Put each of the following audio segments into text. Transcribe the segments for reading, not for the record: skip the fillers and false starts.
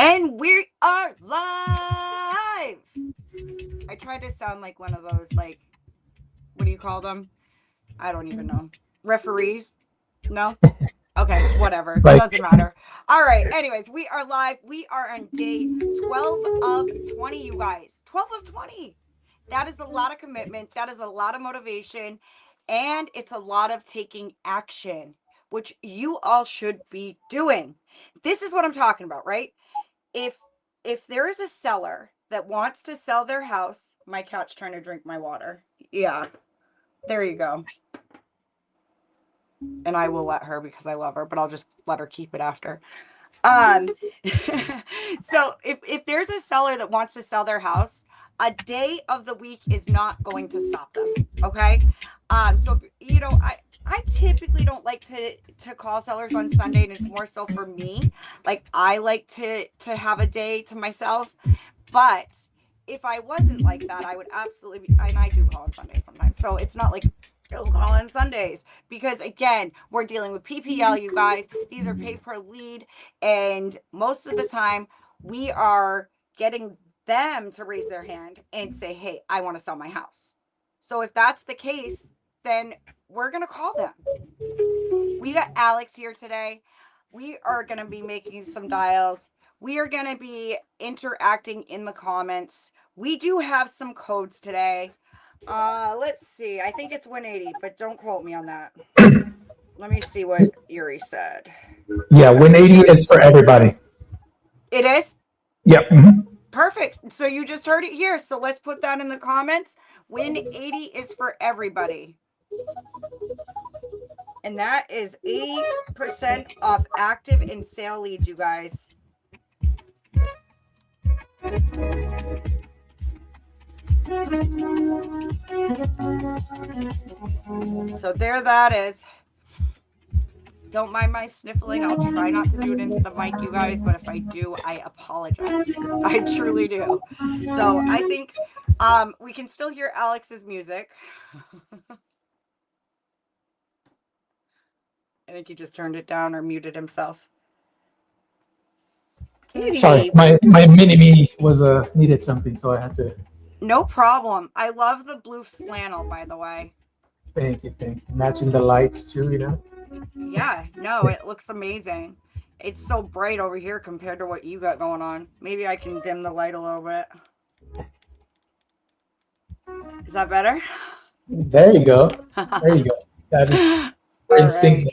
And we are live. I tried to sound like one of those, like, what do you call them? I don't even know. Referees? No? Okay, whatever. It Like, doesn't matter. All right. Anyways, we are live. We are on day 12 of 20, you guys. 12 of 20. That is a lot of commitment. That is a lot of motivation. And it's a lot of taking action, which you all should be doing. This is what I'm talking about, right? If there is a seller that wants to sell their house, my cat's trying to drink my water. Yeah. There you go. And I will let her because I love her, but I'll just let her keep it after. So if there's a seller that wants to sell their house, a day of the week is not going to stop them. Okay. So you know, I typically don't like to call sellers on Sunday, and it's more so for me. Like I like to have a day to myself. But if I wasn't like that, I would absolutely be, and I do call on Sundays sometimes. So it's not like don't call on Sundays because again, we're dealing with PPL, you guys. These are pay per lead, and most of the time we are getting them to raise their hand and say, "Hey, I want to sell my house." So if that's the case, then we're gonna call them. We got Alex here today. We are gonna be making some dials. We are going to be interacting in the comments. We do have some codes today. Let's see. I think it's 180, but don't quote me on that. Let me see what Yuri said. yeah, 180 is for everybody. It is? Yep. Perfect. So you just heard it here. So let's put that in the comments. 180 is for everybody. And that is 80% off active and sale leads, you guys. So there that is. Don't mind my sniffling. I'll try not to do it into the mic, you guys, but if I do, I apologize. I truly do. So I think we can still hear Alex's music. I think he just turned it down or muted himself. Sorry, my mini me was needed something, so I had to. No problem. I love the blue flannel, by the way. Thank you. Matching the lights too, you know. Yeah, no, it looks amazing. It's so bright over here compared to what you got going on. Maybe I can dim the light a little bit. Is that better? There you go. There you go. That is in sync.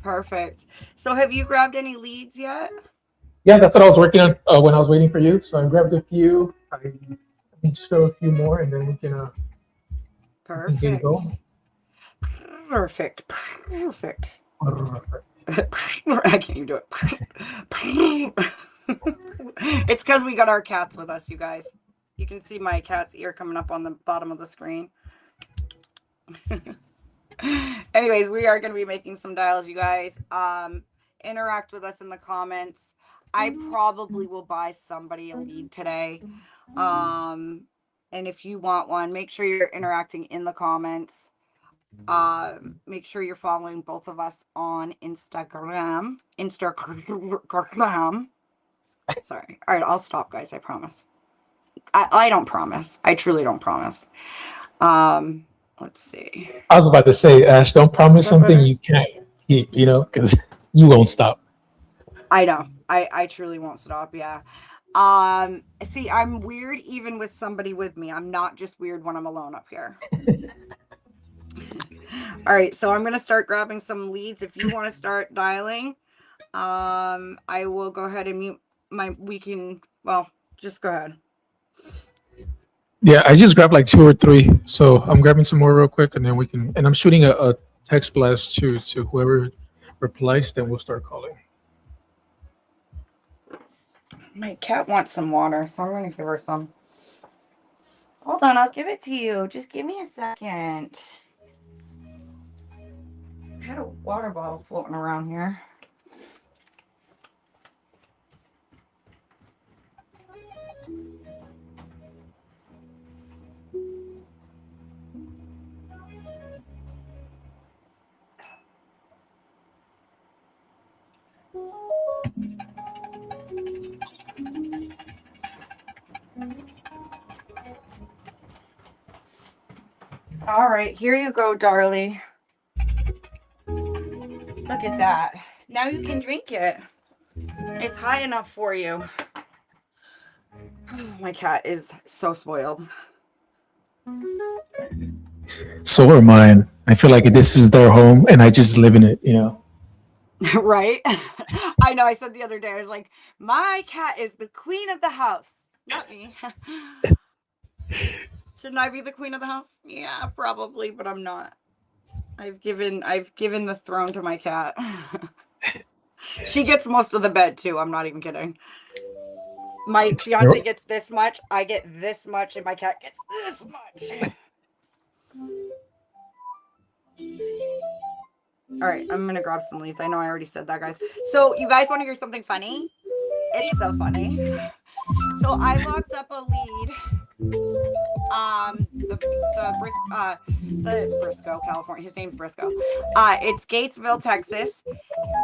Perfect. So have you grabbed any leads yet? Yeah, that's what I was working on when I was waiting for you. So I grabbed a few. I need to show a few more, and then we can. Perfect. We can get going. Perfect. I can't even do it. It's because we got our cats with us, you guys. You can see my cat's ear coming up on the bottom of the screen. Anyways, we are going to be making some dials, you guys. Interact with us in the comments. I probably will buy somebody a lead today. And if you want one, make sure you're interacting in the comments. Make sure you're following both of us on Instagram. Sorry. All right, I'll stop, guys. I promise. I don't promise. I truly don't promise. Let's see. I was about to say, Ash, don't promise something you can't keep, you know, because you won't stop. I know. I truly won't stop. Yeah. See, I'm weird even with somebody with me. I'm not just weird when I'm alone up here. All right, so I'm going to start grabbing some leads. If you want to start dialing, I will go ahead and mute just go ahead. Yeah, I just grabbed like 2 or 3. So I'm grabbing some more real quick, and then we can, and I'm shooting a text blast to whoever replies, then we'll start calling. My cat wants some water, so I'm going to give her some. Hold on, I'll give it to you. Just give me a second. I had a water bottle floating around here. All right, here you go, darling. Look at that. Now you can drink it. It's high enough for you. My cat is so spoiled. So are mine. I feel like this is their home, and I just live in it. You know. Right? I know. I said the other day, I was like, my cat is the queen of the house, not me. Shouldn't I be the queen of the house? Yeah, probably, but I'm not. I've given the throne to my cat. She gets most of the bed too. I'm not even kidding. My fiance gets this much, I get this much, and my cat gets this much. All right, I'm gonna grab some leads. I know I already said that, guys. So you guys want to hear something funny? It's so funny. So I locked up a lead. The Briscoe, California. His name's Briscoe. It's Gatesville, Texas,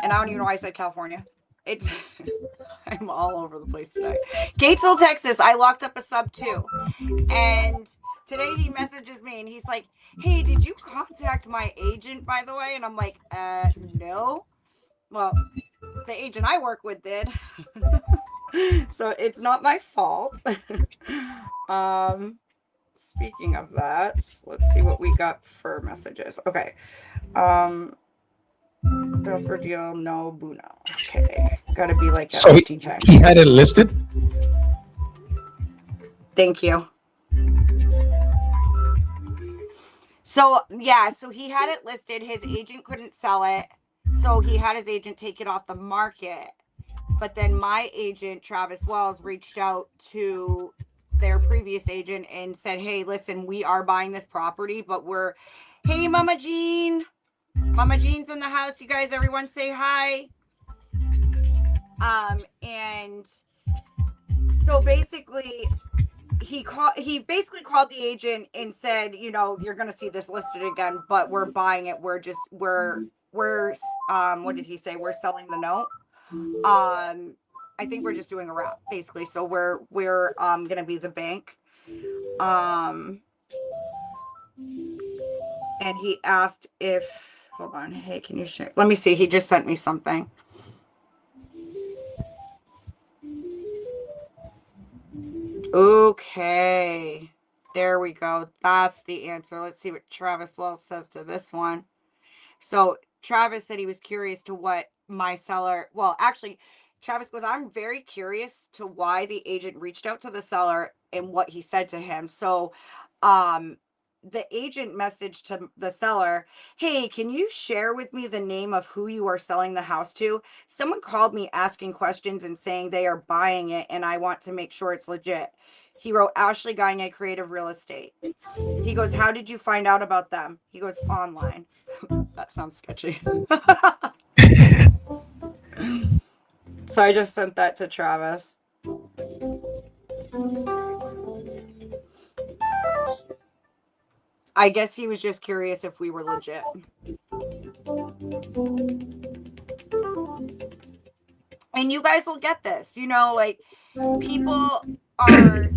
and I don't even know why I said California. It's I'm all over the place today. Gatesville, Texas. I locked up a sub too, and today he messages me and he's like, "Hey, did you contact my agent, by the way?" And I'm like, no. Well, the agent I work with did. So it's not my fault. Speaking of that, let's see what we got for messages. Okay. Desper deal, no Buno. Okay. Gotta be like So he had it listed? Thank you. So yeah, so he had it listed. His agent couldn't sell it. So he had his agent take it off the market. But then my agent, Travis Wells, reached out to their previous agent and said, "Hey, listen, we are buying this property, but hey, Mama Jean. Mama Jean's in the house. You guys, everyone say hi." And so basically he basically called the agent and said, "You're going to see this listed again, but we're buying it. We're what did he say? We're selling the note. I think we're just doing a wrap, basically. So we're going to be the bank." And he asked if, hold on. Hey, can you share? Let me see. He just sent me something. Okay. There we go. That's the answer. Let's see what Travis Wells says to this one. So Travis said he was curious to what my seller, well, actually, Travis goes, "I'm very curious to why the agent reached out to the seller and what he said to him." So, the agent messaged to the seller, "Hey, can you share with me the name of who you are selling the house to? Someone called me asking questions and saying they are buying it, and I want to make sure it's legit." He wrote, "Ashley Gagne, Creative Real Estate." He goes, "How did you find out about them?" He goes, "Online." That sounds sketchy. So I just sent that to Travis. I guess he was just curious if we were legit. And you guys will get this, like people are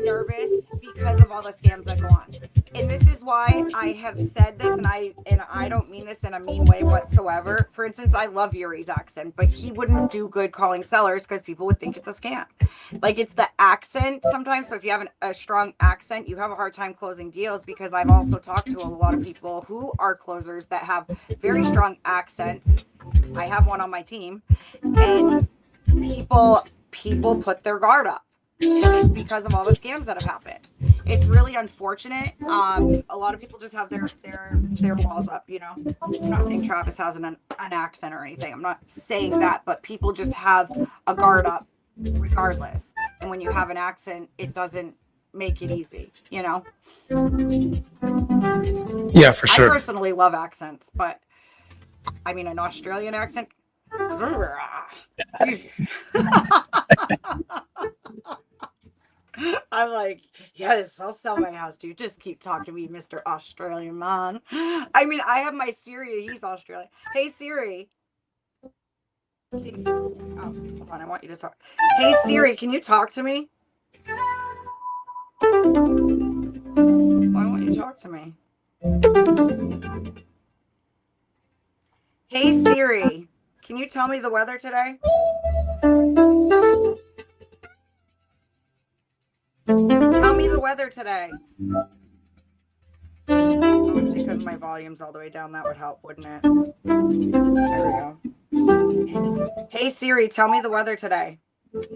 nervous because of all the scams that go on. And this is why I have said this, and I don't mean this in a mean way whatsoever. For instance, I love Yuri's accent, but he wouldn't do good calling sellers because people would think it's a scam. Like, it's the accent sometimes. So if you have a strong accent, you have a hard time closing deals, because I've also talked to a lot of people who are closers that have very strong accents. I have one on my team, and people put their guard up. It's because of all the scams that have happened. It's really unfortunate. A lot of people just have their walls up, I'm not saying Travis has an accent or anything. I'm not saying that, but people just have a guard up regardless. And when you have an accent, it doesn't make it easy, Yeah, for sure. I personally love accents, but I mean, an Australian accent. I'm like, "Yes, I'll sell my house to you. Just keep talking to me, Mr. Australian man." I mean, I have my Siri. He's Australian. Hey, Siri. Oh, hold on. I want you to talk. Hey, Siri, can you talk to me? Siri, talk to me. Hey Siri, can you tell me the weather today? Tell me the weather today. Oh, it's because my volume's all the way down. That would help, wouldn't it? There we go. Hey Siri, tell me the weather today. It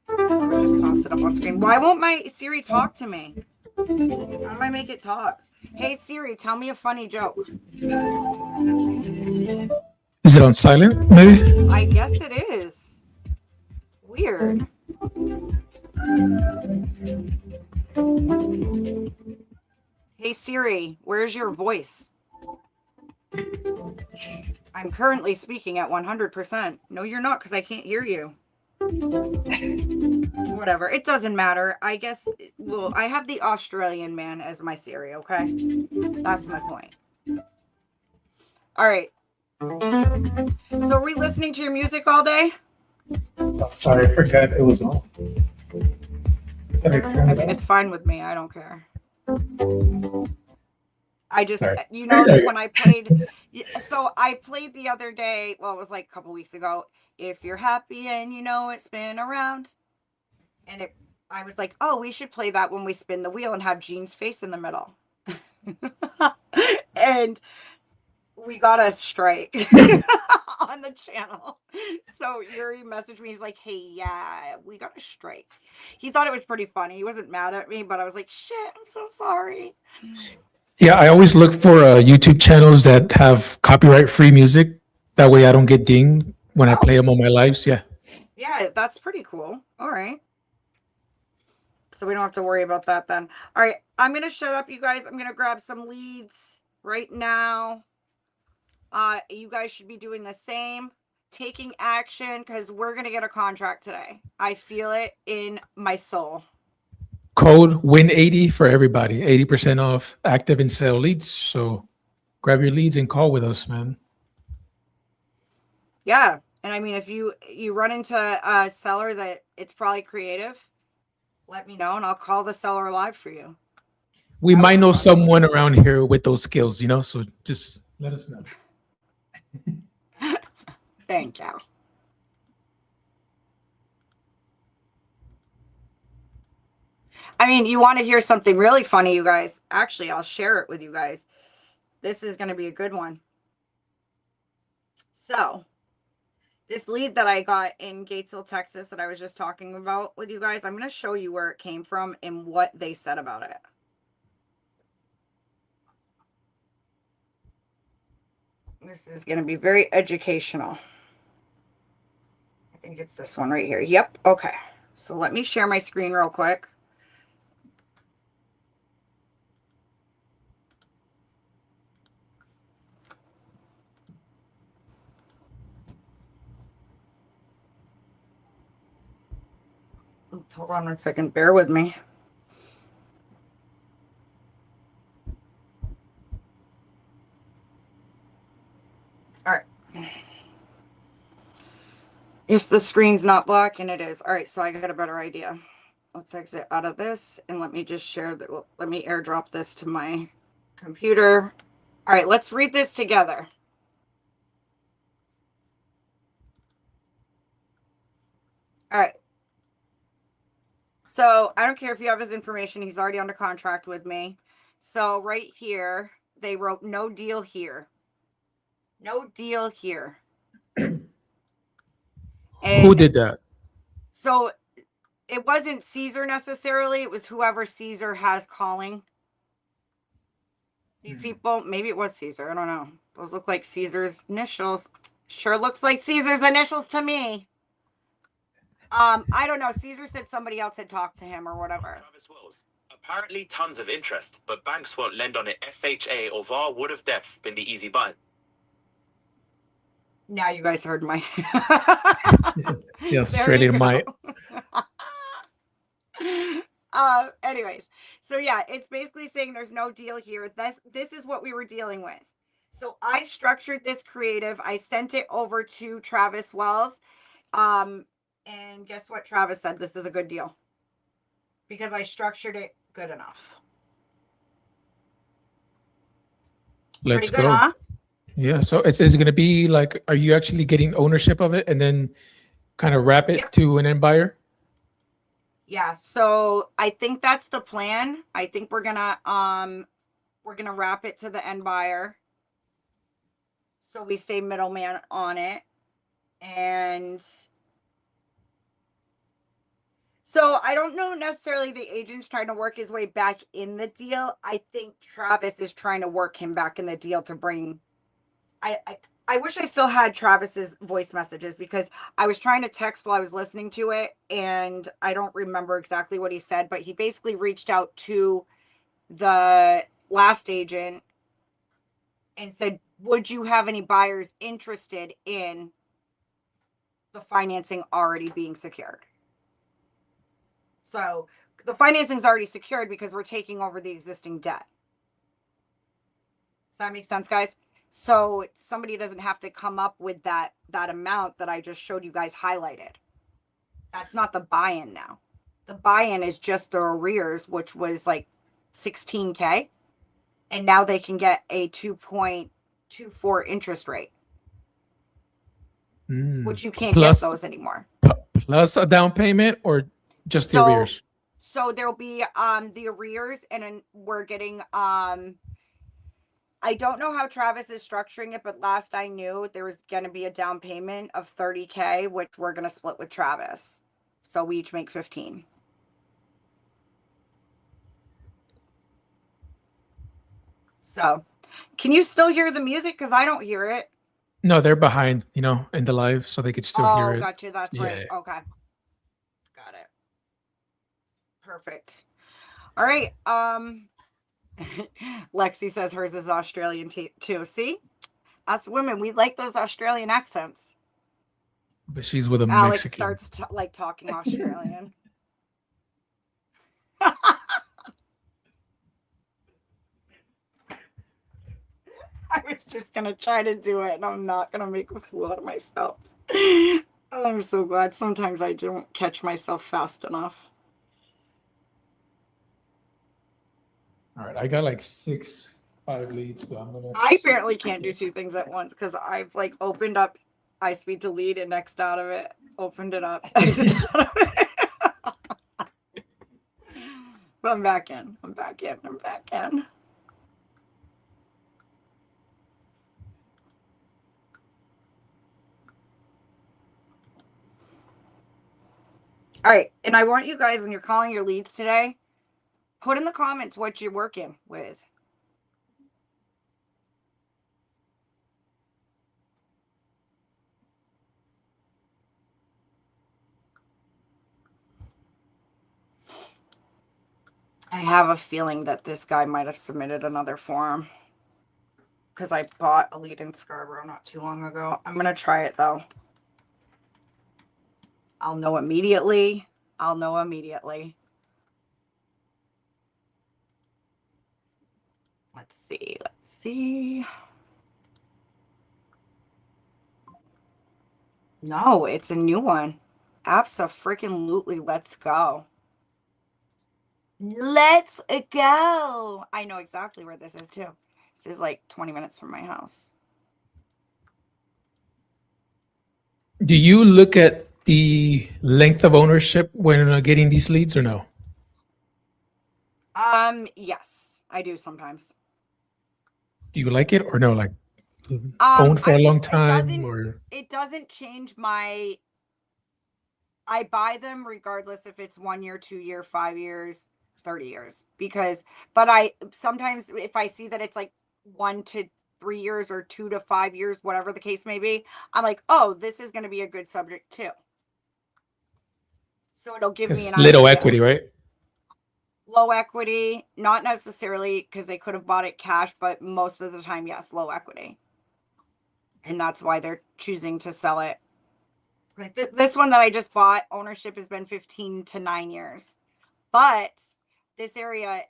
just pops it up on screen. Why won't my Siri talk to me? How do I make it talk? Hey Siri, tell me a funny joke. Is it on silent, maybe? I guess it is. Weird. Hey Siri, where's your voice? I'm currently speaking at 100%. No, you're not, because I can't hear you. Whatever. It doesn't matter. I guess, well, I have the Australian man as my Siri, okay? That's my point. All right. So are we listening to your music all day? Oh, sorry, I forgot it was on. Can I turn it on? It's fine with me. I don't care. I just, Sorry. you know, when I played, so I played the other day, well, it was like a couple weeks ago, If You're Happy and You Know It, Spin Around. And I was like, oh, we should play that when we spin the wheel and have Jean's face in the middle. And we got a strike on the channel. So Yuri messaged me. He's like, hey, yeah, we got a strike. He thought it was pretty funny. He wasn't mad at me, but I was like, shit, I'm so sorry. Yeah, I always look for YouTube channels that have copyright-free music. That way I don't get dinged when I play them on my lives. Yeah. Yeah, that's pretty cool. All right. So we don't have to worry about that then. All right, I'm going to shut up, you guys. I'm going to grab some leads right now. You guys should be doing the same, taking action, because we're going to get a contract today. I feel it in my soul. Code WIN80 for everybody. 80% off active and sale leads. So grab your leads and call with us, man. Yeah. And I mean, if you run into a seller that it's probably creative, let me know and I'll call the seller live for you. We might know someone around here with those skills, you know, so just let us know. Thank you. I mean, you want to hear something really funny, you guys. Actually, I'll share it with you guys. This is going to be a good one. So, this lead that I got in Gatesville, Texas, that I was just talking about with you guys, I'm going to show you where it came from and what they said about it. This is going to be very educational. I think it's this one right here. Yep. Okay. So let me share my screen real quick. Hold on 1 second. Bear with me. All right. If the screen's not black, and it is. All right, so I got a better idea. Let's exit out of this and let me just share that. Let me airdrop this to my computer. All right, let's read this together. All right. So I don't care if you have his information. He's already under contract with me. So right here, they wrote no deal here. No deal here. And who did that? So it wasn't Caesar necessarily. It was whoever Caesar has calling. These people, maybe it was Caesar. I don't know. Those look like Caesar's initials. Sure looks like Caesar's initials to me. I don't know. Caesar said somebody else had talked to him or whatever. Travis Wells. Apparently tons of interest, but banks won't lend on it. FHA or VAR would have been the easy buy. Now you guys heard my Yeah, straight in my anyways, so yeah, it's basically saying there's no deal here. This is what we were dealing with. So I structured this creative. I sent it over to Travis Wells. And guess what Travis said? This is a good deal. Because I structured it Good enough. Let's Pretty good, go. huh? Yeah. So is it going to be like, are you actually getting ownership of it and then kind of wrap it Yep. to an end buyer? Yeah, so I think that's the plan. I think we're gonna wrap it to the end buyer. So we stay middleman on it. And so I don't know necessarily the agent's trying to work his way back in the deal. I think Travis is trying to work him back in the deal to bring I wish I still had Travis's voice messages because I was trying to text while I was listening to it and I don't remember exactly what he said, but he basically reached out to the last agent and said, "Would you have any buyers interested in the financing already being secured?" So the financing is already secured because we're taking over the existing debt. Does that make sense, guys? So somebody doesn't have to come up with that amount that I just showed you guys highlighted. That's not the buy-in now. The buy-in is just the arrears, which was like 16K. And now they can get a 2.24 interest rate, which you can't get Plus, those anymore. plus a down payment or just the arrears? So there'll be the arrears, and then we're getting I don't know how Travis is structuring it, but last I knew there was going to be a down payment of 30K, which we're going to split with Travis. So we each make 15. So, can you still hear the music? Because I don't hear it. No, they're behind, in the live, so they could still hear it. Gotcha. That's right. Yeah. Okay. Got it. Perfect. All right. Lexi says hers is Australian too. See? Us women, we like those Australian accents. But she's with a Alex Mexican. starts talking Australian. I was just gonna try to do it, and I'm not gonna make a fool out of myself. I'm so glad. Sometimes I don't catch myself fast enough. All right, I got like 5 leads, so I'm gonna. I apparently can't do two things at once because I've like opened up iSpeedToLead and X'd out of it, opened it up, X'd out of it. But I'm back in. I'm back in. I'm back in. All right. And I want you guys, when you're calling your leads today, put in the comments what you're working with. I have a feeling that this guy might have submitted another form because I bought a lead in Scarborough not too long ago. I'm going to try it though. I'll know immediately. I'll know immediately. Let's see. Let's see. No, it's a new one. Abso-freaking-lutely. Let's go. Let's go. I know exactly where this is too. This is like 20 minutes from my house. Do you look at the length of ownership when getting these leads or no? Yes, I do sometimes. Do you like it or no? Like owned for a long time or? It doesn't change my. I buy them regardless if it's 1 year, 2 year, 5 years, 30 years, but I sometimes if I see that it's like 1 to 3 years or 2 to 5 years, whatever the case may be, I'm like, oh, this is going to be a good subject too. So it'll give me an little idea. equity, right? Low equity, not necessarily because they could have bought it cash, but most of the time, yes, low equity. And that's why they're choosing to sell it. Like this one that I just bought, ownership has been 15 to 9 years. But this area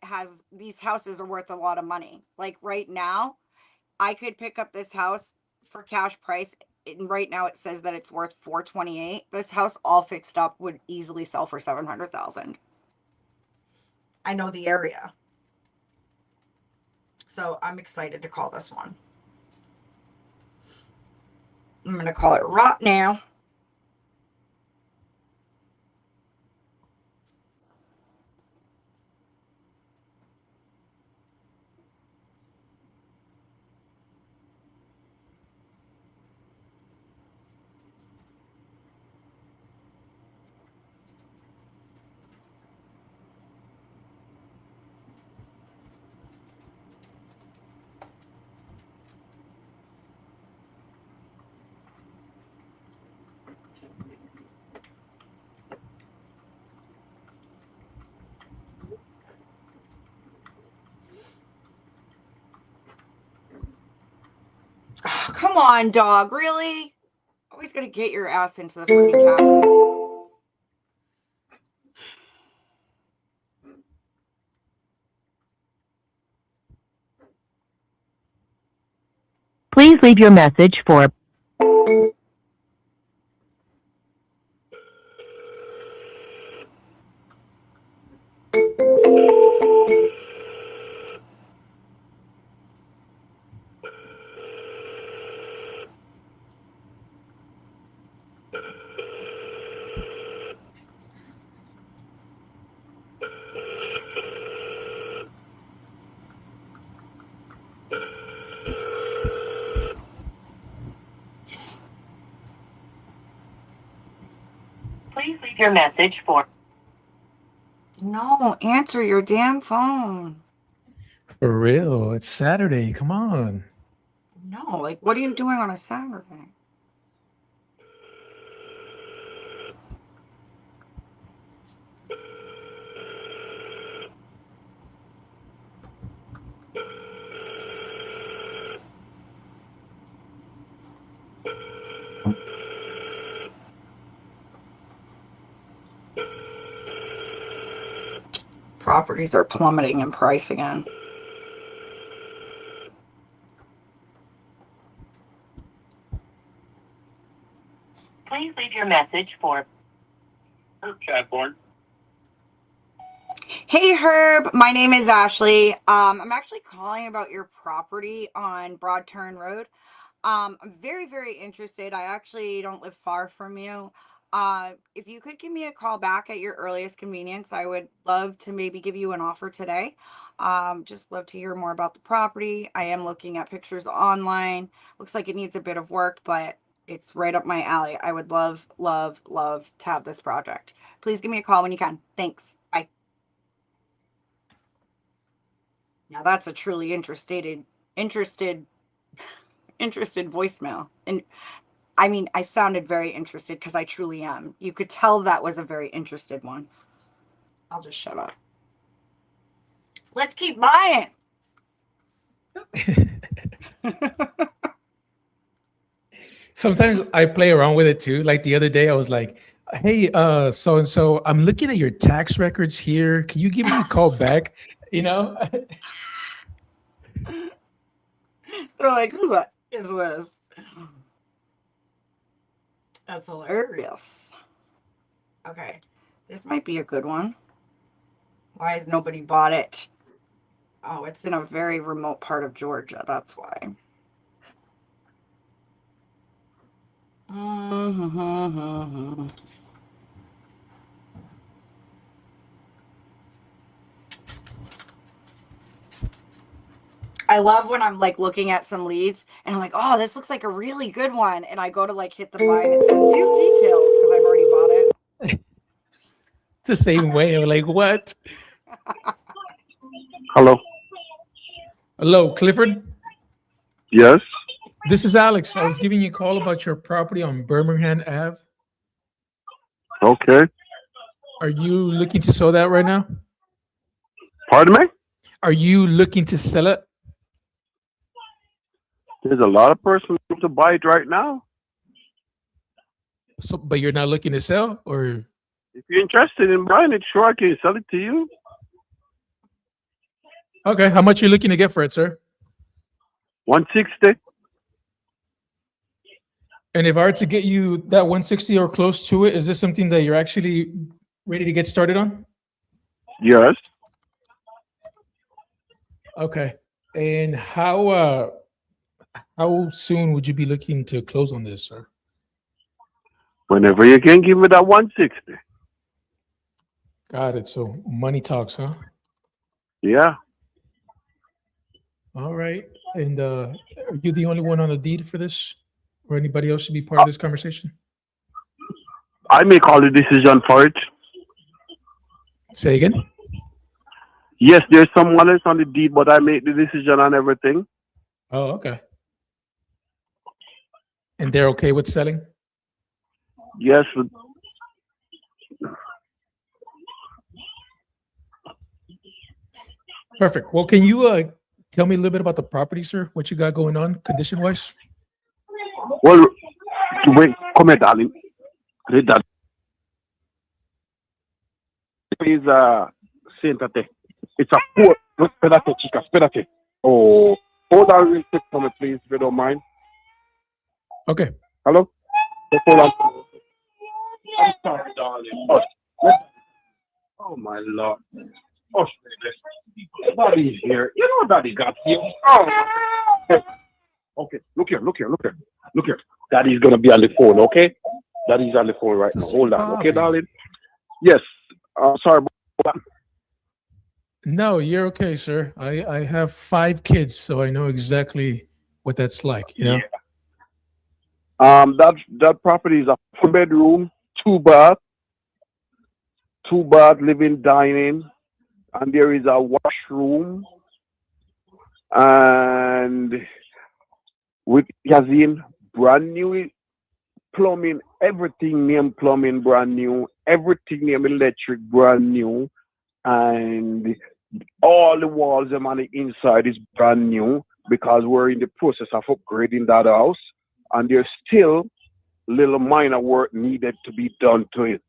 these houses are worth a lot of money. Like right now, I could pick up this house for cash price. And right now it says that it's worth $428. This house all fixed up would easily sell for $700,000. I know the area. So I'm excited to call this one. I'm going to call it right now. Oh, come on, dog. Really? Always going to get your ass into the freaking cabinet. Please leave your message for Please leave your message for No, answer your damn phone. For real, it's Saturday. Come on. No, like, what are you doing on a Saturday? Properties are plummeting in price again. Please leave your message for Chatborn. Hey Herb, my name is Ashley. I'm actually calling about your property on Broad Turn Road. I'm very, very interested. I actually don't live far from you. If you could give me a call back at your earliest convenience, I would love to maybe give you an offer today. Just love to hear more about the property. I am looking at pictures online. Looks like it needs a bit of work, but it's right up my alley. I would love, love, love to have this project. Please give me a call when you can. Thanks. Bye. Now that's a truly interested voicemail. And I mean, I sounded very interested because I truly am. You could tell that was a very interested one. I'll just shut up. Let's keep buying. Sometimes I play around with it too. Like the other day, I was like, "Hey, so and so, I'm looking at your tax records here. Can you give me a call back?" You know. They're like, who is this? That's hilarious. Okay, this might be a good one. Why has nobody bought it? Oh, it's in a very remote part of Georgia. That's why. I love when I'm like looking at some leads and I'm like, oh, this looks like a really good one. And I go to like hit the buy and it says view details because I've already bought it. It's the same way. I'm like, what? Hello. Hello, Clifford. Yes. This is Alex. I was giving you a call about your property on Birmingham Ave. Okay. Are you looking to sell that right now? Pardon me? Are you looking to sell it? There's a lot of persons to buy it right now. So, but you're not looking to sell, or If you're interested in buying it, sure, I can sell it to you. okay? How much are you looking to get for it, sir? 160. And if I were to get you that 160 or close to it, is this something that you're actually ready to get started on? Yes. Okay. And how soon would you be looking to close on this, sir? Whenever you can give me that 160. Got it. So money talks, huh? Yeah. All right. And are you the only one on the deed for this, or anybody else should be part of this conversation? I make all the decision for it. Say again. Yes, there's someone else on the deed, but I make the decision on everything. Oh, okay. And they're okay with selling? Yes. Perfect. Well, can you tell me a little bit about the property, sir? What you got going on, condition-wise? Well, wait, come here, darling. Read that. Is Saint-Ate. It's a poor. Spedate, chica, spedate. Oh, hold on real quick for me, please, if you don't mind. Okay. Hello? Just hold on. I'm sorry, darling. Oh, my Lord. Oh, Daddy's here. You know Daddy got here. Oh. Okay, look here. Daddy's gonna be on the phone, okay? Daddy's on the phone right now. Hold on, okay, darling? Yes. Sorry about that. No, you're okay, sir. I have 5 kids, so I know exactly what that's like, you know? Yeah. That property is a 4-bedroom, 2 bath, living, dining, and there is a washroom, and with Yazin, brand new plumbing, everything named plumbing brand new, everything named electric brand new, and all the walls on the inside is brand new because we're in the process of upgrading that house, and there's still little minor work needed to be done to it.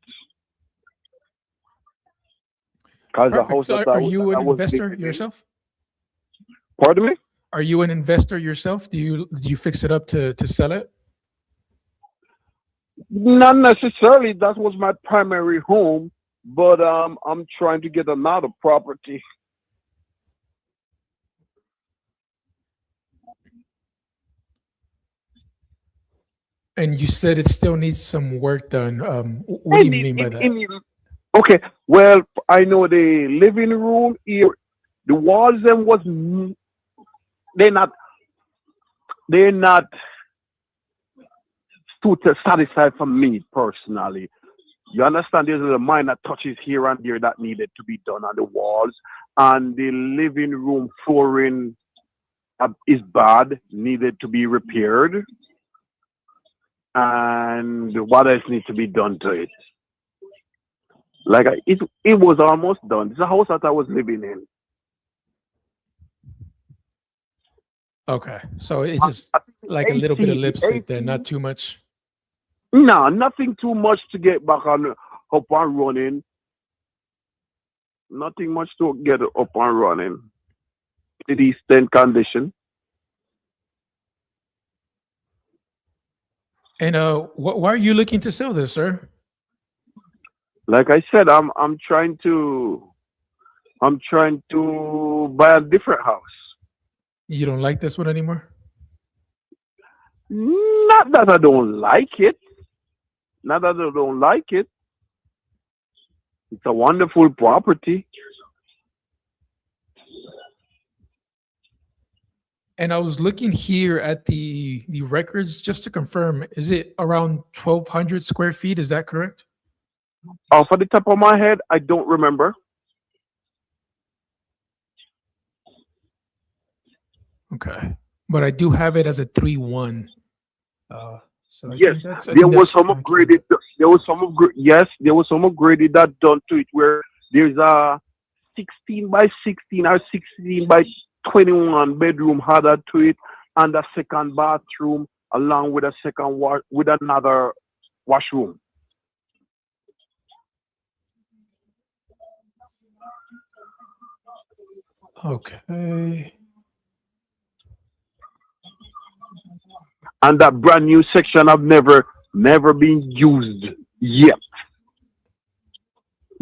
Because the house So that are I you an was investor living in- yourself? Pardon me? Are you an investor yourself? Do you fix it up to sell it? Not necessarily. That was my primary home, but I'm trying to get another property. And you said it still needs some work done. What do you mean by that? Okay, well, I know the living room here, the walls them was they're not too satisfied for me personally. You understand? There's a minor touches here and there that needed to be done on the walls, and the living room flooring is bad, needed to be repaired, and what else needs to be done to it? Like it was almost done. It's a house that I was living in. Okay, so it's just like a little bit of lipstick then, not too much. No, nothing too much to get back on up and running. Nothing much to get up and running. It is in condition. And why are you looking to sell this, sir? Like I said, I'm trying to buy a different house. You don't like this one anymore? Not that I don't like it. Not that I don't like it. It's a wonderful property. And I was looking here at the records just to confirm. Is it around 1,200 square feet? Is that correct? Off the top of my head, I don't remember. Okay, but I do have it as a 3-1. So I Yes, think I there think was that's some accurate. upgraded. There was some upgraded that done to it where there's a 16 by 16 or 16 by 21 bedroom added to it, and a second bathroom along with a second with another washroom. Okay. And that brand new section have never been used yet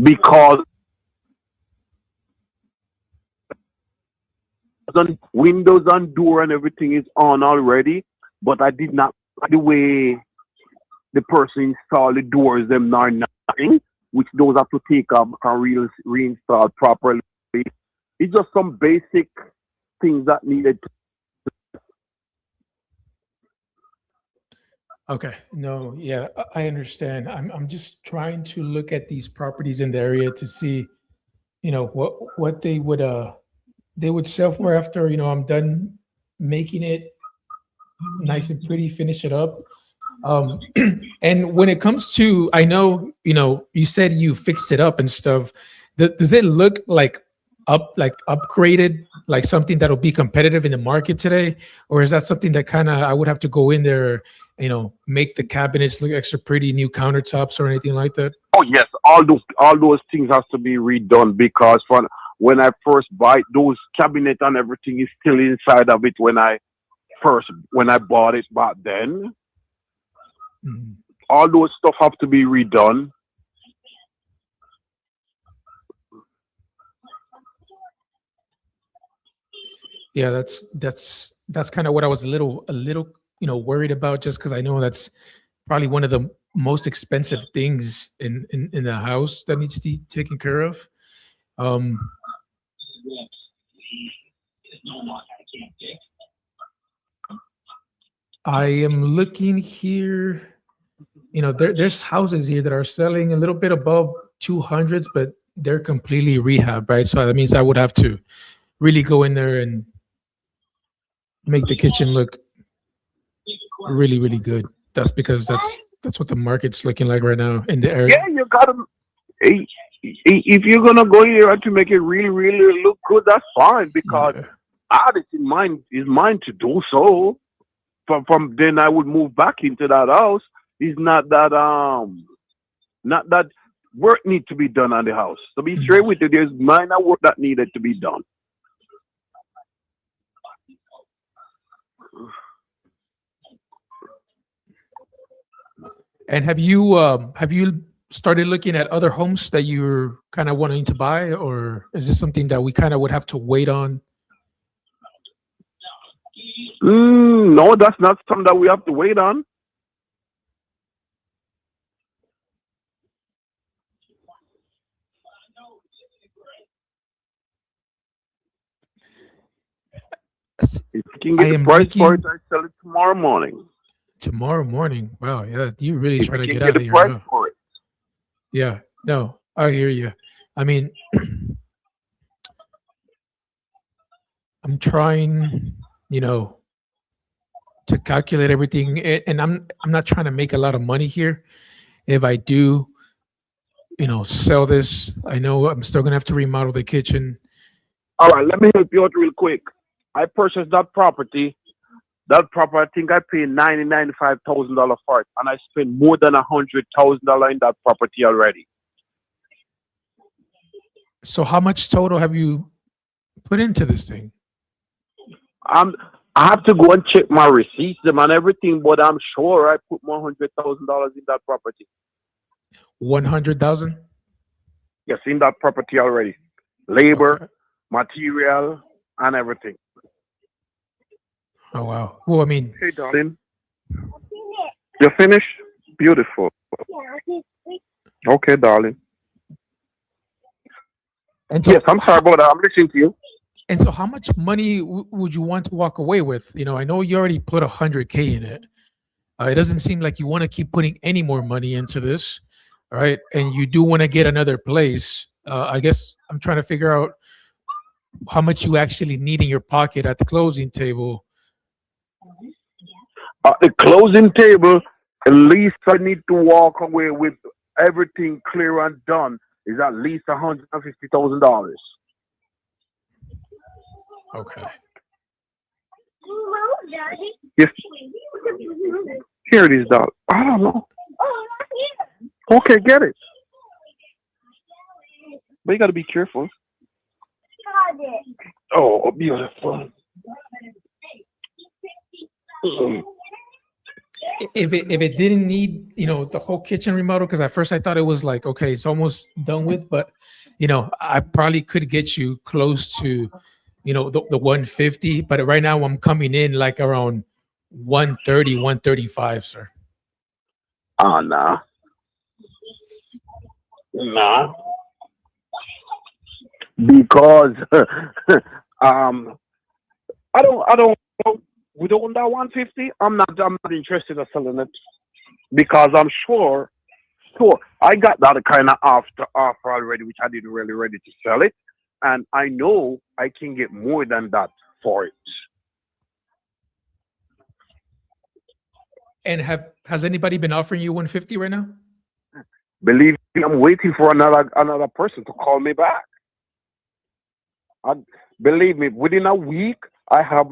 because windows and door and everything is on already, but I did not like the way the person installed the doors, them nor nothing, which those have to take off and reinstall properly. It's just some basic things that needed. Okay. No, yeah, I understand. I'm just trying to look at these properties in the area to see, what they would sell for after, I'm done making it nice and pretty, finish it up. And when it comes to, I know, you said you fixed it up and stuff. Does it look like upgraded, like something that'll be competitive in the market today? Or is that something that kind of, I would have to go in there, make the cabinets look extra pretty, new countertops or anything like that? Oh yes, all those things has to be redone because when I first buy those cabinet and everything is still inside of it when I bought it back then. Mhm. All those stuff have to be redone. Yeah, that's kind of what I was a little worried about, just because I know that's probably one of the most expensive things in the house that needs to be taken care of. I am looking here. There's houses here that are selling a little bit above 200s, but they're completely rehab, right? So that means I would have to really go in there and make the kitchen look really, really good. That's because that's what the market's looking like right now in the area. Yeah, you gotta. If you're gonna go here to make it really, really look good, that's fine because Yeah. artist in mind is mine to do so. From then I would move back into that house. It's not that work need to be done on the house. To be straight with you, there's minor work that needed to be done. And have you started looking at other homes that you're kind of wanting to buy, or is this something that we kind of would have to wait on? No, that's not something that we have to wait on. If you can I get the am price for it, looking I sell it tomorrow morning. tomorrow morning. Wow, yeah, you really If trying you to can get get out the of here, price huh? for it. Yeah, no, I hear you. I mean, I'm trying, to calculate everything, and I'm not trying to make a lot of money here. If I do, sell this, I know I'm still gonna have to remodel the kitchen. All right, let me help you out real quick. I purchased that property. That property, I think I paid $95,000 for it, and I spent more than $100,000 in that property already. So how much total have you put into this thing? I have to go and check my receipts them and everything, but I'm sure I put more $100,000 in that property. 100,000? Yes, in that property already. Labor, Okay. material, and everything. Oh wow. Well, I mean, Hey, darling. You finished? Beautiful. Okay, darling. and so Yes, I'm sorry about that. I'm listening to you. and so how much money would you want to walk away with? I know you already put 100K in it. It doesn't seem like you want to keep putting any more money into this, right? And you do want to get another place. I guess I'm trying to figure out how much you actually need in your pocket at the closing table. The closing table, at least I need to walk away with everything clear and done is at least $150,000. Okay. Yes. Here it is, dog. I don't know. Okay, get it. But you got to be careful. Oh, beautiful. If it didn't need the whole kitchen remodel, because at first I thought it was like, okay, it's almost done with, but I probably could get you close to the 150, but right now I'm coming in like around 130, 135, sir. Nah. Nah. Because I don't we don't that 150. I'm not interested in selling it because I'm sure I got that kind of offer already, which I didn't really ready to sell it, and I know I can get more than that for it. And has anybody been offering you 150 right now? Believe me, I'm waiting for another person to call me back. I, Believe me, within a week, I have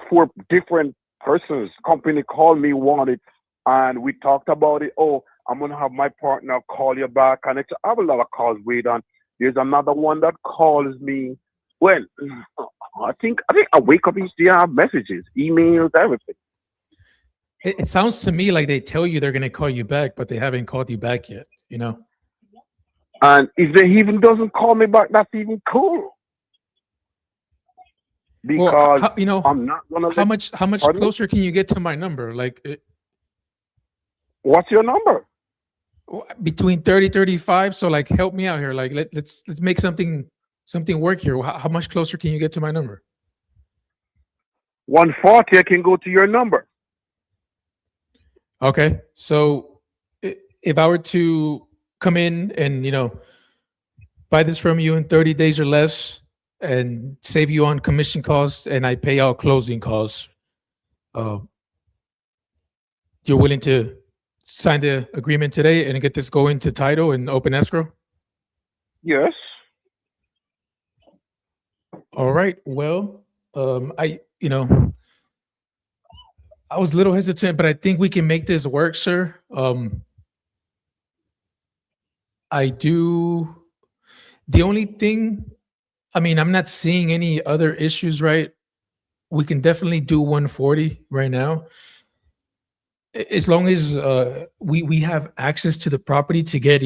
four different persons, company called me, wanted, and we talked about it. Oh, I'm gonna have my partner call you back, and I have a lot of calls wait on. There's another one that calls me. Well, I think I wake up each day, I have messages, emails, everything. It sounds to me like they tell you they're going to call you back, but they haven't called you back yet. And if they even doesn't call me back, that's even cool. Because Well, I'm not gonna how let. much Pardon me? closer can you get to my number? Like What's your number? between 30, 35. So like, help me out here. Like, let's make something work here. How much closer can you get to my number? 140. I can go to your number. Okay. So if I were to come in and, buy this from you in 30 days or less and save you on commission costs and I pay out closing costs, uh, you're willing to sign the agreement today and get this going to title and open escrow? Yes. All right. Well, I was a little hesitant, but I think we can make this work, sir. I do. The only thing, I'm not seeing any other issues, right? We can definitely do 140 right now. As long as we have access to the property to get,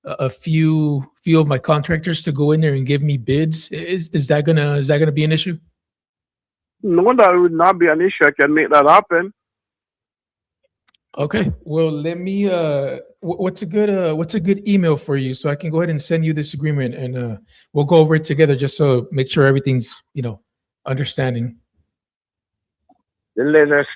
a few of my contractors to go in there and give me bids. Is that gonna be an issue? No, that would not be an issue. I can make that happen. Okay. Well, let me. What's a good email for you so I can go ahead and send you this agreement and we'll go over it together just so make sure everything's understanding. The latest.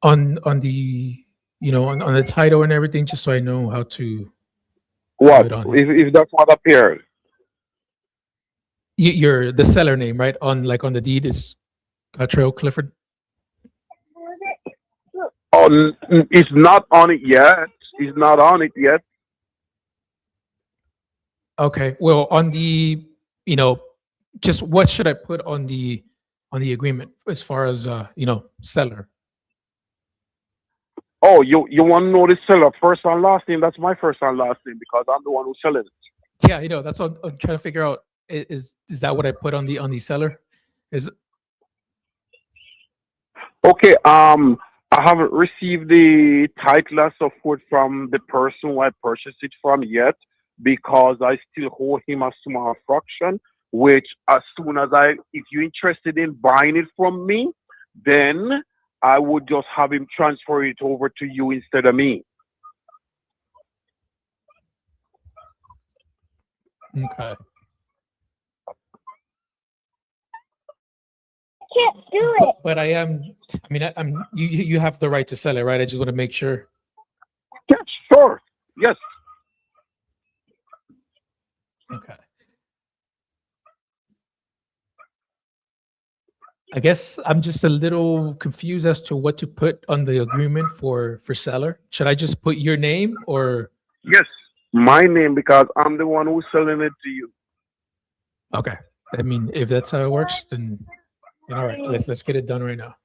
On the on the title and everything, just so I know how to have What? it on here. If that's what appeared. You're the seller name, right? On the deed is Trail Clifford. Oh, it's not on it yet. It's not on it yet. Okay. Well, on the just what should I put on the agreement as far as seller? Oh, you want to know the seller first and last name? That's my first and last name because I'm the one who's selling it. Yeah, that's what I'm trying to figure out. Is that what I put on the seller? Is Okay. I haven't received the title and so forth from the person who I purchased it from yet because I still owe him a small fraction. Which, as soon as if you're interested in buying it from me, then I would just have him transfer it over to you instead of me. okay. can't do it. But I am. I mean, I'm. You have the right to sell it, right? I just want to make sure. Yes, sure. Yes. Okay. I guess I'm just a little confused as to what to put on the agreement for seller. Should I just put your name or? Yes. My name, because I'm the one who's selling it to you. Okay. I mean, if that's how it works, then all right. Let's get it done right now.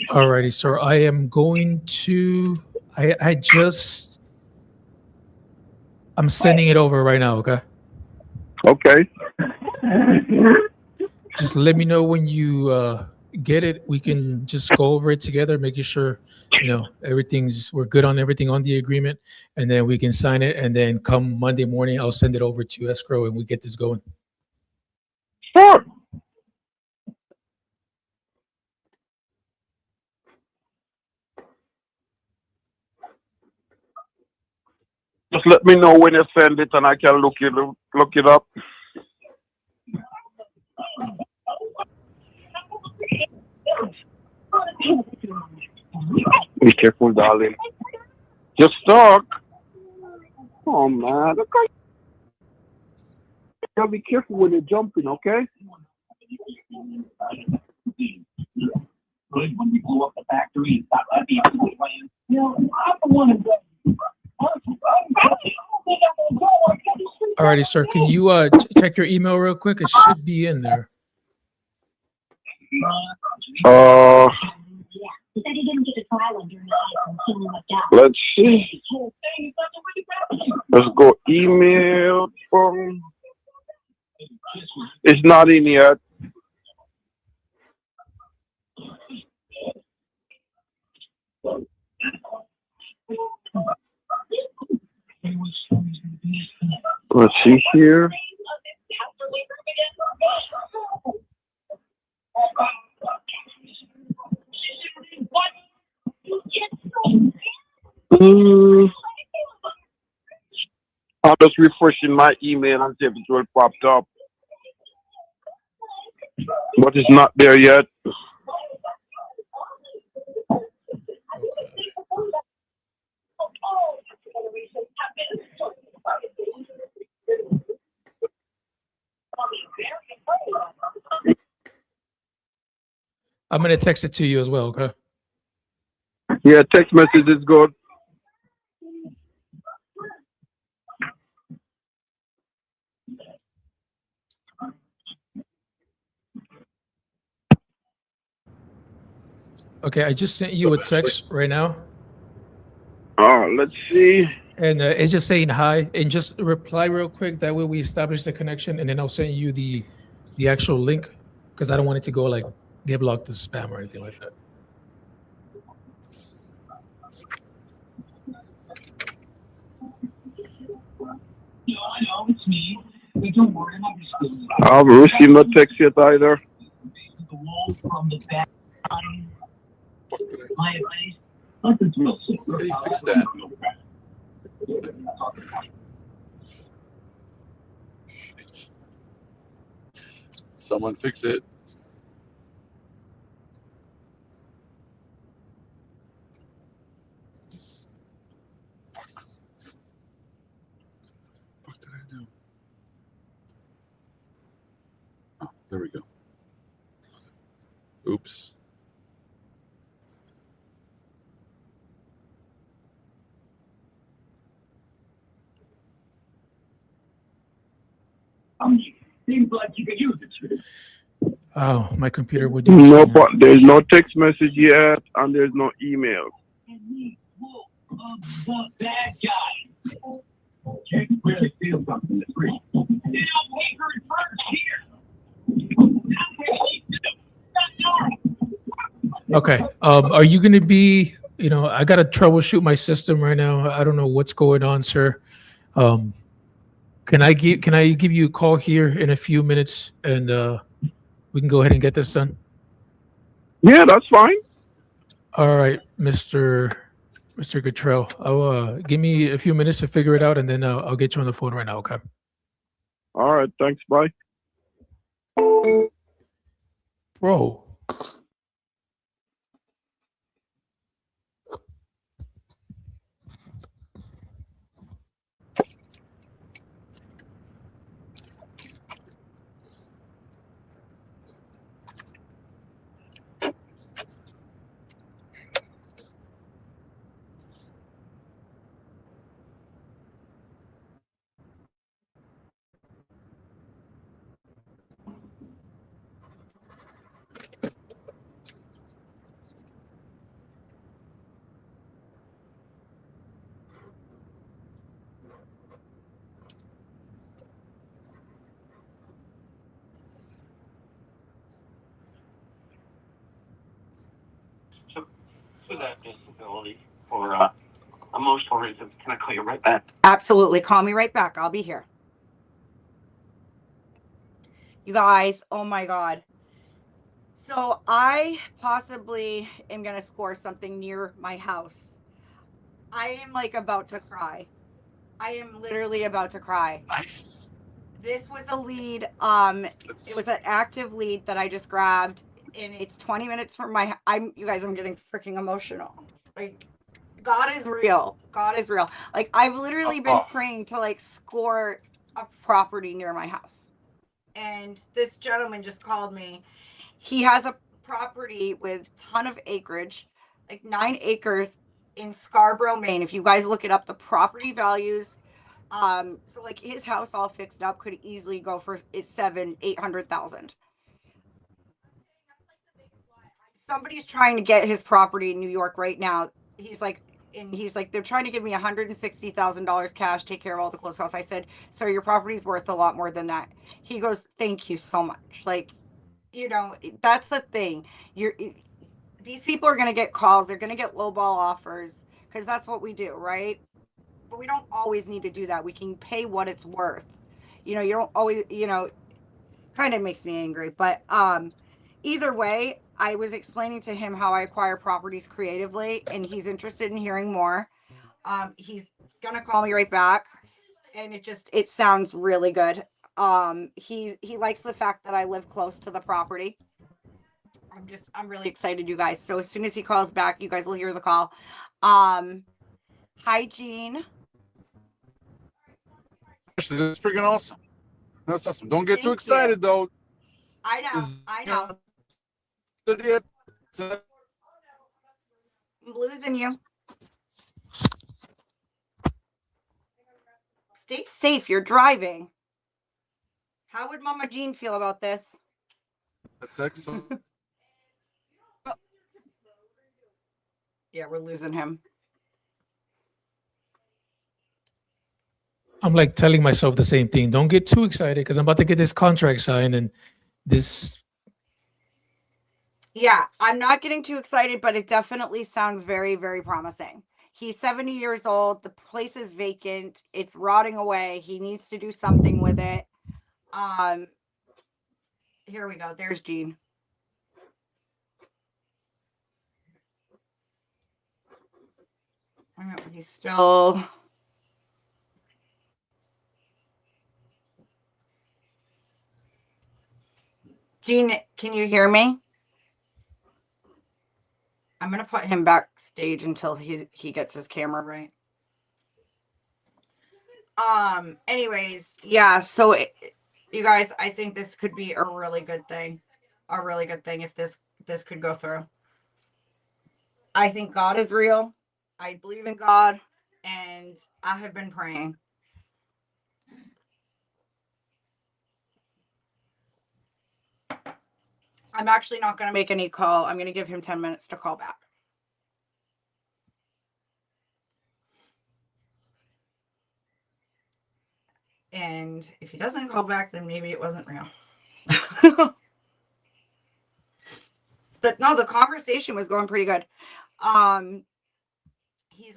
Alrighty, so I am going to. I'm sending it over right now. Okay. Okay. Just let me know when you get it. We can just go over it together, making sure we're good on everything on the agreement, and then we can sign it. And then come Monday morning, I'll send it over to escrow, and we get this going. Sure. Just let me know when you send it, and I can look it up. Be careful, darling. Just talk. Oh man, you gotta be careful when you're jumping, okay? When we blew up the factory and thought that'd be a cool plan. I'm the one who Alrighty, sir. Can you check your email real quick? It should be in there. Let's see. Let's go email from. It's not in yet. Let's see here. I'm just refreshing my email and see if it will pop up. But it's not there yet. I'm gonna text it to you as well. Okay. Yeah, text message is good. Okay, I just sent you a text right now. Let's see. And it's just saying hi, and just reply real quick. That way we establish the connection, and then I'll send you the actual link, because I don't want it to go like get blocked as spam or anything like that. I know it's me. But don't worry, I'm not just I haven't received no text yet either. the wall from the back. My advice, let the drill sit. How do you fix that? Shit. Someone fix it. What did I do? Oh, there we go. Oops. seems like you could use it. Oh, my computer would do. No, but there's no text message yet, and there's no email. And me, Wolf of the bad guy. Jake really feels something that's great. Still Weaver first here. Okay. Are you going to be, I got to troubleshoot my system right now. I don't know what's going on, sir. Can I give you a call here in a few minutes and we can go ahead and get this done? Yeah, that's fine. All right, Mr. Cottrell. I'll give me a few minutes to figure it out and then I'll get you on the phone right now, okay? All right, thanks. Bye. Bro. For that disability or emotional reasons. Can I call you right back? Absolutely. Call me right back. I'll be here. You guys, oh my God. So I possibly am going to score something near my house. I am like about to cry. I am literally about to cry. Nice. This was a lead. It was an active lead that I just grabbed, and it's 20 minutes from you guys, I'm getting freaking emotional. Like, God is real. God is real. Like, I've literally been praying to like score a property near my house. And this gentleman just called me. He has a property with ton of acreage, like 9 acres in Scarborough, Maine. If you guys look it up, the property values, so like his house all fixed up could easily go for $700,000-800,000. Somebody's trying to get his property in New York right now. He's like, they're trying to give me $160,000 cash, take care of all the closed costs. I said, sir, your property's worth a lot more than that. He goes, thank you so much. Like, that's the thing. These people are going to get calls. They're going to get lowball offers because that's what we do, right? But we don't always need to do that. We can pay what it's worth. You don't always, kind of makes me angry. But either way, I was explaining to him how I acquire properties creatively, and he's interested in hearing more. He's going to call me right back, and it sounds really good. He likes the fact that I live close to the property. I'm really excited, you guys. So as soon as he calls back, you guys will hear the call. Hi, Gene. Actually, that's freaking awesome. That's awesome. Don't get Thank too you. excited, though. I know. I'm losing you. Stay safe. You're driving. How would Mama Jean feel about this? That's excellent. Yeah, we're losing him. I'm like telling myself the same thing. Don't get too excited because I'm about to get this contract signed and this. Yeah, I'm not getting too excited, but it definitely sounds very, very promising. He's 70 years old. The place is vacant. It's rotting away. He needs to do something with it. Here we go. There's Gene. He's still. Gene, can you hear me? I'm going to put him backstage until he gets his camera right. Anyways, yeah, so you guys, I think this could be a really good thing. A really good thing if this could go through. I think God is real. I believe in God, and I have been praying. I'm actually not going to make any call. I'm going to give him 10 minutes to call back. And if he doesn't call back, then maybe it wasn't real. But no, the conversation was going pretty good. He's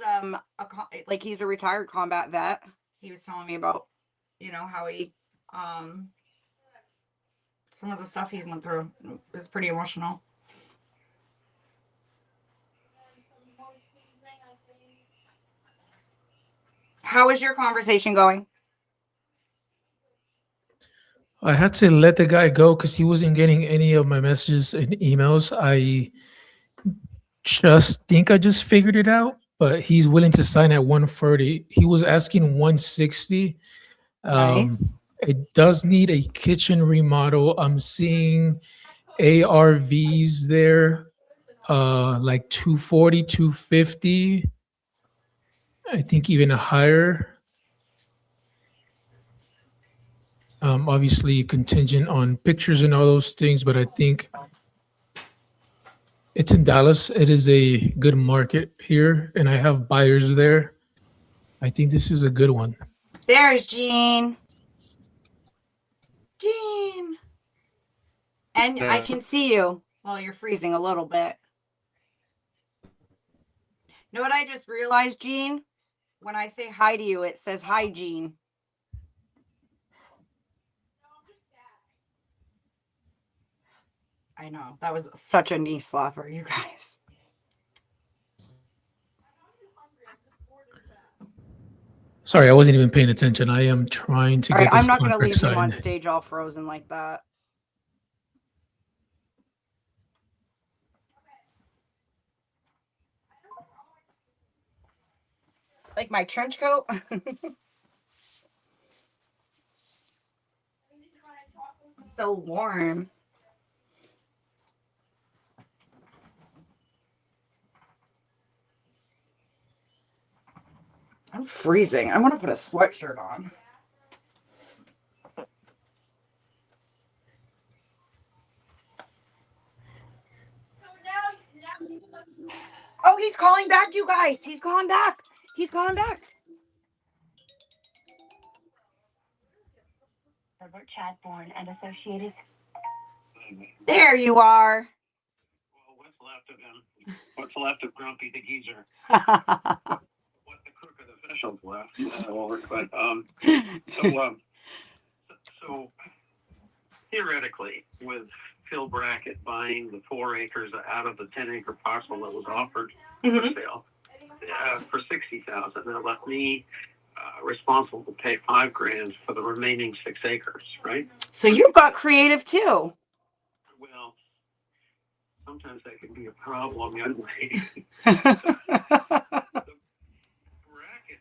he's a retired combat vet. He was telling me about, how he some of the stuff he's went through was pretty emotional. How is your conversation going? I had to let the guy go because he wasn't getting any of my messages and emails. I just figured it out, but he's willing to sign at 130. He was asking 160. Nice. It does need a kitchen remodel. I'm seeing ARVs there, like 240, 250. I think even higher. Obviously contingent on pictures and all those things, but I think it's in Dallas. It is a good market here, and I have buyers there. I think this is a good one. There's Gene. Gene. And I can see you. Well, you're freezing a little bit. You know what I just realized, Gene? When I say hi to you, it says hi, Gene. I know. That was such a knee slapper, you guys. Sorry, I wasn't even paying attention. I am trying to All get right, this I'm not going to contract leave him on signed. stage all frozen like that. Like my trench coat? So warm. I'm freezing. I want to put a sweatshirt on. Oh, he's calling back, you guys. He's calling back. He's calling back. Herbert Chadbourne and Associated. There you are. Well, what's left of him? What's left of Grumpy the Geezer? What the crooked officials left? So theoretically, with Phil Brackett buying the 4 acres out of the 10-acre parcel that was offered for sale for $60,000, that left me responsible to pay $5,000 for the remaining 6 acres, right? So you got creative too. Well, sometimes that can be a problem, young lady. Brackett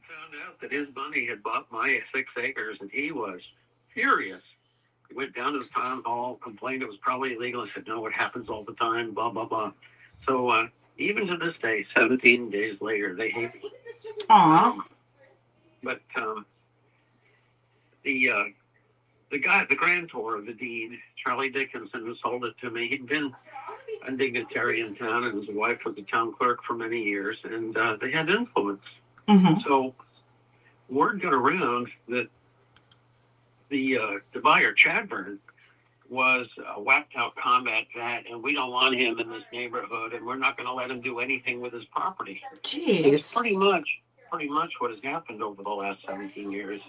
found out that his money had bought my 6 acres, and he was furious. He went down to the town hall, complained it was probably illegal. I said, no, it happens all the time, blah, blah, blah. So even to this day, 17 days later, they hate me. Aw. But the guy, the grantor of the deed, Charlie Dickinson, who sold it to me, he'd been a dignitary in town, and his wife was the town clerk for many years, and they had influence. So word got around that the buyer, Chadbourne, was a whacked out combat vet, and we don't want him in this neighborhood, and we're not going to let him do anything with his property. Jeez. That's pretty much what has happened over the last 17 years.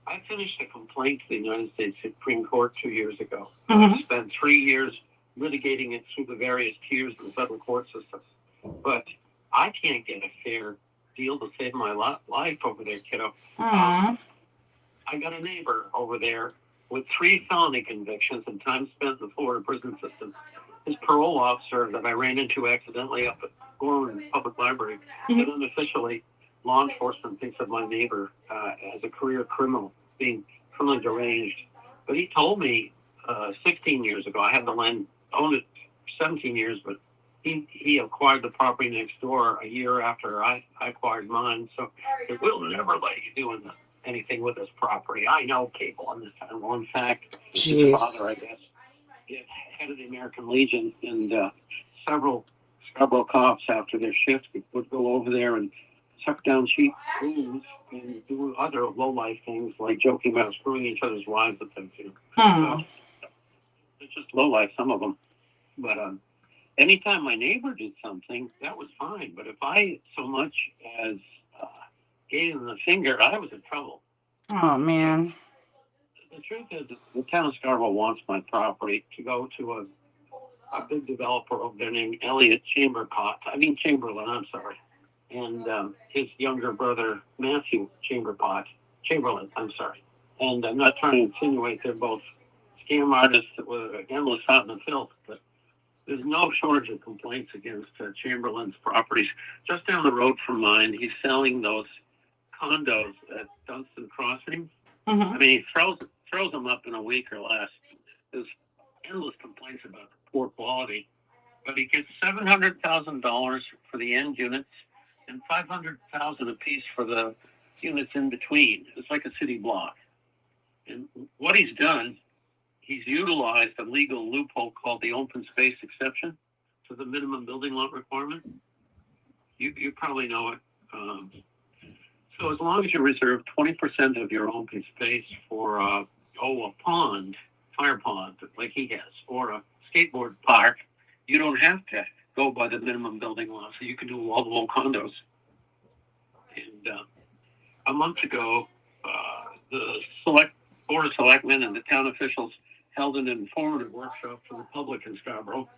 I finished a complaint to the United States Supreme Court 2 years ago. I spent 3 years litigating it through the various tiers of the federal court system. But I can't get a fair deal to save my life over there, kiddo. I got a neighbor over there with 3 felony convictions and time spent in the Florida prison system. His parole officer that I ran into accidentally up at Gorman Public Library, and unofficially, law enforcement thinks of my neighbor as a career criminal, being criminally deranged. But he told me 16 years ago, I had the land, owned it 17 years, but he acquired the property next door a year after I acquired mine. So it will never let you do anything with this property. I know people on this town. Well, in fact, his father, I guess, head of the American Legion, and several Scarborough cops after their shift would go over there and suck down cheap booze and do other low-life things like joking about screwing each other's wives with them too. It's just low-life, some of them. But anytime my neighbor did something, that was fine. But if I so much as gave him the finger, I was in trouble. Oh, man. The truth is, the town of Scarborough wants my property to go to a big developer over there named Elliot Chamberlain, I'm sorry. And his younger brother, Matthew Chamberlain, I'm sorry. And I'm not trying to insinuate they're both scam artists that were endless fountain of filth, but there's no shortage of complaints against Chamberlain's properties. Just down the road from mine, he's selling those condos at Dunstan Crossing. I mean, he throws them up in a week or less. There's endless complaints about the poor quality, but he gets $700,000 for the end units and $500,000 apiece for the units in between. It's like a city block. And what he's done, he's utilized a legal loophole called the open space exception to the minimum building lot requirement. You probably know it. So as long as you reserve 20% of your open space for a fire pond, like he has, or a skateboard park, you don't have to go by the minimum building law, so you can do wall-to-wall condos. And a month ago, the Board of Selectmen and the town officials held an informative workshop for the public in Scarborough,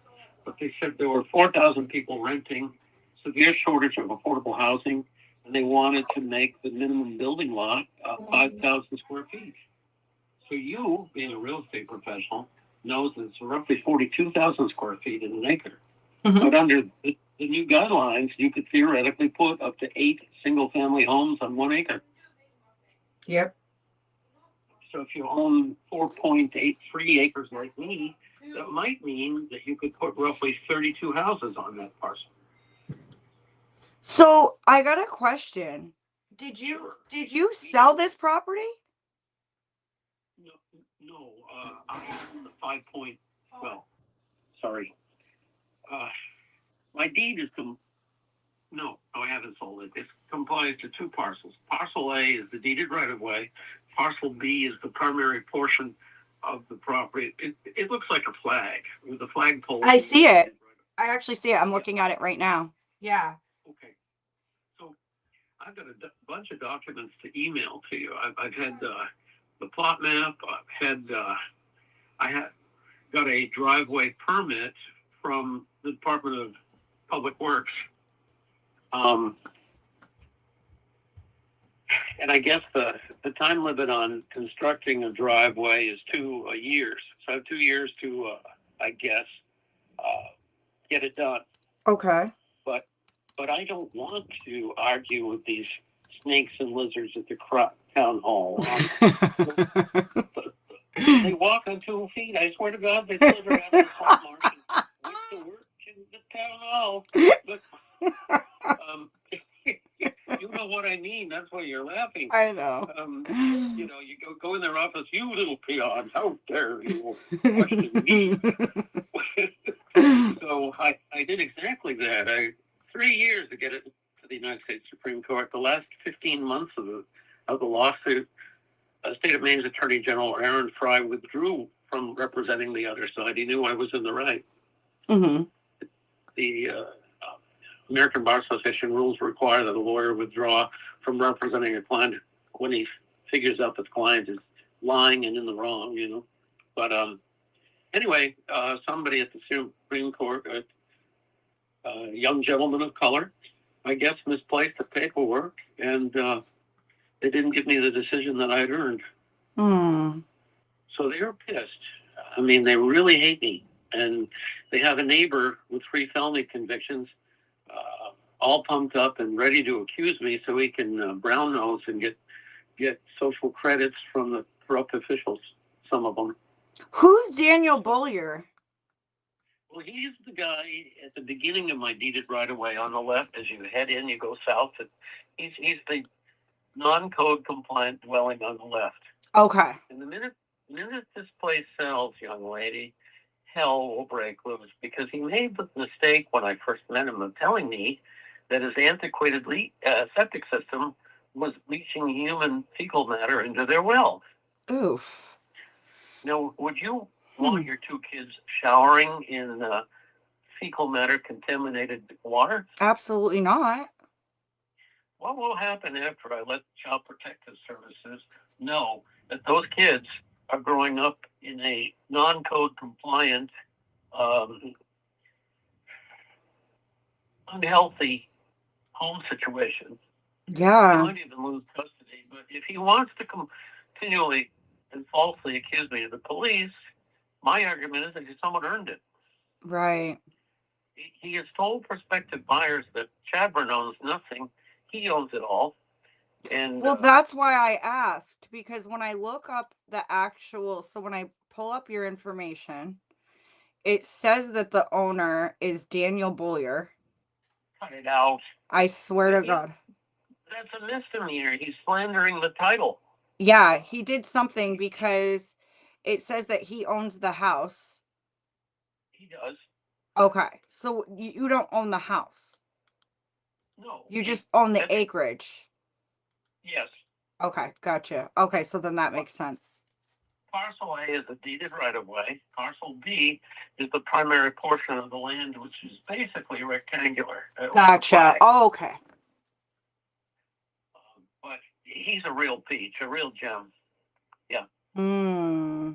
but they said there were 4,000 people renting, severe shortage of affordable housing, and they wanted to make the minimum building lot 5,000 square feet. So you, being a real estate professional, knows that it's roughly 42,000 square feet in an acre. But under the new guidelines, you could theoretically put up to 8 single-family homes on 1 acre. Yep. So if you own 4.83 acres like me, that might mean that you could put roughly 32 houses on that parcel. So I got a question. Did you sell this property? No, I own the 5 point. Well, sorry. My deed is no, I haven't sold it. It's comprised of 2 parcels. Parcel A is the deeded right of way. Parcel B is the primary portion of the property. It looks like a flag with a flagpole. I see it. I actually see it. I'm looking at it right now. Yeah. Okay. So I've got a bunch of documents to email to you. I've had the plot map. I had got a driveway permit from the Department of Public Works. And I guess the time limit on constructing a driveway is 2 years. So I have 2 years to, I guess, get it done. Okay. But I don't want to argue with these snakes and lizards at the town hall. They walk on 2 feet. I swear to God, they slither out of the front Martian. What's the word in the town hall? But, you know what I mean. That's why you're laughing. I know. You go in their office. You little peon! How dare you question me? So I did exactly that. 3 years to get it to the United States Supreme Court. The last 15 months of the lawsuit, State of Maine's Attorney General Aaron Fry withdrew from representing the other side. He knew I was in the right. The American Bar Association rules require that a lawyer withdraw from representing a client when he figures out that the client is lying and in the wrong, But anyway, somebody at the Supreme Court, a young gentleman of color, I guess, misplaced the paperwork, and they didn't give me the decision that I'd earned. So they were pissed. I mean, they really hate me. And they have a neighbor with 3 felony convictions, all pumped up and ready to accuse me so he can brown nose and get social credits from the corrupt officials, some of them. Who's Daniel Bollier? Well, he's the guy at the beginning of my deeded right away on the left. As you head in, you go south. He's the non-code compliant dwelling on the left. Okay. And the minute this place sells, young lady, hell will break loose, because he made the mistake when I first met him of telling me that his antiquated septic system was leaching human fecal matter into their wells. Oof. Now, would you want your two kids showering in fecal matter contaminated water? Absolutely not. What will happen after I let Child Protective Services know that those kids are growing up in a non-code compliant, unhealthy home situation? He Yeah. might even lose custody. But if he wants to continually and falsely accuse me of the police, my argument is that someone earned it. Right. He has told prospective buyers that Chadburn owns nothing. He owns it all. And Well, that's why I asked, because when I look up when I pull up your information, it says that the owner is Daniel Boyer. cut it out. I swear to God. That's a misdemeanor. He's slandering the title. Yeah, he did something because it says that he owns the house. He does. Okay, so you don't own the house. No. You just own the acreage. Yes. Okay, gotcha. Okay, so then that makes sense. Parcel A is a deeded right-of-way. Parcel B is the primary portion of the land, which is basically rectangular. Gotcha. Oh, okay. But he's a real peach, a real gem. Yeah. Hmm.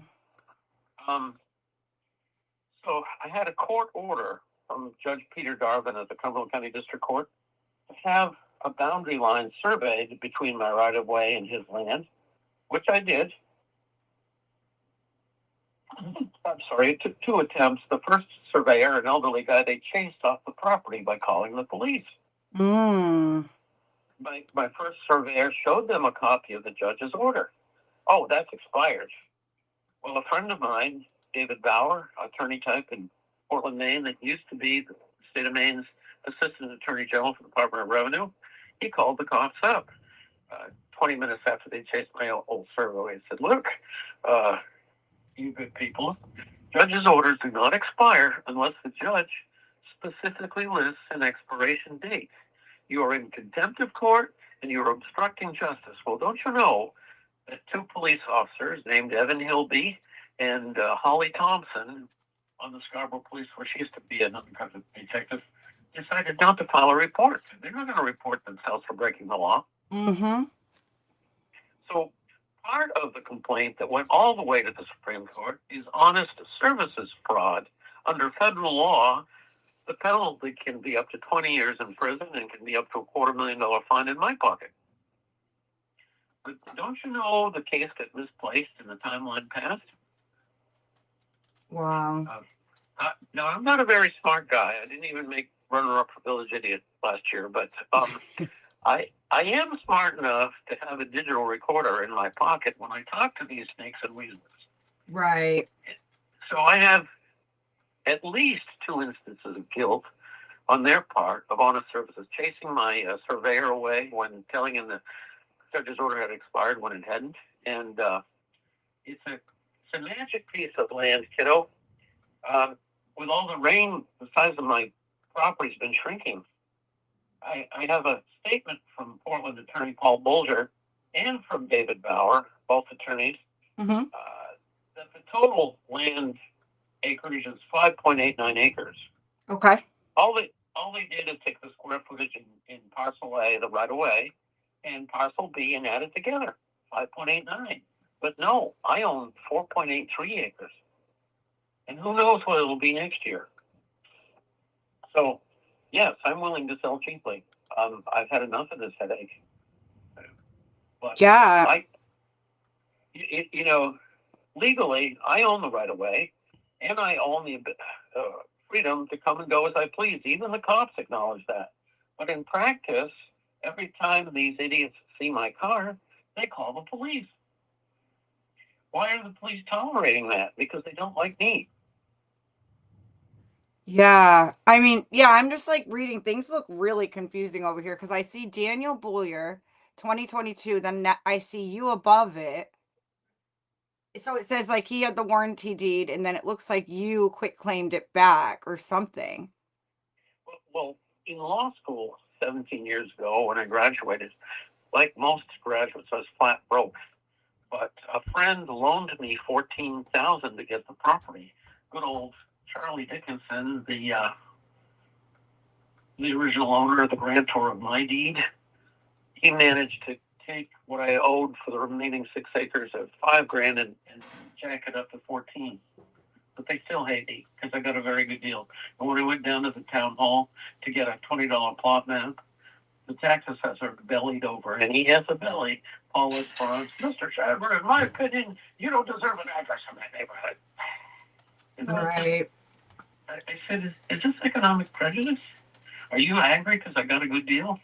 So I had a court order from Judge Peter Darvin at the Cumberland County District Court to have a boundary line surveyed between my right-of-way and his land, which I did. I'm sorry, it took 2 attempts. The first surveyor, an elderly guy, they chased off the property by calling the police. Hmm. My first surveyor showed them a copy of the judge's order. Oh, that's expired. Well, a friend of mine, David Bauer, attorney type in Portland, Maine, that used to be the state of Maine's assistant attorney general for the Department of Revenue, he called the cops up 20 minutes after they chased my old survey and said, look, you good people, judge's orders do not expire unless the judge specifically lists an expiration date. You are in contempt of court and you're obstructing justice. Well, don't you know that 2 police officers named Evan Hilby and Holly Thompson on the Scarborough Police Force, she used to be an undercover detective, decided not to file a report. They're not going to report themselves for breaking the law. Mm-hmm. So part of the complaint that went all the way to the Supreme Court is honest services fraud. Under federal law, the penalty can be up to 20 years in prison and can be up to a $250,000 fine in my pocket. But don't you know the case got misplaced in the timeline past? Wow. Now, I'm not a very smart guy. I didn't even make runner-up for Village Idiot last year, but I am smart enough to have a digital recorder in my pocket when I talk to these snakes and weasels. Right. So I have at least 2 instances of guilt on their part of honest services, chasing my surveyor away when telling him the judge's order had expired when it hadn't. And it's a magic piece of land, kiddo. With all the rain, the size of my property's been shrinking. I have a statement from Portland attorney Paul Bolger and from David Bauer, both attorneys, Mm-hmm. that the total land acreage is 5.89 acres. Okay. All they did is take the square footage in parcel A, the right of way, and parcel B and add it together, 5.89. But no, I own 4.83 acres. And who knows what it'll be next year. So, yes, I'm willing to sell cheaply. I've had enough of this headache. But Yeah. legally, I own the right of way, and I own the freedom to come and go as I please. Even the cops acknowledge that. But in practice, every time these idiots see my car, they call the police. Why are the police tolerating that? Because they don't like me. Yeah. I mean, yeah, I'm just like reading. Things look really confusing over here because I see Daniel Boyer, 2022. Then I see you above it. So it says like he had the warranty deed, and then it looks like you quit claimed it back or something. Well, in law school 17 years ago when I graduated, like most graduates, I was flat broke. But a friend loaned me $14,000 to get the property. Good old Charlie Dickinson, the original owner, the grantor of my deed. He managed to take what I owed for the remaining 6 acres of $5,000 and jack it up to 14. But they still hate me because I got a very good deal. And when I went down to the town hall to get a $20 plot map, the tax assessor bellied over, and he has a belly. Paul responds, Mr. Shadler, in my opinion, you don't deserve an address in that neighborhood. You know, Right. I said, is this economic prejudice? Are you angry because I got a good deal?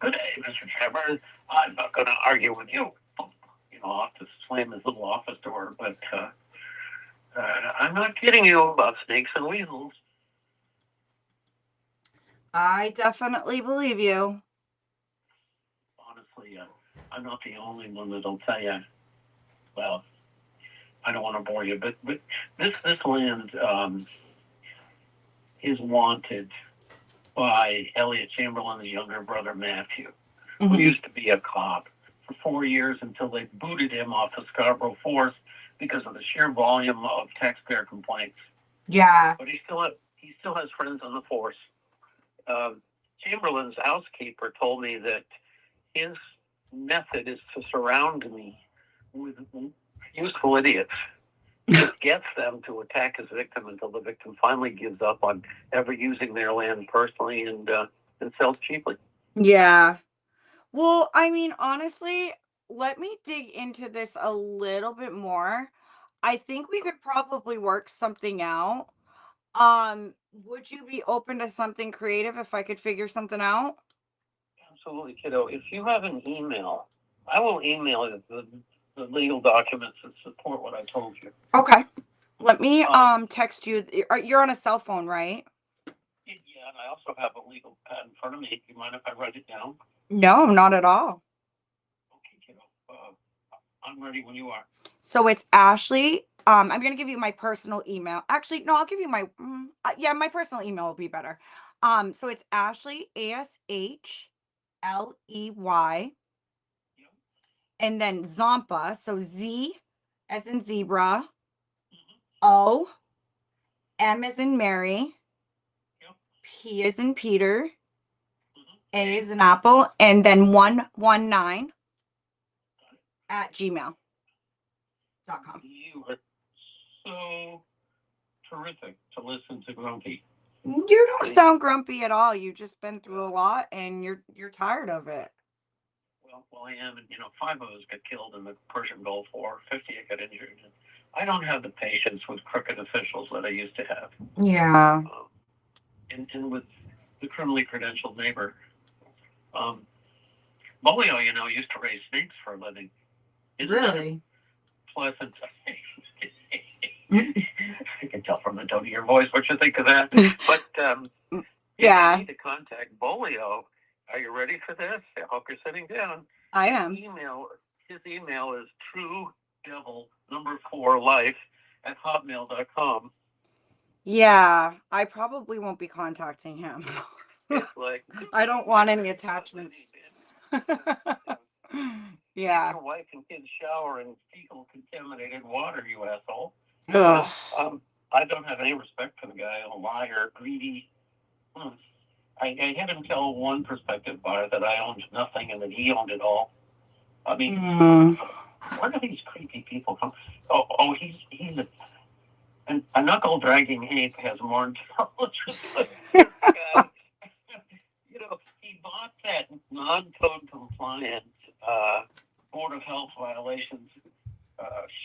Good day, Mr. Shadler. I'm not going to argue with you. You know, I'll have to slam his little office door, but I'm not kidding you about snakes and weasels. I definitely believe you. Honestly, I'm not the only one that'll tell you. Well, I don't want to bore you, but this land is wanted by Elliot Chamberlain's younger brother Matthew, who used to be a cop for 4 years until they booted him off the Scarborough Force because of the sheer volume of taxpayer complaints. Yeah. But he still has friends on the force. Chamberlain's housekeeper told me that his method is to surround me with useful idiots. It gets them to attack his victim until the victim finally gives up on ever using their land personally and sells cheaply. Yeah. Well, I mean, honestly, let me dig into this a little bit more. I think we could probably work something out. Would you be open to something creative if I could figure something out? Absolutely, kiddo. If you have an email, I will email you the legal documents that support what I told you. Okay. Let me text you. You're on a cell phone, right? Yeah, and I also have a legal pad in front of me. Do you mind if I write it down? No, not at all. Okay, kiddo. I'm ready when you are. So it's Ashley. I'm gonna give you my personal email. Actually, no, I'll give you my my personal email will be better. So it's Ashley ASHLEY, and then Zompa. So Z as in zebra, O, M as in Mary, P as in Peter, A as in Apple, and then 119 at gmail.com. You are so terrific to listen to Grumpy. You don't sound grumpy at all. You've just been through a lot and you're tired of it. Well, I am, and 5 of us got killed in the Persian Gulf War. 50 got injured. I don't have the patience with crooked officials that I used to have. Yeah. And with the criminally credentialed neighbor. Bolio, used to raise snakes for a living. Really? Pleasant. I can tell from the tone of your voice what you think of that. But yeah. If you need to contact Bolio, are you ready for this? I hope you're sitting down. I am. His email is truedevil4life@hotmail.com. Yeah, I probably won't be contacting him. It's like I don't want any attachments. Yeah. Your wife and kids shower in fecal contaminated water, you asshole. Ugh. I don't have any respect for the guy. A liar, greedy. I had him tell one prospective buyer that I owned nothing and that he owned it all. I mean, where do these creepy people come? Oh, he's a knuckle dragging ape has more intelligence than this guy. He bought that non-code compliant Board of Health violations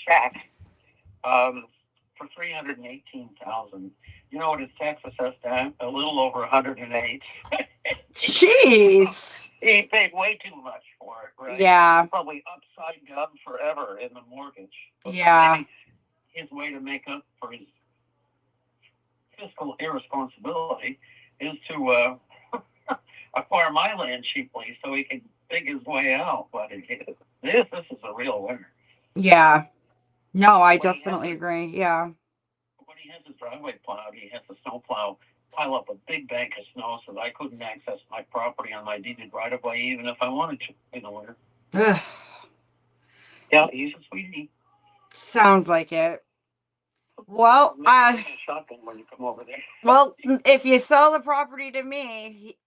shack for $318,000. You know what his tax assessed at? A little over 108. Jeez. He paid way too much for it, right? Yeah. Probably upside down forever in the mortgage. But yeah. Maybe his way to make up for his fiscal irresponsibility is to acquire my land cheaply so he can dig his way out. But this is a real winner. Yeah. No, I When he has definitely his, agree. Yeah. when he has his driveway plowed, he has the snow plow pile up a big bank of snow so that I couldn't access my property on my deeded right of way even if I wanted to in the winter. Ugh, Yeah, he's a sweetie. sounds like it. Well, Make sure you shotgun when you come over there. well, if you sell the property to me,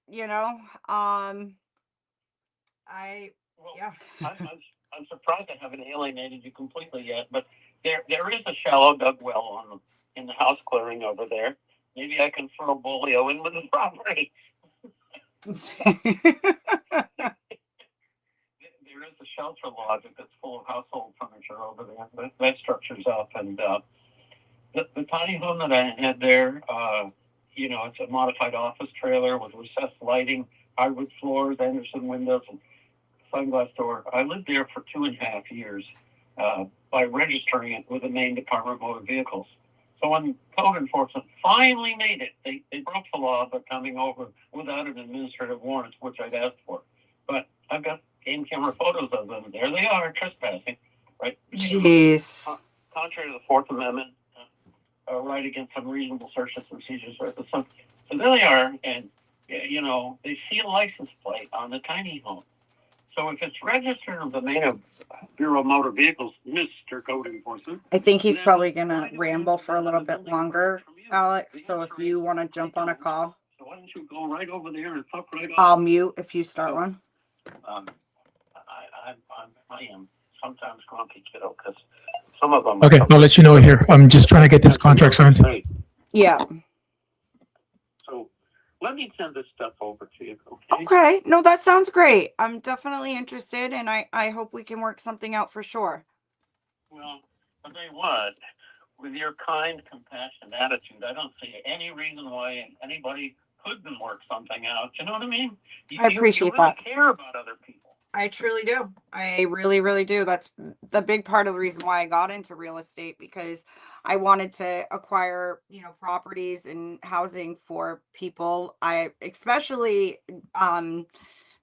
I Well, yeah. I'm surprised I haven't alienated you completely yet, but there is a shallow dug well in the house clearing over there. Maybe I can throw Bolio in with the property. There is a shelter lodge that's full of household furniture over there. That structure's up, and the tiny home that I had there, it's a modified office trailer with recessed lighting, hardwood floors, Anderson windows, and sunglass door. I lived there for 2.5 years by registering it with the Maine Department of Motor Vehicles. So when code enforcement finally made it, they broke the law by coming over without an administrative warrant, which I'd asked for. But I've got game camera photos of them. There they are, trespassing, right? Jeez. Contrary to the Fourth Amendment, right against unreasonable search and procedures. Right? So there they are, and they see a license plate on the tiny home. So if it's registered with the Maine Bureau of Motor Vehicles, Mr. Code Enforcement, I think he's probably gonna ramble for a little bit longer, Alex. So if you want to jump on a call, so why don't you go right over there and fuck right off? I'll mute if you start one. I am sometimes grumpy, kiddo, because some of them. Okay, I'll let you know here. I'm just trying to get this contract signed. Yeah. So let me send this stuff over to you, okay? Okay. No, that sounds great. I'm definitely interested, and I hope we can work something out for sure. Well, I'll tell you what, with your kind, compassionate attitude, I don't see any reason why anybody couldn't work something out. You know what I mean? I appreciate you really that. care about other people. I truly do. I really, really do. That's the big part of the reason why I got into real estate, because I wanted to acquire, properties and housing for people. Especially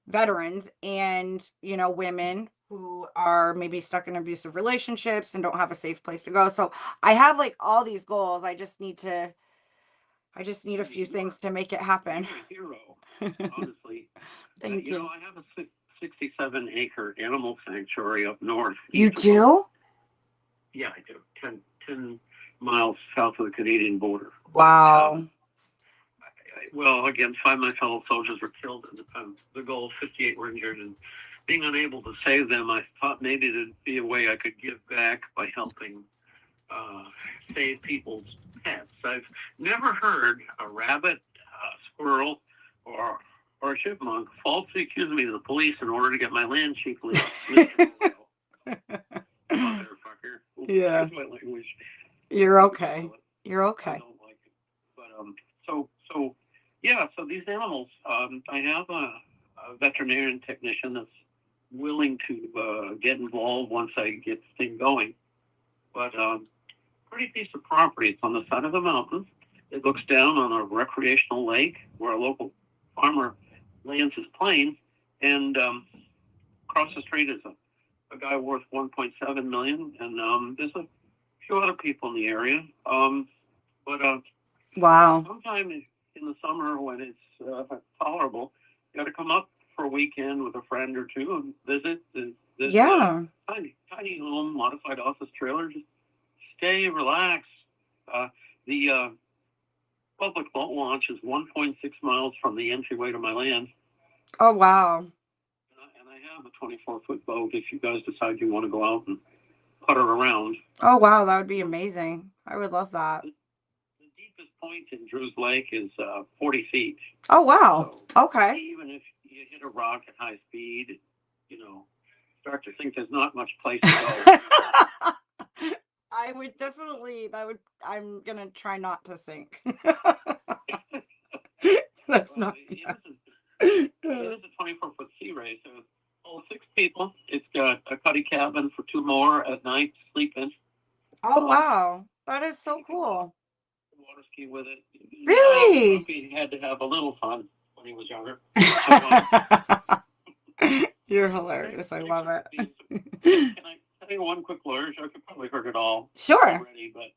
veterans and, women who are maybe stuck in abusive relationships and don't have a safe place to go. So I have like all these goals. I just need a few things to make it happen. You're a hero, honestly. Thank you. I have a 67-acre animal sanctuary up north. You do? Yeah, I do. 10 miles south of the Canadian border. Wow. Well, again, 5 of my fellow soldiers were killed, and the goal 58 were injured. And being unable to save them, I thought maybe there'd be a way I could give back by helping save people's pets. I've never heard a rabbit, a squirrel, or a chipmunk falsely accuse me to the police in order to get my land cheaply. Motherfucker. Yeah. Excuse my language. You're okay. You're okay. I don't like it. But so these animals, I have a veterinarian technician that's willing to get involved once I get this thing going. But pretty piece of property. It's on the side of the mountain. It looks down on a recreational lake where a local farmer lands his plane, and across the street is a guy worth $1.7 million, and there's a few other people in the area. Wow. Sometime in the summer when it's tolerable, you got to come up for a weekend with a friend or two and visit. This tiny home, modified office trailer. Just stay, relax. The public boat launch is 1.6 miles from the entryway to my land. Oh, wow. And I have a 24-foot boat if you guys decide you want to go out and putter around. Oh, wow. That would be amazing. I would love that. The deepest point in Drews Lake is 40 feet. Oh, wow. So okay. Even if you hit a rock at high speed, start to think there's not much place to go. I would definitely, I'm going to try not to sink. That's not. It is a 24-foot sea race. So it's all 6 people. It's got a cuddy cabin for 2 more at night to sleep in. Oh, wow. That is so cool. Water ski with it. Really? He had to have a little fun when he was younger. You're hilarious. I love it. Can tell you one quick lawyer joke. You probably heard it all Sure. already, but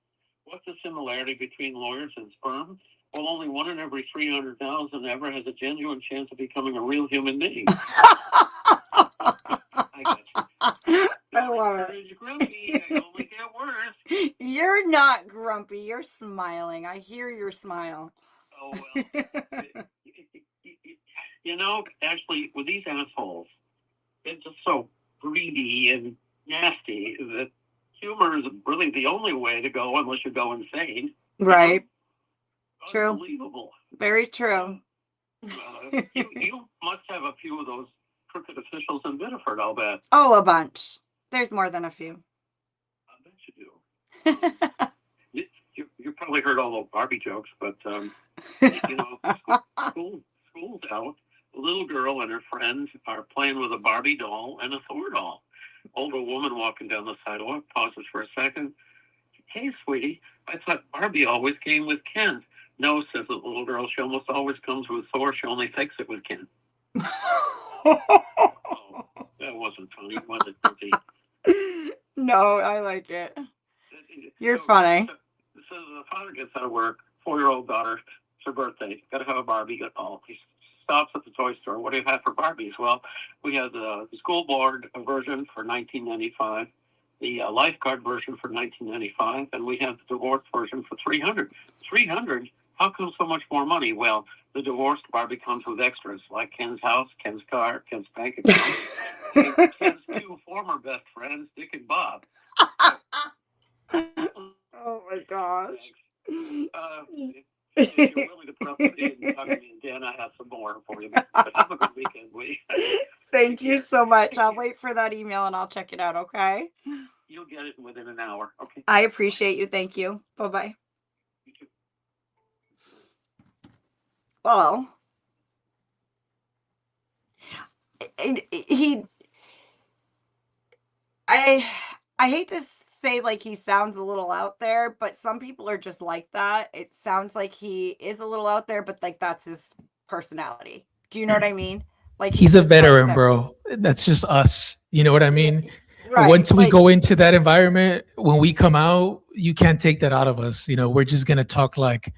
what's the similarity between lawyers and sperm? Well, only 1 in every 300,000 ever has a genuine chance of becoming a real human being. I got you. I love it. Encourage grumpy. I only get worse. You're not grumpy. You're smiling. I hear your smile. Oh, well. You know, actually, with these assholes, they're just so greedy and nasty that humor is really the only way to go unless you go insane. Right. True. Unbelievable. Very true. You must have a few of those crooked officials in Biddeford, I'll bet. Oh, a bunch. There's more than a few. I bet you do. You probably heard all the Barbie jokes, but you know, school's out. A little girl and her friends are playing with a Barbie doll and a Thor doll. Older woman walking down the sidewalk pauses for a second. Hey, sweetie, I thought Barbie always came with Ken. No, says the little girl. She almost always comes with Thor. She only takes it with Ken. Oh, that wasn't funny, was it, Cookie? No, I like it. You're funny. So the father gets out of work, 4-year-old daughter, it's her birthday, got to have a Barbie. He stops at the toy store. What do you have for Barbies? Well, we have the school board version for $19.95, the lifeguard version for $19.95, and we have the divorced version for $300. $300? How come so much more money? Well, the divorced Barbie comes with extras like Ken's house, Ken's car, Ken's bank account, and Ken's 2 former best friends, Dick and Bob. Oh my gosh. If you're willing to put up with it and talk to me again, I have some more for you. But have a good weekend, Lee. Thank you so much. I'll wait for that email and I'll check it out, okay? You'll get it within an hour, okay? I appreciate you. Thank you. Bye-bye. You too. Well, I hate to say like he sounds a little out there, but some people are just like that. It sounds like he is a little out there, but like that's his personality. Do you know what I mean? Like He's a just like veteran, that. bro. That's just us. You know what I mean? Right. Once we like, go into that environment, when we come out, you can't take that out of us. You know, we're just gonna talk like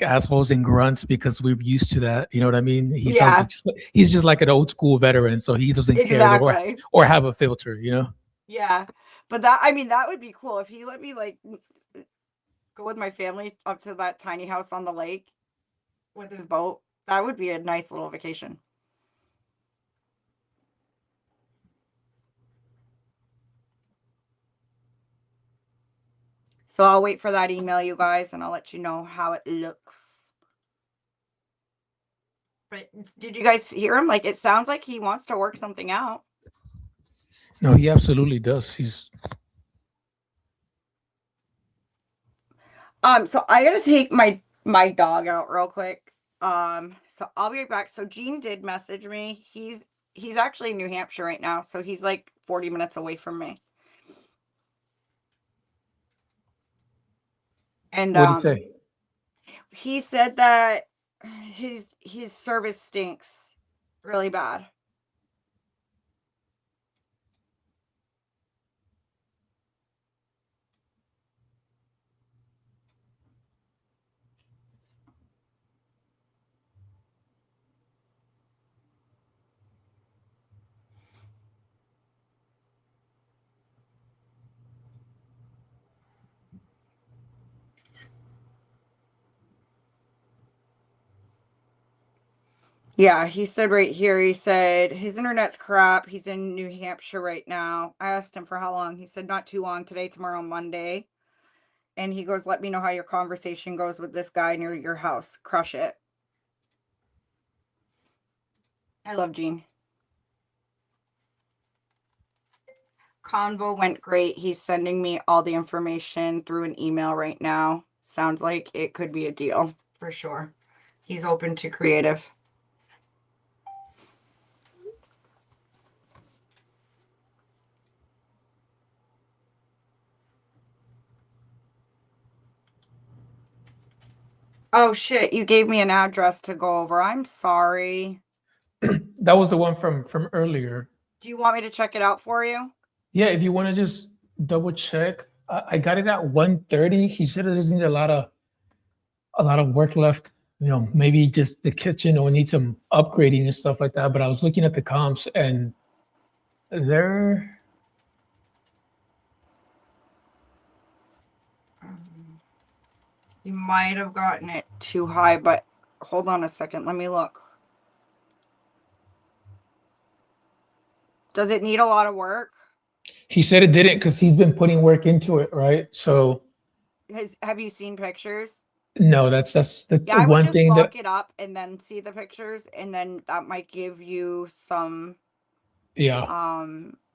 assholes and grunts because we're used to that. You know what I mean? He Yeah. sounds he's just like an old school veteran, so he doesn't care exactly. or have a filter. You know? Yeah. But that, I mean, that would be cool if he let me like go with my family up to that tiny house on the lake with his boat. That would be a nice little vacation. So I'll wait for that email, you guys, and I'll let you know how it looks. But did you guys hear him? Like, it sounds like he wants to work something out. No, he absolutely does. He's So I gotta take my dog out real quick. So I'll be right back. So Gene did message me. He's actually in New Hampshire right now, so he's like 40 minutes away from me. And what did he say? he said that his service stinks really bad. Yeah, he said right here, he said his internet's crap. He's in New Hampshire right now. I asked him for how long. He said not too long, today, tomorrow, Monday. And he goes, let me know how your conversation goes with this guy near your house. Crush it. I love Gene. Convo went great. He's sending me all the information through an email right now. Sounds like it could be a deal for sure. He's open to creative. Oh shit, you gave me an address to go over. I'm sorry. That was the one from earlier. Do you want me to check it out for you? Yeah, if you want to just double check, I got it at 130. He said there's need a lot of work left. You know, maybe just the kitchen or need some upgrading and stuff like that. But I was looking at the comps and they're You might have gotten it too high, but hold on a second. Let me look. Does it need a lot of work? he said it didn't because he's been putting work into it, right? So Have you seen pictures? no, that's the Yeah, I would one just thing that lock it up and then see the pictures, and then that might give you some, yeah.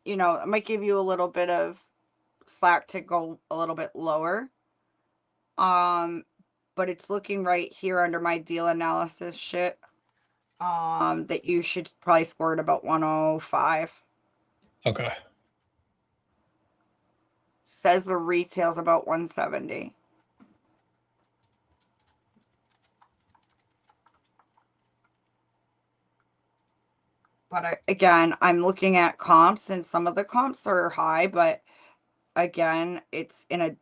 you know, it might give you a little bit of slack to go a little bit lower. But it's looking right here under my deal analysis shit. That you should probably score at about 105. Okay. Says the retail's about 170. But again, I'm looking at comps, and some of the comps are high, but again, it's in a,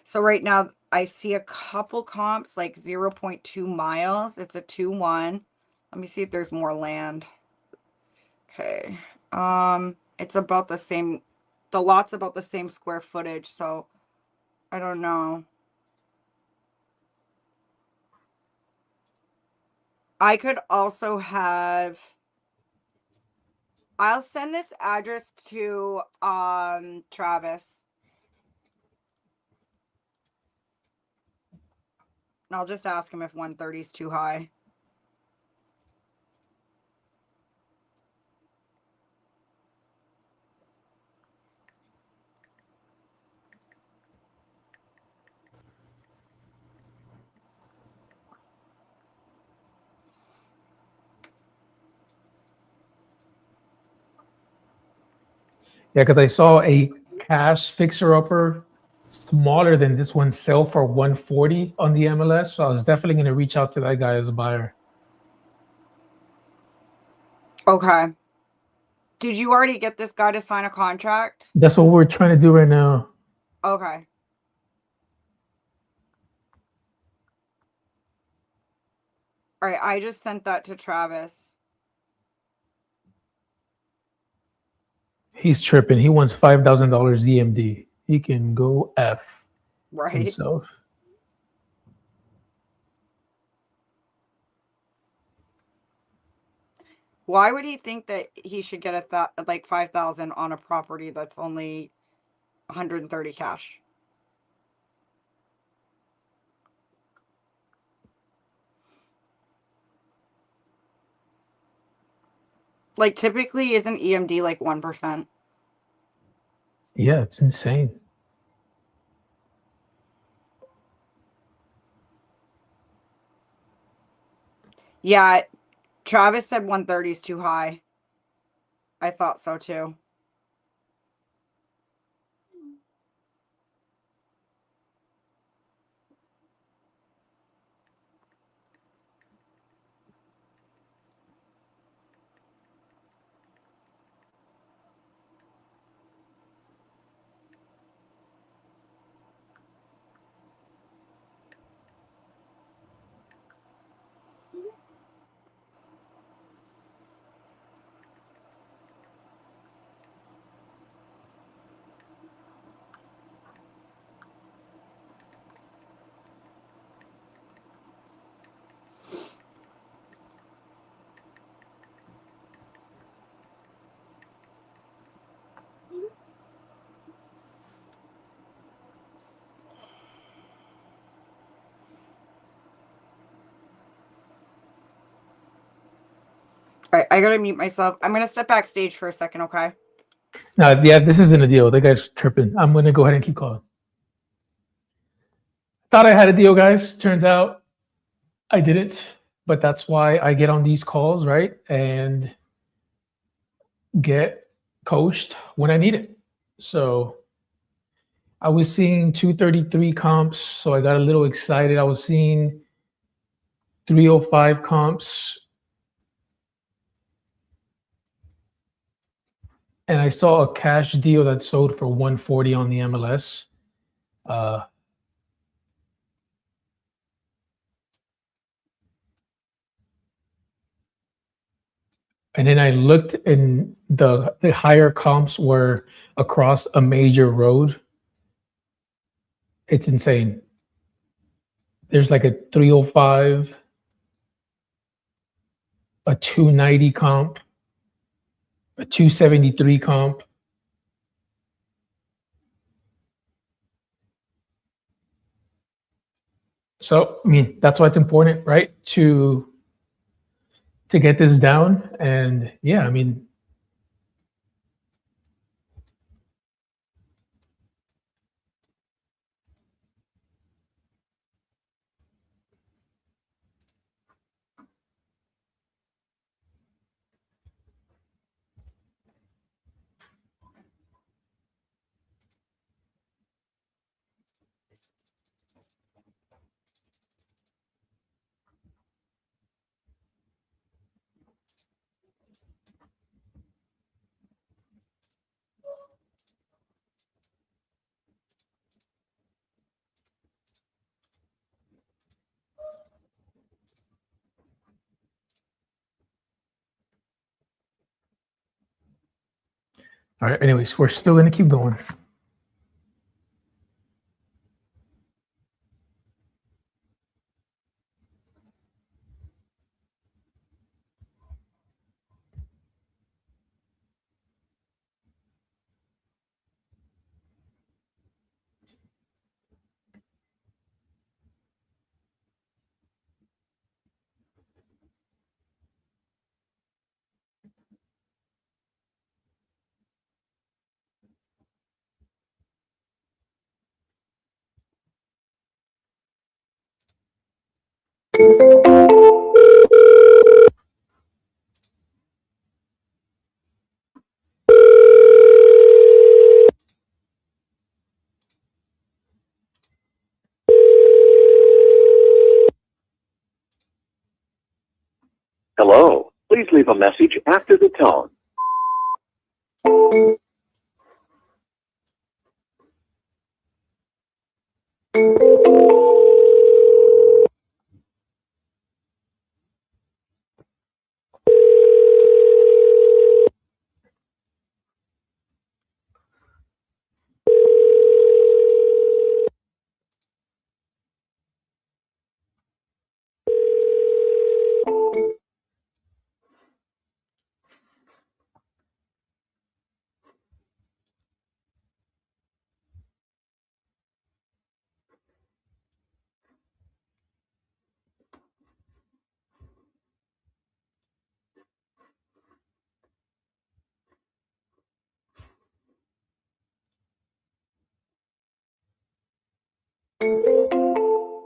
so right now I see a couple comps like 0.2 miles. It's a 2-1. Let me see if there's more land. Okay. It's about the same, the lot's about the same square footage, so I don't know. I could also have, I'll send this address to Travis. And I'll just ask him if 130 is too high. Yeah, because I saw a cash fixer upper smaller than this one sell for 140 on the MLS. So I was definitely going to reach out to that guy as a buyer. Okay. Did you already get this guy to sign a contract? That's what we're trying to do right now. Okay. All right, I just sent that to Travis. He's tripping. He wants $5,000 EMD. He can go F Right. himself. Why would he think that he should get like 5,000 on a property that's only 130 cash? Like typically isn't EMD like 1%? Yeah, it's insane. Yeah, Travis said 130 is too high. I thought so too. All right, I gotta mute myself. I'm gonna step backstage for a second, okay? No, yeah, this isn't a deal. The guy's tripping. I'm going to go ahead and keep calling. Thought I had a deal, guys. Turns out I didn't. But that's why I get on these calls, right? And get coached when I need it. So I was seeing 233 comps, so I got a little excited. I was seeing 305 comps. and I saw a cash deal that sold for 140 on the MLS. And then I looked, and the higher comps were across a major road. It's insane. There's like a 305, a 290 comp, a 273 comp. So, I mean, that's why it's important, right? To get this down. And yeah, I mean, all right, anyways, we're still going to keep going. Hello, please leave a message after the tone.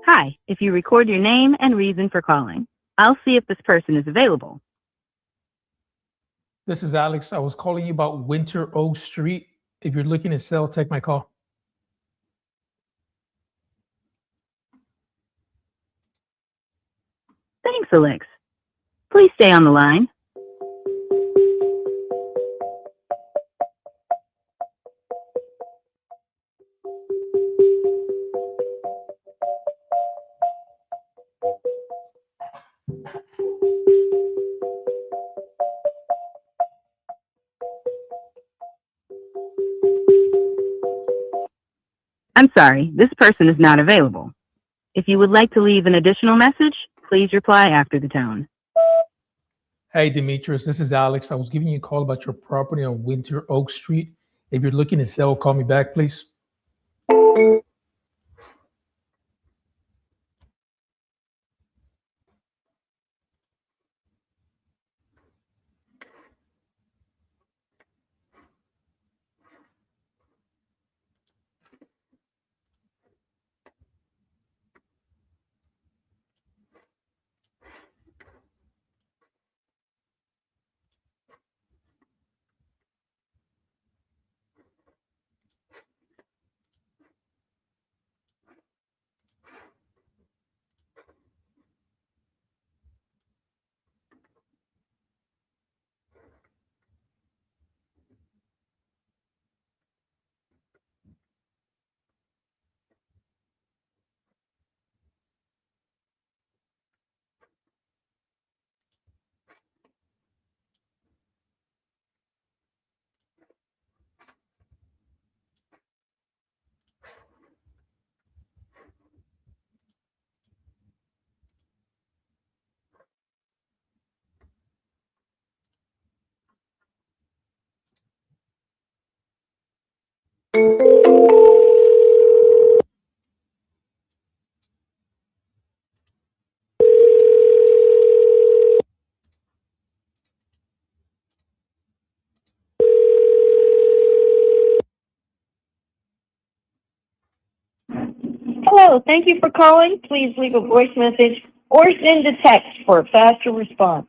Hi, if you record your name and reason for calling, I'll see if this person is available. This is Alex. I was calling you about Winter Oak Street. If you're looking to sell, take my call. Thanks, Alex. Please stay on the line. I'm sorry, this person is not available. If you would like to leave an additional message, please reply after the tone. Hey, Demetrius, this is Alex. I was giving you a call about your property on Winter Oak Street. If you're looking to sell, call me back, please. Hello, thank you for calling. Please leave a voice message or send a text for a faster response.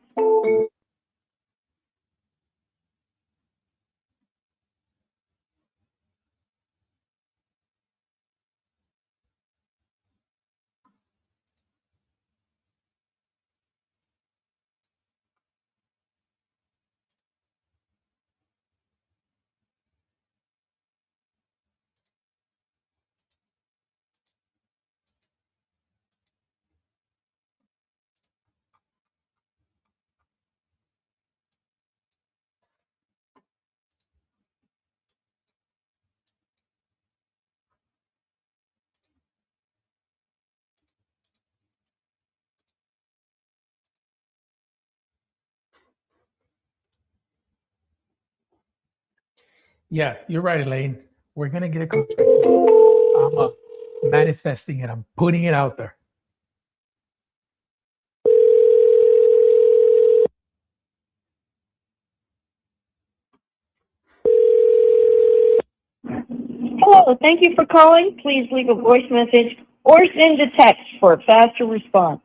Yeah, you're right, Elaine. We're gonna get a contract. I'm manifesting it. I'm putting it out there. Hello, thank you for calling. Please leave a voice message or send a text for a faster response.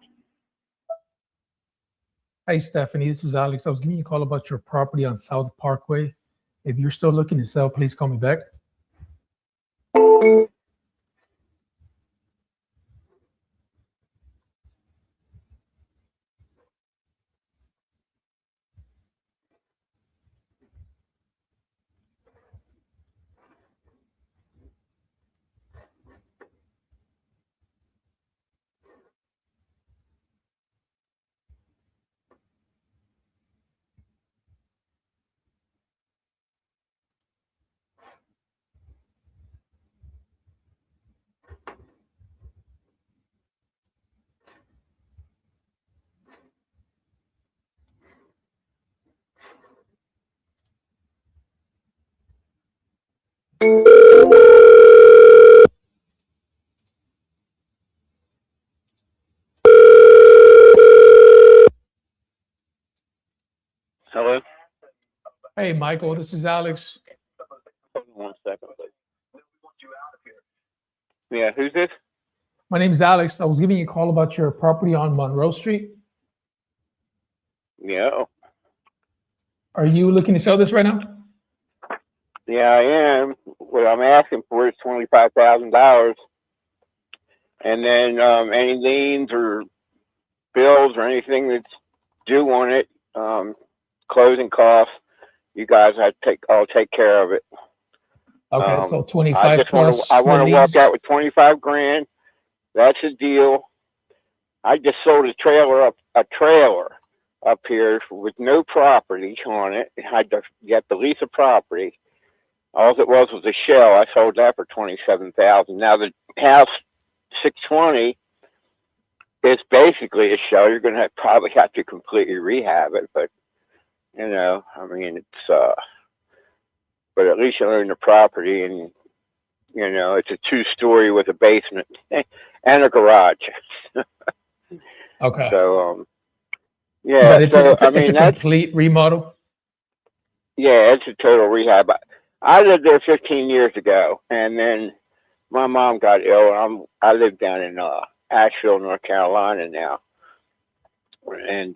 Hi, Stephanie. This is Alex. I was giving you a call about your property on South Parkway. If you're still looking to sell, please call me back. Hello? Hey, Michael. This is Alex. Hold on 1 second, please. Yeah, who's this? My name is Alex. I was giving you a call about your property on Monroe Street. Yeah. Are you looking to sell this right now? Yeah, I am. What I'm asking for is $25,000. And then any liens or bills or anything that's due on it, closing costs, you guys I'll take care of it. Okay, so I 25 just plus I want the to walk lease. out with 25 grand. That's a deal. I just sold a trailer up here with no property on it. I had to get the lease of property. All it was a shell. I sold that for $27,000. Now the house 620 is basically a shell. You're going to probably have to completely rehab it, but you know, I mean, it's but at least you own the property, and you know, it's a 2-story with a basement and a garage. Okay. So yeah. But it's that's a complete remodel. yeah, it's a total rehab. I lived there 15 years ago, and then my mom got ill, and I live down in Asheville, North Carolina now, and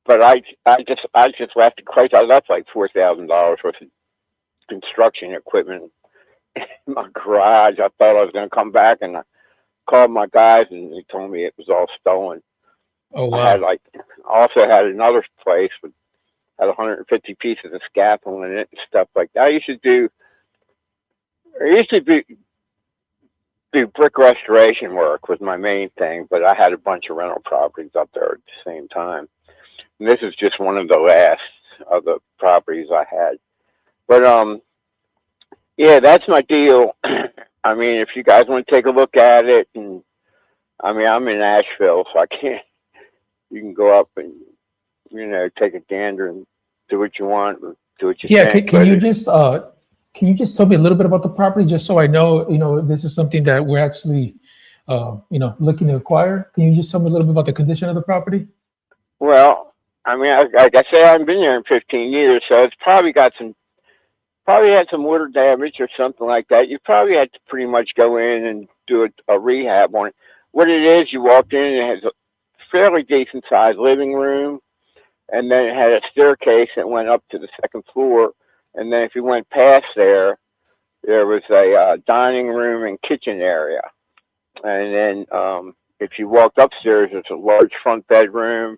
but I just left the place. I left like $4,000 worth of construction equipment in my garage. I thought I was going to come back, and I called my guys, and they told me it was all stolen. Oh wow. I had also had another place with had 150 pieces of scaffolding in it and stuff like that. I used to do brick restoration work was my main thing, but I had a bunch of rental properties up there at the same time. And this is just one of the last of the properties I had. But yeah, that's my deal. I mean, if you guys want to take a look at it, and I mean, I'm in Asheville, so I can't. You can go up and take a gander and do what you want, or do what you think. Can you just tell me a little bit about the property, just so I know, if this is something that we're actually, looking to acquire? Can you just tell me a little bit about the condition of the property? Well, I mean, like I said, I haven't been there in 15 years, so it's probably had some water damage or something like that. You probably had to pretty much go in and do a rehab on it. What it is, you walked in and it has a fairly decent sized living room, and then it had a staircase that went up to the second floor. And then if you went past there, there was a dining room and kitchen area. And then if you walked upstairs, there's a large front bedroom.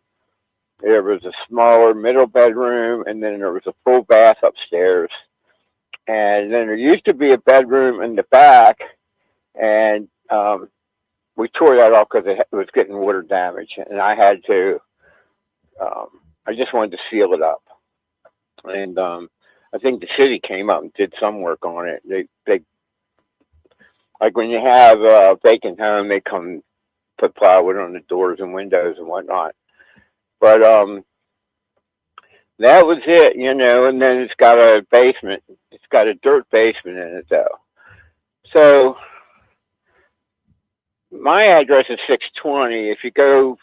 There was a smaller middle bedroom, and then there was a full bath upstairs. And then there used to be a bedroom in the back, and we tore that off because it was getting water damage, and I had to. I just wanted to seal it up, and I think the city came up and did some work on it. They like when you have a vacant home, they come put plywood on the doors and windows and whatnot. But that was it, you know. And then it's got a basement. It's got a dirt basement in it, though. So my address is 620. If you go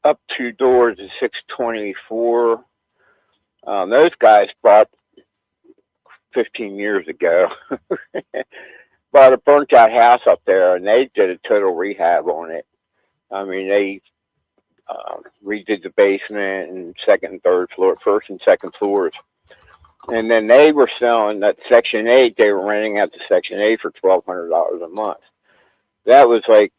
up 2 doors, it's 624. Those guys bought 15 years ago. Bought a burnt out house up there, and they did a total rehab on it. I mean, they redid the basement and second and third floor, first and second floors. And then they were selling that Section 8. They were renting out the Section 8 for $1,200 a month. That was like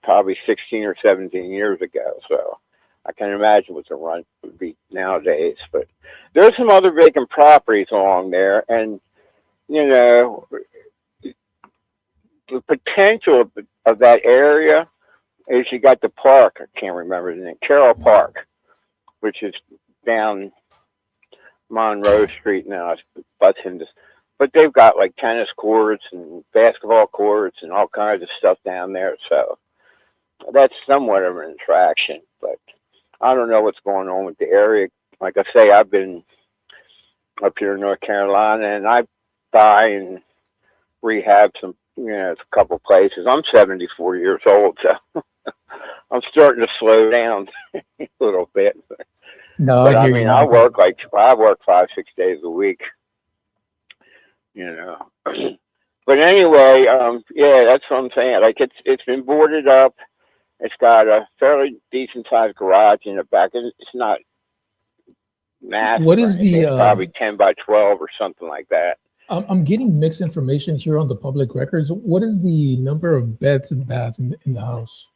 probably 16 or 17 years ago. So I can imagine what the rent would be nowadays. But there's some other vacant properties along there. And, you know, the potential of that area is you got the park. I can't remember the name. Carroll Park, which is down Monroe Street now. It's butts into, but they've got like tennis courts and basketball courts and all kinds of stuff down there. So that's somewhat of an attraction. But I don't know what's going on with the area. Like I say, I've been up here in North Carolina, and I buy and rehab some, you know, a couple places. I'm 74 years old, so I'm starting to slow down a little bit. No, But I I hear mean, you. I work 5-6 days a week, you know. But anyway, yeah, that's what I'm saying. Like it's been boarded up. It's got a fairly decent sized garage in the back. It's not massive. What is the It's probably 10 by 12 or something like that. I'm getting mixed information here on the public records. What is the number of beds and baths in the house?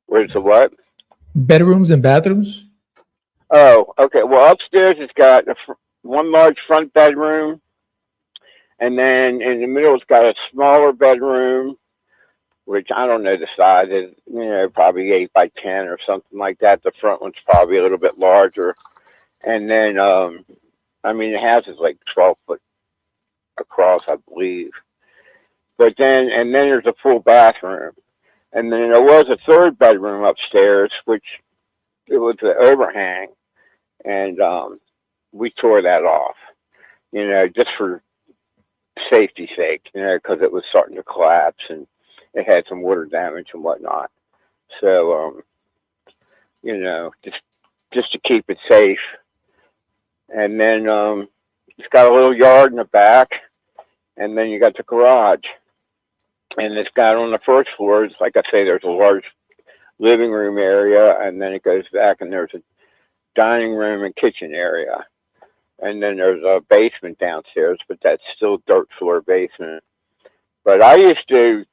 Where's the what? Bedrooms and bathrooms? Oh, okay. Well, upstairs it's got one large front bedroom, and then in the middle it's got a smaller bedroom, which I don't know the size is, you know, probably 8 by 10 or something like that. The front one's probably a little bit larger, and then I mean the house is like 12 foot across, I believe. But then there's a full bathroom, and then there was a third bedroom upstairs, which it was an overhang, and we tore that off, you know, just for safety's sake, you know, because it was starting to collapse and it had some water damage and whatnot. So, you know, just to keep it safe. And then it's got a little yard in the back, and then you got the garage. And it's got on the first floor, it's like I say, there's a large living room area, and then it goes back and there's a dining room and kitchen area. And then there's a basement downstairs, but that's still dirt floor basement. But I used to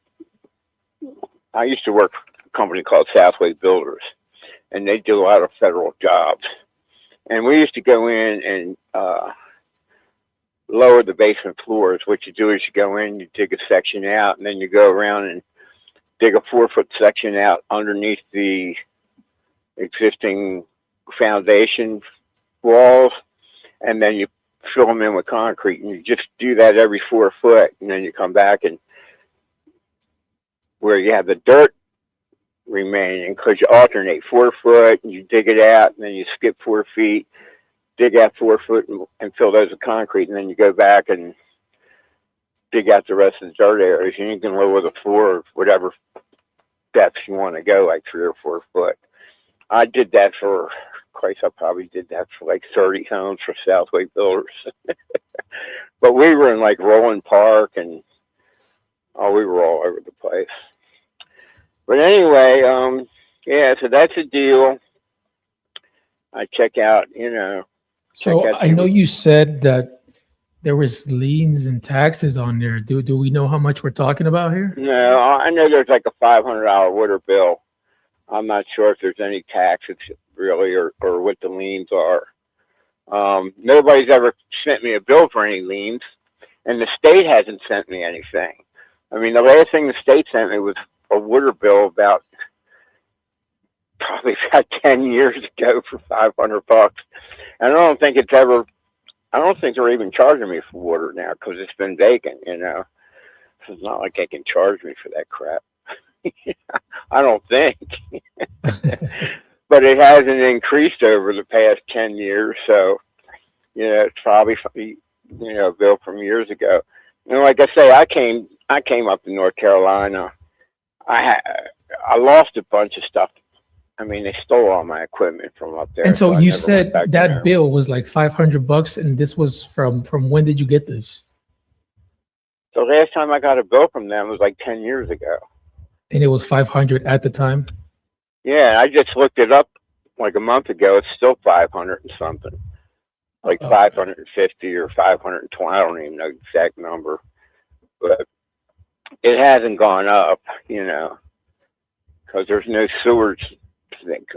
work for a company called Southway Builders, and they do a lot of federal jobs. And we used to go in and lower the basement floors. What you do is you go in, you dig a section out, and then you go around and dig a 4-foot section out underneath the existing foundation walls, and then you fill them in with concrete. And you just do that every 4 foot, and then you come back and where you have the dirt remaining, because you alternate 4 foot, and you dig it out, and then you skip 4 feet, dig out 4 foot, and fill those with concrete, and then you go back and dig out the rest of the dirt areas, and you can lower the floor whatever depth you want to go, like 3 or 4 foot. I did that for, Christ, I probably did that for like 30 homes for Southway Builders. But we were in like Roland Park and Oh, we were all over the place. But anyway, yeah, so that's a deal. I check out, So check out I know you said that there was liens and taxes on there. Do we know how much we're talking about here? No, I know there's like a $500 water bill. I'm not sure if there's any taxes really, or what the liens are. Nobody's ever sent me a bill for any liens, and the state hasn't sent me anything. I mean, the last thing the state sent me was a water bill about probably about 10 years ago for $500. And I don't think they're even charging me for water now because it's been vacant, So it's not like they can charge me for that crap. I don't think. But it hasn't increased over the past 10 years. So, it's probably, a bill from years ago. Like I say, I came up to North Carolina. I lost a bunch of stuff. I mean, they stole all my equipment from up there. And so I you never went said back that there. bill was like $500, and this was from when did you get this? The last time I got a bill from them was like 10 years ago. And it was 500 at the time. Yeah, I just looked it up like a month ago. It's still 500 and something, like 550 or 520. I don't even know the exact number, but it hasn't gone up, because there's no sewage.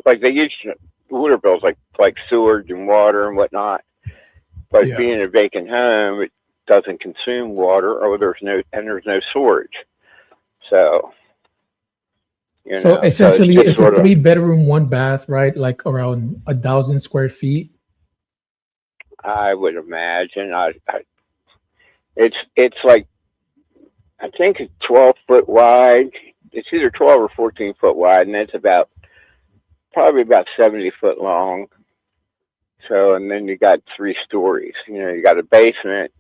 Like they used to, water bills like sewage and water and whatnot. But Yeah. being a vacant home, it doesn't consume water, or there's no storage. So. So essentially, it's a sort of- 3-bedroom, 1-bath, right? Like around 1,000 square feet. I would imagine. It's like, I think it's 12 foot wide. It's either 12 or 14 foot wide, and it's probably about 70 foot long. So, and then you got 3 stories. You got a basement,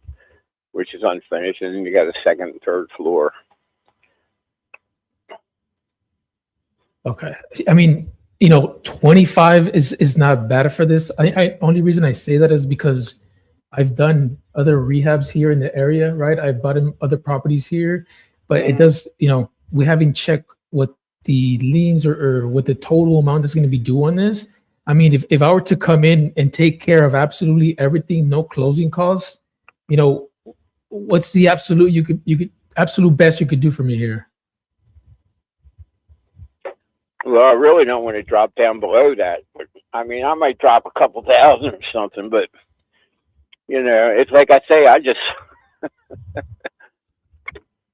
which is unfinished, and then you got a second and third floor. Okay. I mean, 25 is not bad for this. I only reason I say that is because I've done other rehabs here in the area, right? I've bought in other properties here, but it does, we haven't checked what the liens or what the total amount that's going to be due on this. I mean, if I were to come in and take care of absolutely everything, no closing costs, what's the absolute absolute best you could do for me here? Well, I really don't want to drop down below that. But, I mean, I might drop a couple thousand or something, but, it's like I say,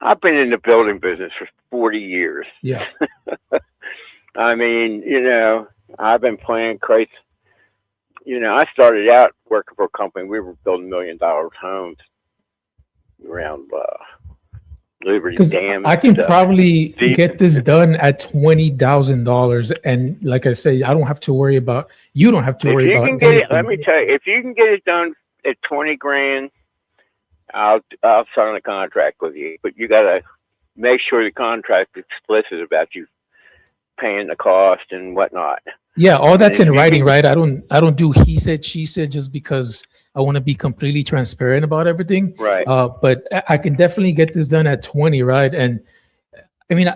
I've been in the building business for 40 years. Yeah. I mean, I've been playing crazy. I started out working for a company. We were building $1 million homes around Liberty Because Dam. I can probably get this done at $20,000, and like I say, I don't have to worry about. You don't have to If worry you about. can get it, anything. let me tell you, if you can get it done at 20 grand, I'll sign a contract with you. But you gotta make sure the contract is explicit about you paying the cost and whatnot. Yeah, all that's And in if you writing, can- right? I don't do he said, she said just because I want to be completely transparent about everything. Right. But I can definitely get this done at 20, right? And I mean,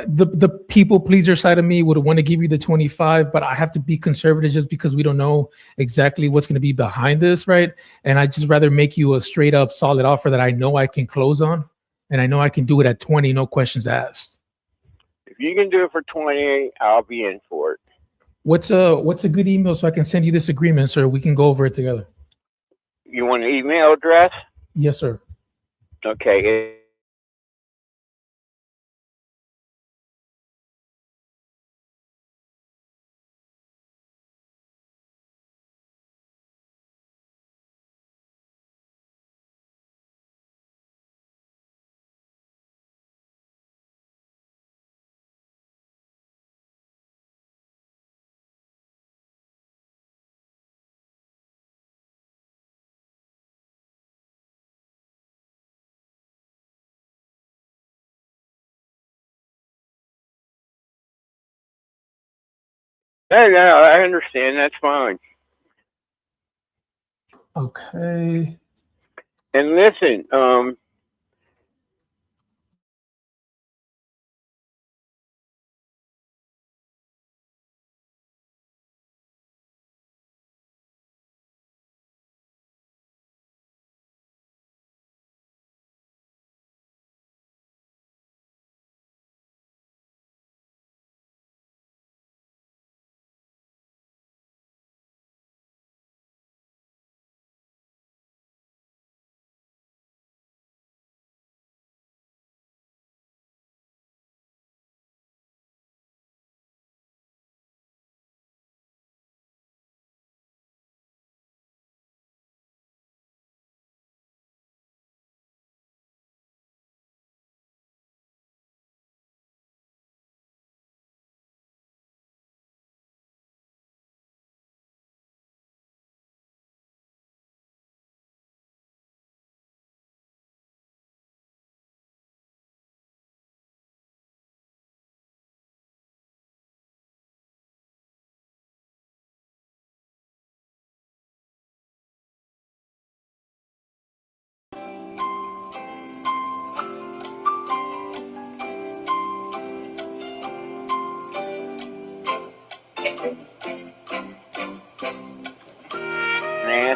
the people pleaser side of me would want to give you the 25, but I have to be conservative just because we don't know exactly what's going to be behind this, right? And I just rather make you a straight up solid offer that I know I can close on, and I know I can do it at 20, no questions asked. If you can do it for 20, I'll be in for it. What's a good email so I can send you this agreement, sir? We can go over it together. You want an email address? Yes, sir. Okay. No, I understand. That's fine. Okay. And listen,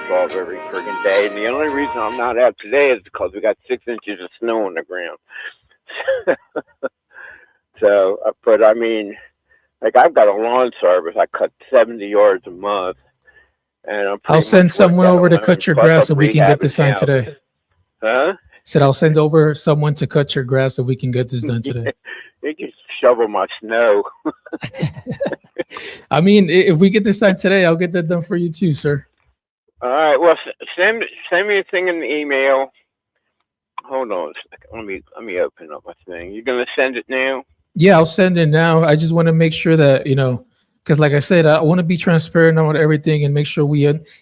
asphalt every friggin' day, and the only reason I'm not out today is because we got 6 inches of snow on the ground. So, but I mean, like I've got a lawn service. I cut 70 yards a month, and I'm I'll send someone over to cut your grass so we can get this signed today. Huh? Said I'll send over someone to cut your grass so we can get this done today. They can shovel my snow. I mean, if we get this signed today, I'll get that done for you too, sir. All right. Well, send me a thing in the email. Hold on a second. Let me open up my thing. You're gonna send it now? Yeah, I'll send it now. I just want to make sure that, you know, because like I said, I want to be transparent on everything and make sure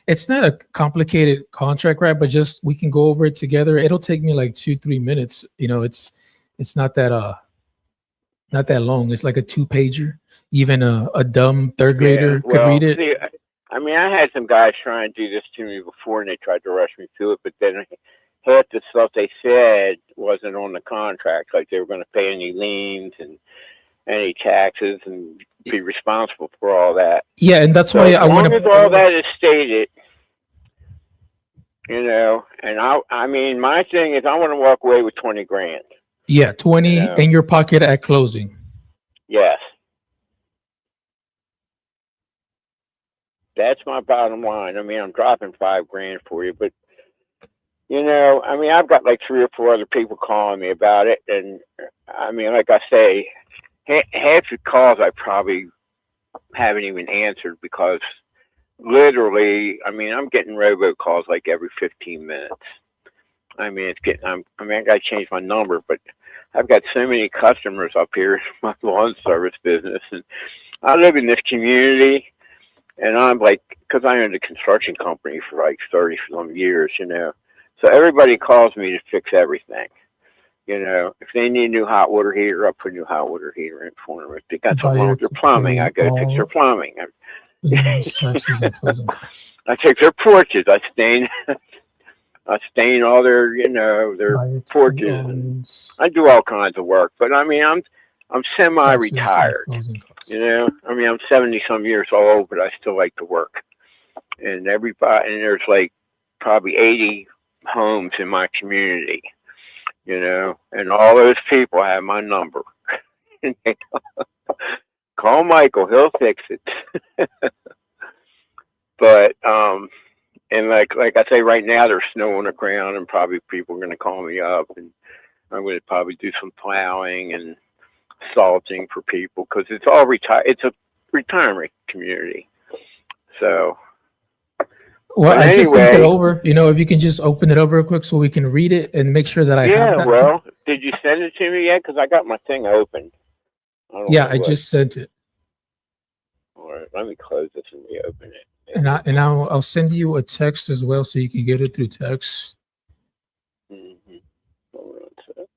it's not a complicated contract, right? But just we can go over it together. It'll take me like 2-3 minutes. You know, it's not that long. It's like a 2-pager. Even a dumb third grader could read it. See, I mean, I had some guys try and do this to me before, and they tried to rush me through it, but then half the stuff they said wasn't on the contract, like they were going to pay any liens and any taxes and be responsible for all that. Yeah, and that's why I want to. As long as all that is stated, you know, and I mean, my thing is I want to walk away with 20 grand. Yeah, 20 in your pocket at closing. Yes. That's my bottom line. I mean, I'm dropping 5 grand for you, but you know, I mean, I've got like 3 or 4 other people calling me about it, and I mean, like I say, half the calls I probably haven't even answered because literally, I mean, I'm getting robocalls like every 15 minutes. I mean, it's getting. I mean, I got to change my number, but I've got so many customers up here in my lawn service business, and I live in this community. And I'm like, because I owned a construction company for like 30 some years, you know. So everybody calls me to fix everything. You know, if they need a new hot water heater, I put a new hot water heater in for them. If they got something wrong with their plumbing, I go fix their plumbing. I fix their porches. I stain all their, you know, their porches. And I do all kinds of work. But I mean, I'm semi-retired. You know, I mean, I'm 70 some years old, but I still like to work. And there's like probably 80 homes in my community, you know, and all those people have my number. Call Michael, he'll fix it. But, and like I say, right now there's snow on the ground, and probably people are going to call me up, and I'm going to probably do some plowing and salting for people because it's all it's a retirement community. So, well, I just sent it over. You know, if you can just open it up real quick so we can read it and make sure that I have that. Well, did you send it to me yet? Because I got my thing open. I just sent it. All right, let me close this and reopen it. And I'll send you a text as well so you can get it through text. Mm-hmm. Hold on a sec.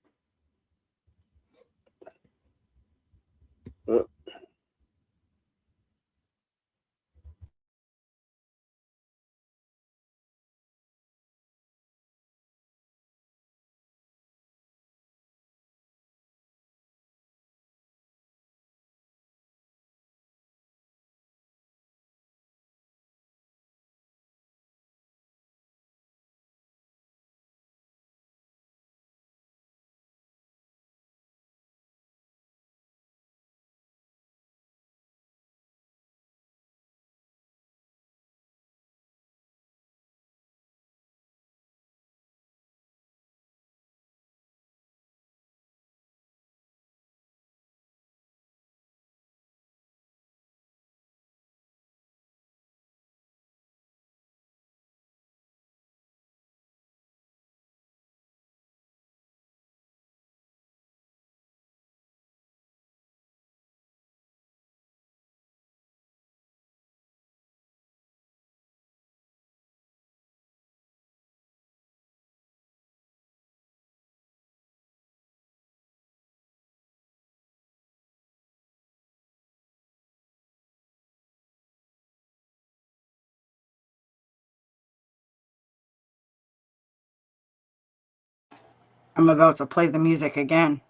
I'm about to play the music again.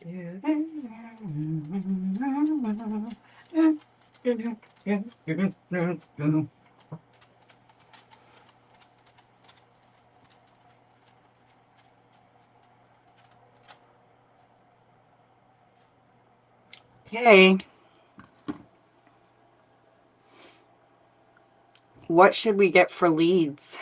Okay. What should we get for leads?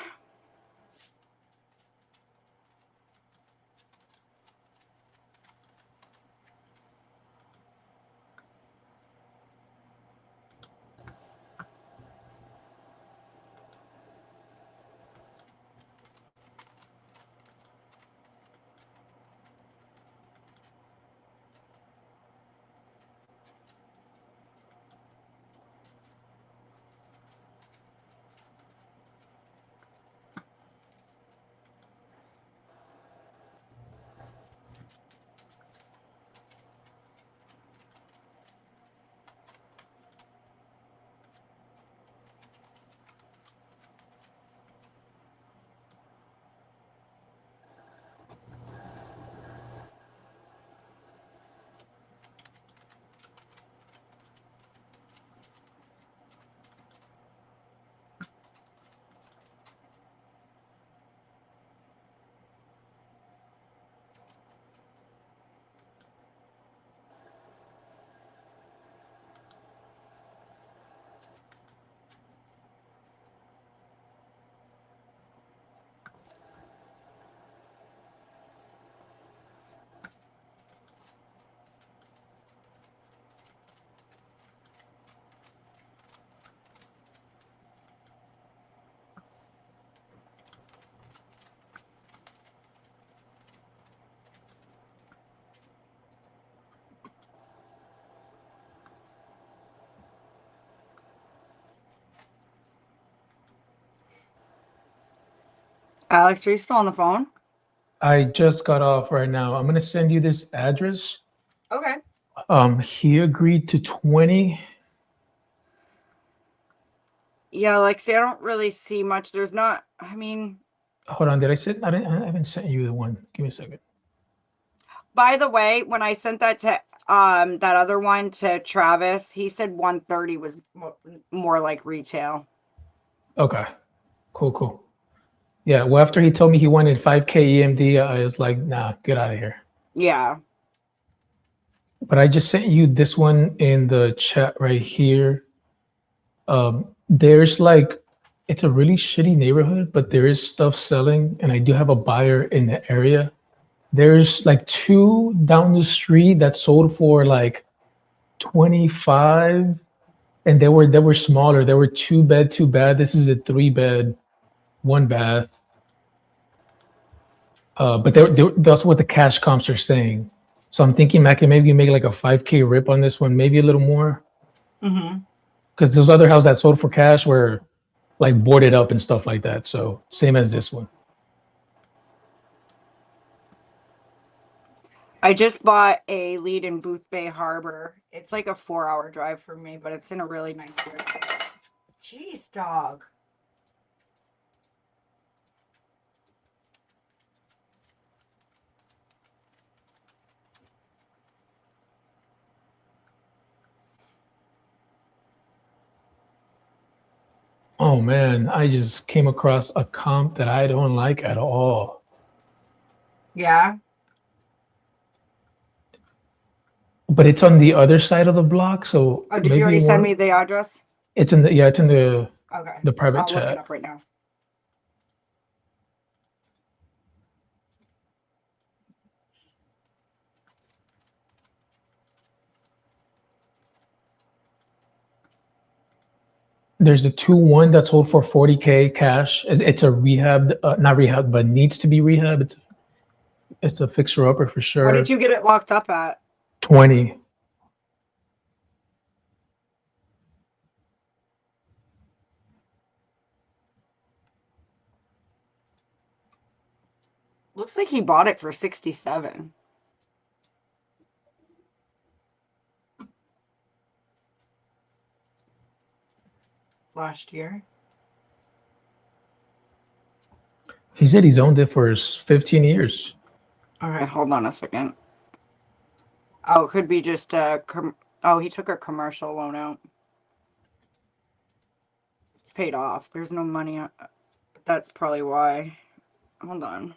Alex, are you still on the phone? I just got off right now. I'm gonna send you this address. Okay. He agreed to 20. Yeah, Lexi, I don't really see much. There's not, I mean, Hold on, did I send? I haven't sent you the one. Give me a second. by the way, when I sent that to that other one to Travis, he said 130 was more like retail. Okay, cool. Yeah, well, after he told me he wanted 5K EMD, I was like, nah, get out of here. Yeah. But I just sent you this one in the chat right here. There's like, it's a really shitty neighborhood, but there is stuff selling, and I do have a buyer in the area. There's like 2 down the street that sold for like 25, and they were smaller. They were 2 bed, 2 bath. This is a 3 bed, 1 bath. But that's what the cash comps are saying. So I'm thinking I can maybe make like a 5K rip on this one, maybe a little more. Mm-hmm. Because those other houses that sold for cash were like boarded up and stuff like that. So same as this one. I just bought a lead in Booth Bay Harbor. It's like a 4-hour drive for me, but it's in a really nice area. Jeez, dog. Oh man, I just came across a comp that I don't like at all. Yeah. But it's on the other side of the block, so Oh, did you already send me the address? It's in the Okay. the private I'll chat. look it up right now. There's a 2-1 that sold for 40K cash. It's a rehab, not rehab, but needs to be rehab. It's a fixer upper for sure. What did you get it locked up at? 20. Looks like he bought it for 67. Last year. He said he's owned it for 15 years. All right, hold on a second. Oh, it could be just a. Oh, he took a commercial loan out. It's paid off. There's no money. That's probably why. Hold on.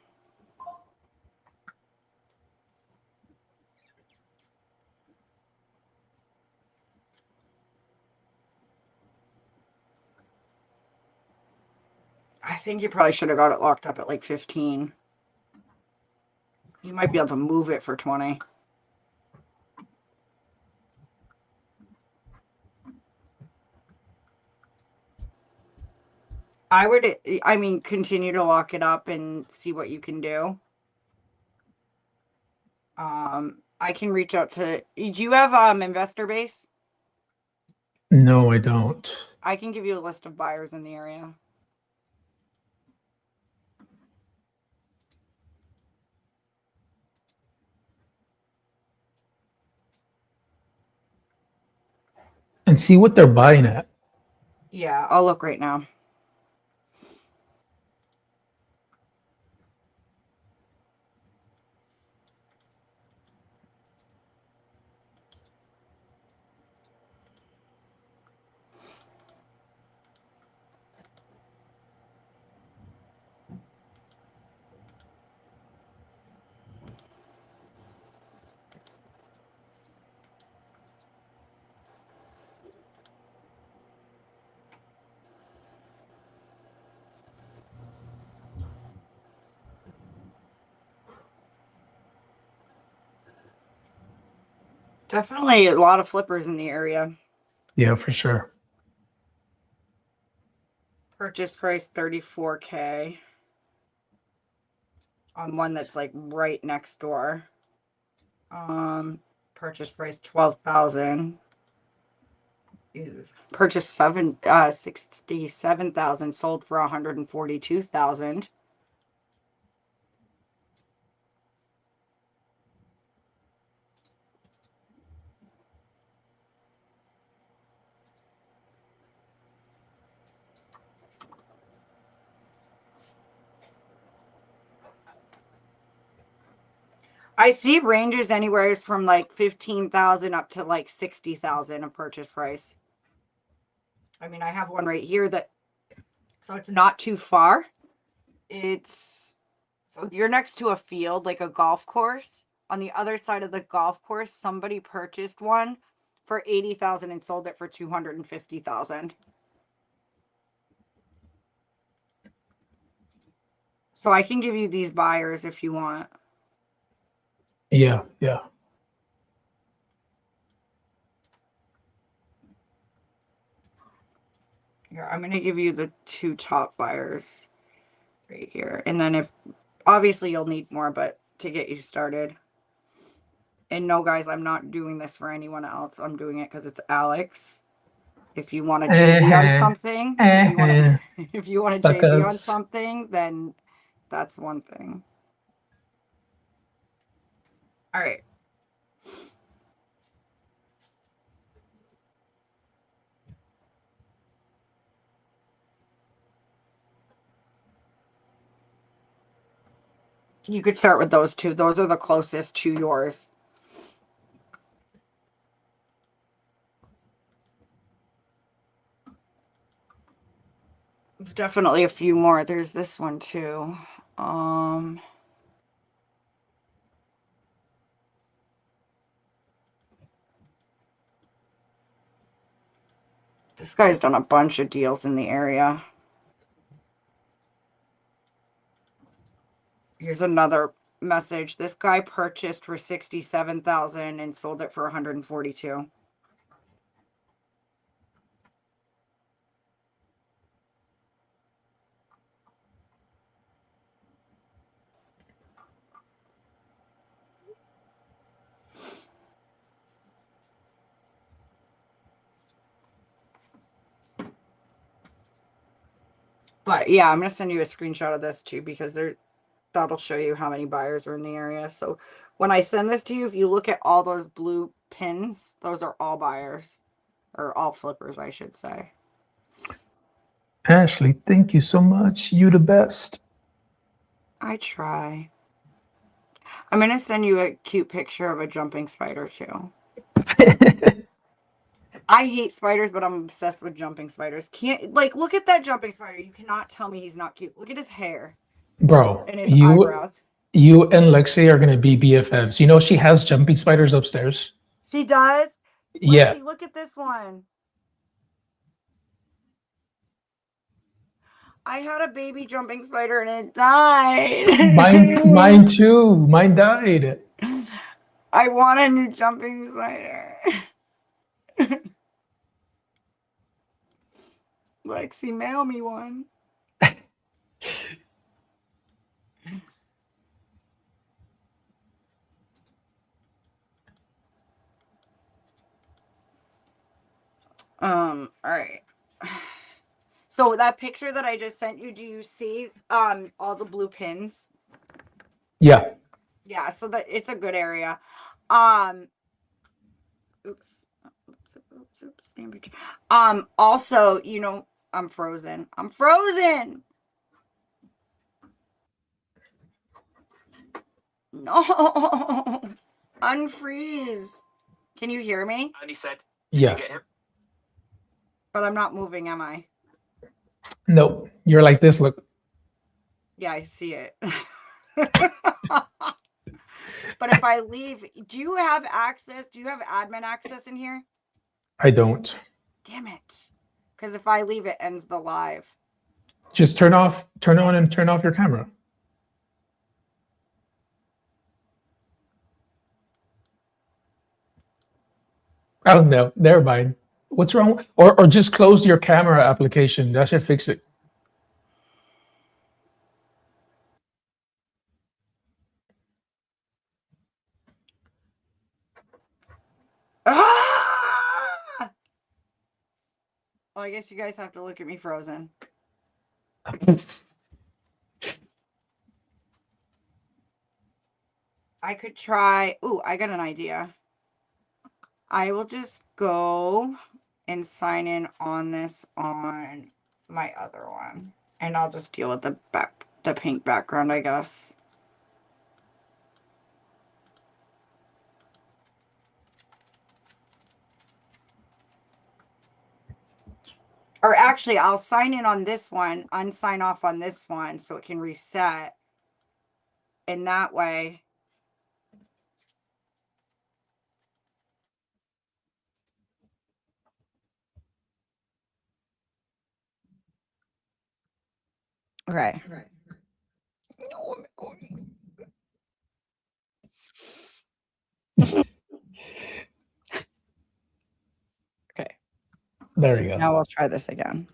I think you probably should have got it locked up at like 15. You might be able to move it for 20. I mean, continue to lock it up and see what you can do. I can reach out to, do you have investor base? No, I don't. I can give you a list of buyers in the area. And see what they're buying at. Yeah, I'll look right now. Definitely a lot of flippers in the area. Yeah, for sure. Purchase price $34K on one that's like right next door. Purchase price $12,000. Purchase 67,000, sold for 142,000. I see ranges anywhere from like 15,000 up to like 60,000 of purchase price. I mean, I have one right here that, so it's not too far. So you're next to a field, like a golf course. On the other side of the golf course, somebody purchased one for 80,000 and sold it for 250,000. So I can give you these buyers if you want. Yeah, yeah. Here, I'm going to give you the two top buyers right here. And then if, obviously you'll need more, but to get you started. And no, guys, I'm not doing this for anyone else. I'm doing it because it's Alex. If you want to JV on something, if you want to JV on something, then that's one thing. All right. You could start with those two. Those are the closest to yours. There's definitely a few more. There's this one too. This guy's done a bunch of deals in the area. Here's another message. This guy purchased for 67,000 and sold it for 142. But yeah, I'm going to send you a screenshot of this too, because that'll show you how many buyers are in the area. So when I send this to you, if you look at all those blue pins, those are all buyers, or all flippers, I should say. Ashley, thank you so much. You the best. I try. I'm going to send you a cute picture of a jumping spider too. I hate spiders, but I'm obsessed with jumping spiders. Look at that jumping spider. You cannot tell me he's not cute. Look at his hair Bro, and his eyebrows. you and Lexi are gonna be BFFs. You know she has jumping spiders upstairs. She does? Yeah. Lexi, look at this one. I had a baby jumping spider and it died. Mine too. Mine died. I want a new jumping spider. Lexi, mail me one. All right. So that picture that I just sent you, do you see all the blue pins? Yeah. Yeah, so that it's a good area. Oops. Also, you know, I'm frozen. I'm frozen. No. Unfreeze. Can you hear me? And he said, Yeah. "Did you get him?" But I'm not moving, am I? Nope. You're like this. Look. Yeah, I see it. But if I leave, do you have access? Do you have admin access in here? I don't. Damn it. Because if I leave, it ends the live. Just turn on and turn off your camera. Oh no, never mind. What's wrong? Or just close your camera application. That should fix it. Ah! Well, I guess you guys have to look at me frozen. I could try. Ooh, I got an idea. I will just go and sign in on this on my other one. And I'll just deal with the pink background, I guess. Or actually, I'll sign in on this one, unsign off on this one so it can reset. And that way. Okay. Okay. There you go. Now we'll try this again.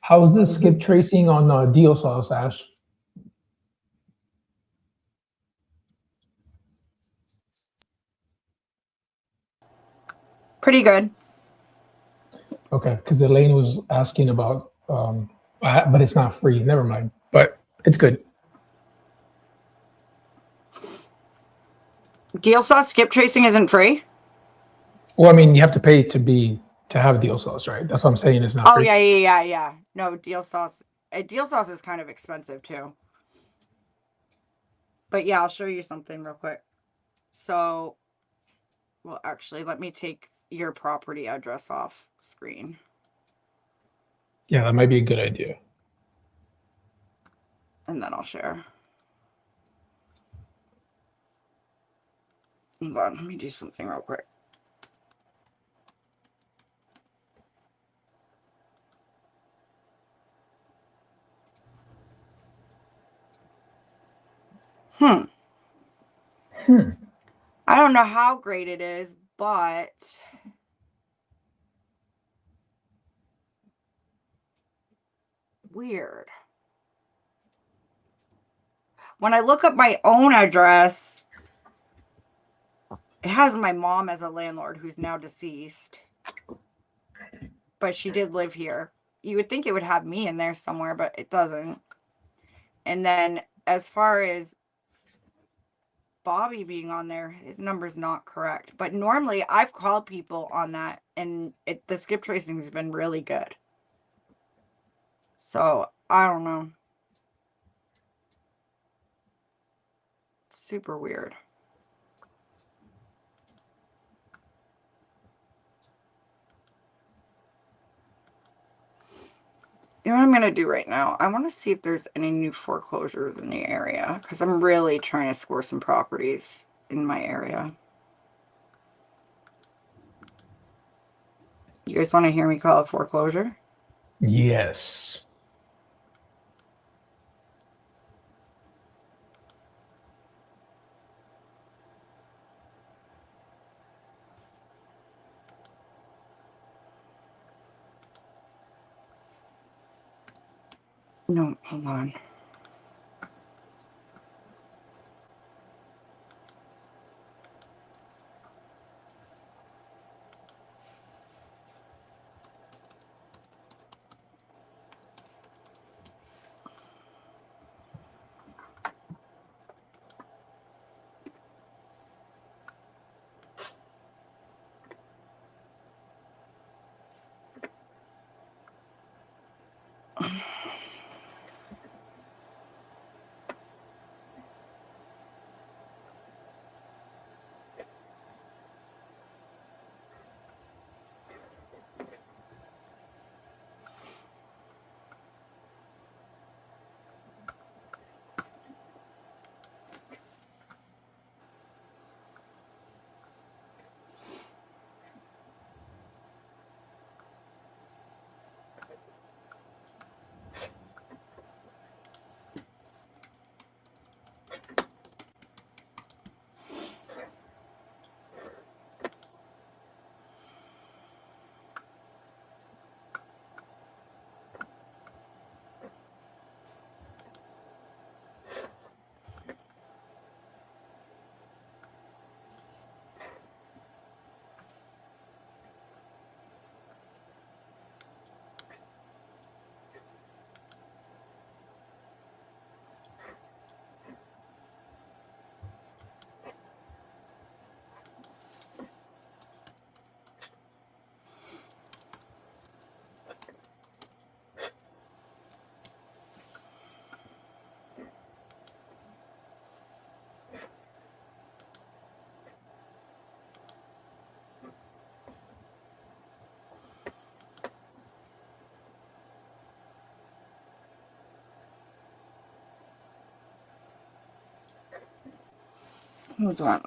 How's this skip tracing on deal sauce, Ash? Pretty good. Okay, because Elaine was asking about, but it's not free. Never mind. But it's good. Deal sauce skip tracing isn't free? Well, I mean, you have to pay to have deal sauce, right? That's what I'm saying. It's not Oh, free. yeah. No, deal sauce. Deal sauce is kind of expensive too. But yeah, I'll show you something real quick. So, well, actually, let me take your property address off screen. Yeah, that might be a good idea. And then I'll share. Hold on, let me do something real quick. I don't know how great it is, but weird. When I look up my own address, it has my mom as a landlord who's now deceased. But she did live here. You would think it would have me in there somewhere, but it doesn't. And then as far as Bobby being on there, his number's not correct. But normally I've called people on that and the skip tracing has been really good. So I don't know. Super weird. You know what I'm going to do right now? I want to see if there's any new foreclosures in the area because I'm really trying to score some properties in my area. You guys want to hear me call a foreclosure? Yes. No, hold on. Hold on.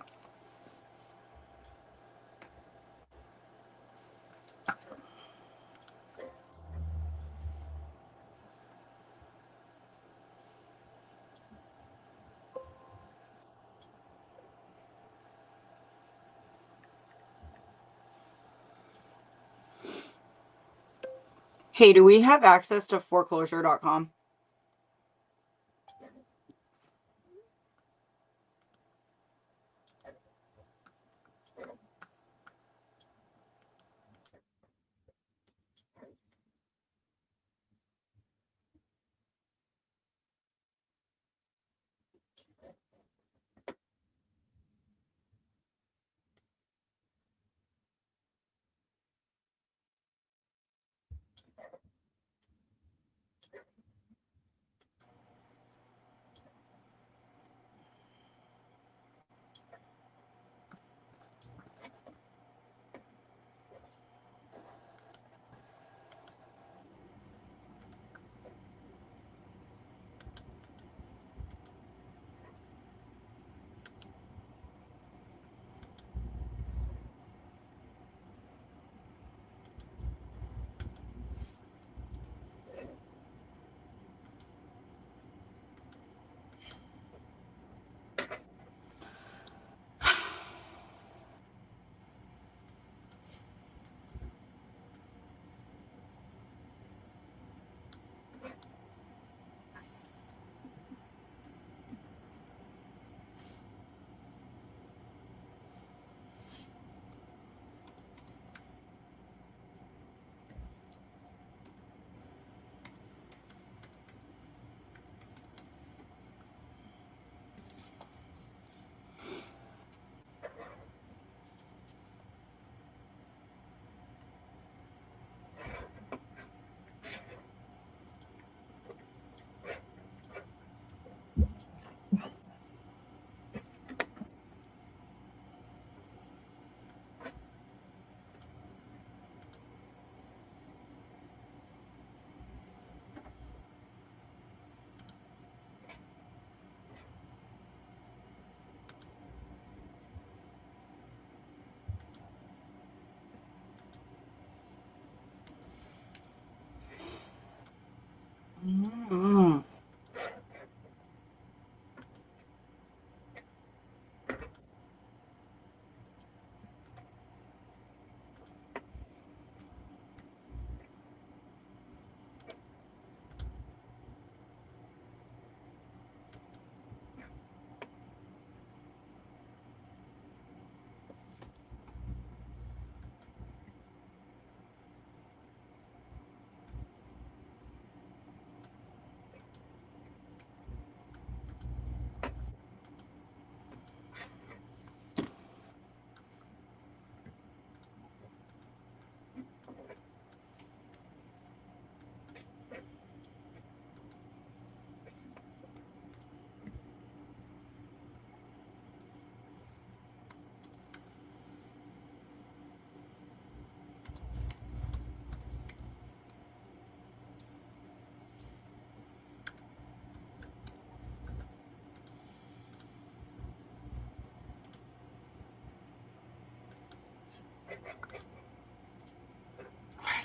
Hey, do we have access to foreclosure.com?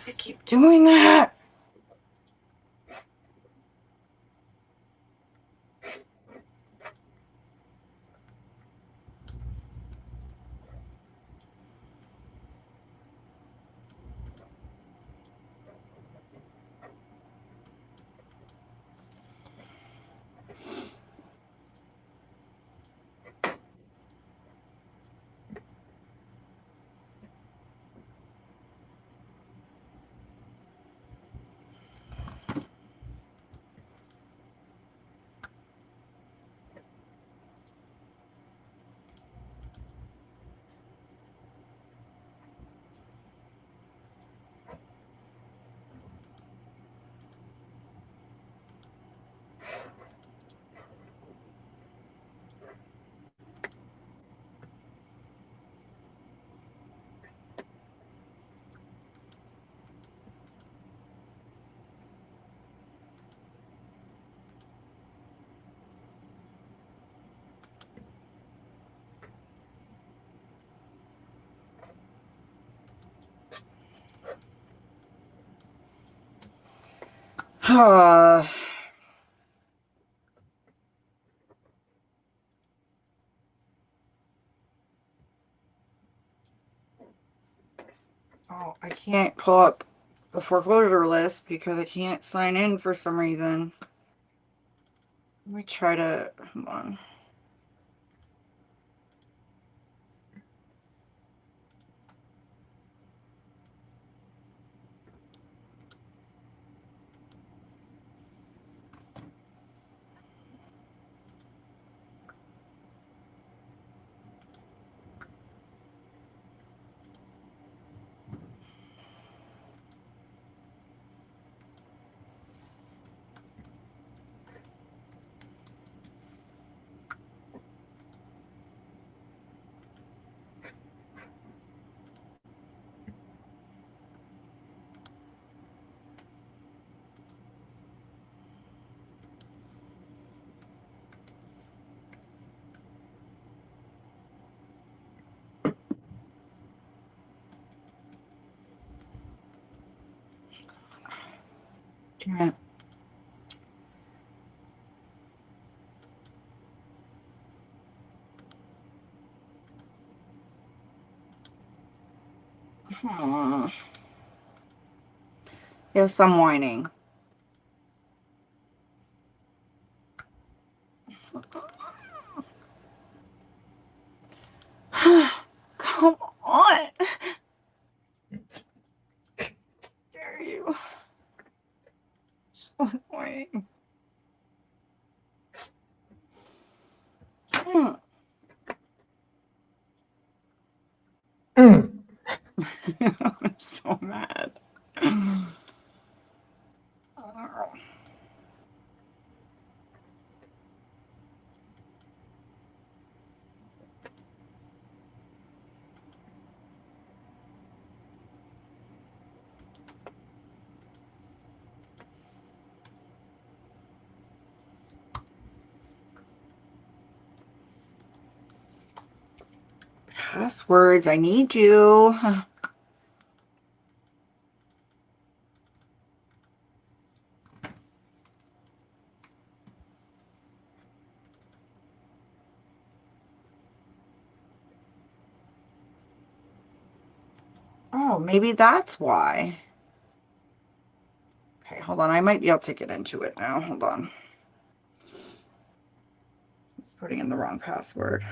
does it keep doing that? Oh, I can't pull up the foreclosure list because I can't sign in for some reason. Let me try to, hold on. Damn it. Yes, I'm whining. Come on. Dare you? So annoying. I'm so mad. Passwords, I need you. Oh, maybe that's why. Okay, hold on. I might be able to get into it now. Hold on. It's putting in the wrong password.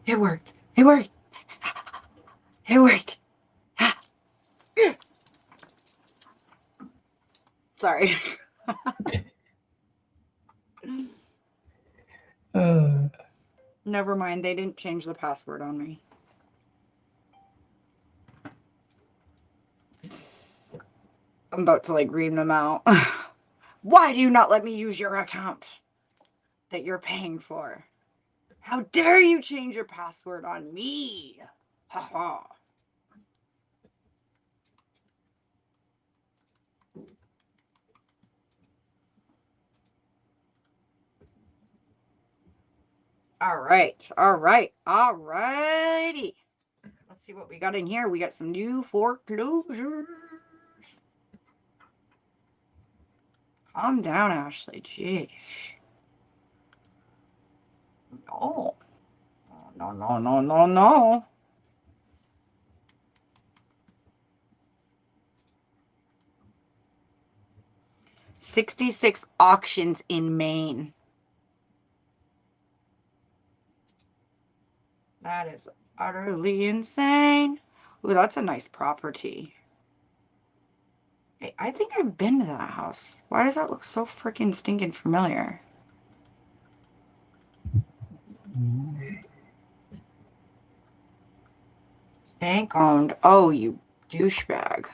It worked. It worked. It worked. Sorry. Never mind. They didn't change the password on me. I'm about to like read them out. Why do you not let me use your account that you're paying for? How dare you change your password on me? Ha ha. All right. All righty. Let's see what we got in here. We got some new foreclosures. Calm down, Ashley. Jeez. No. No. 66 auctions in Maine. That is utterly insane. Ooh, that's a nice property. Hey, I think I've been to that house. Why does that look so freaking stinking familiar? Bank owned. Oh, you douchebag.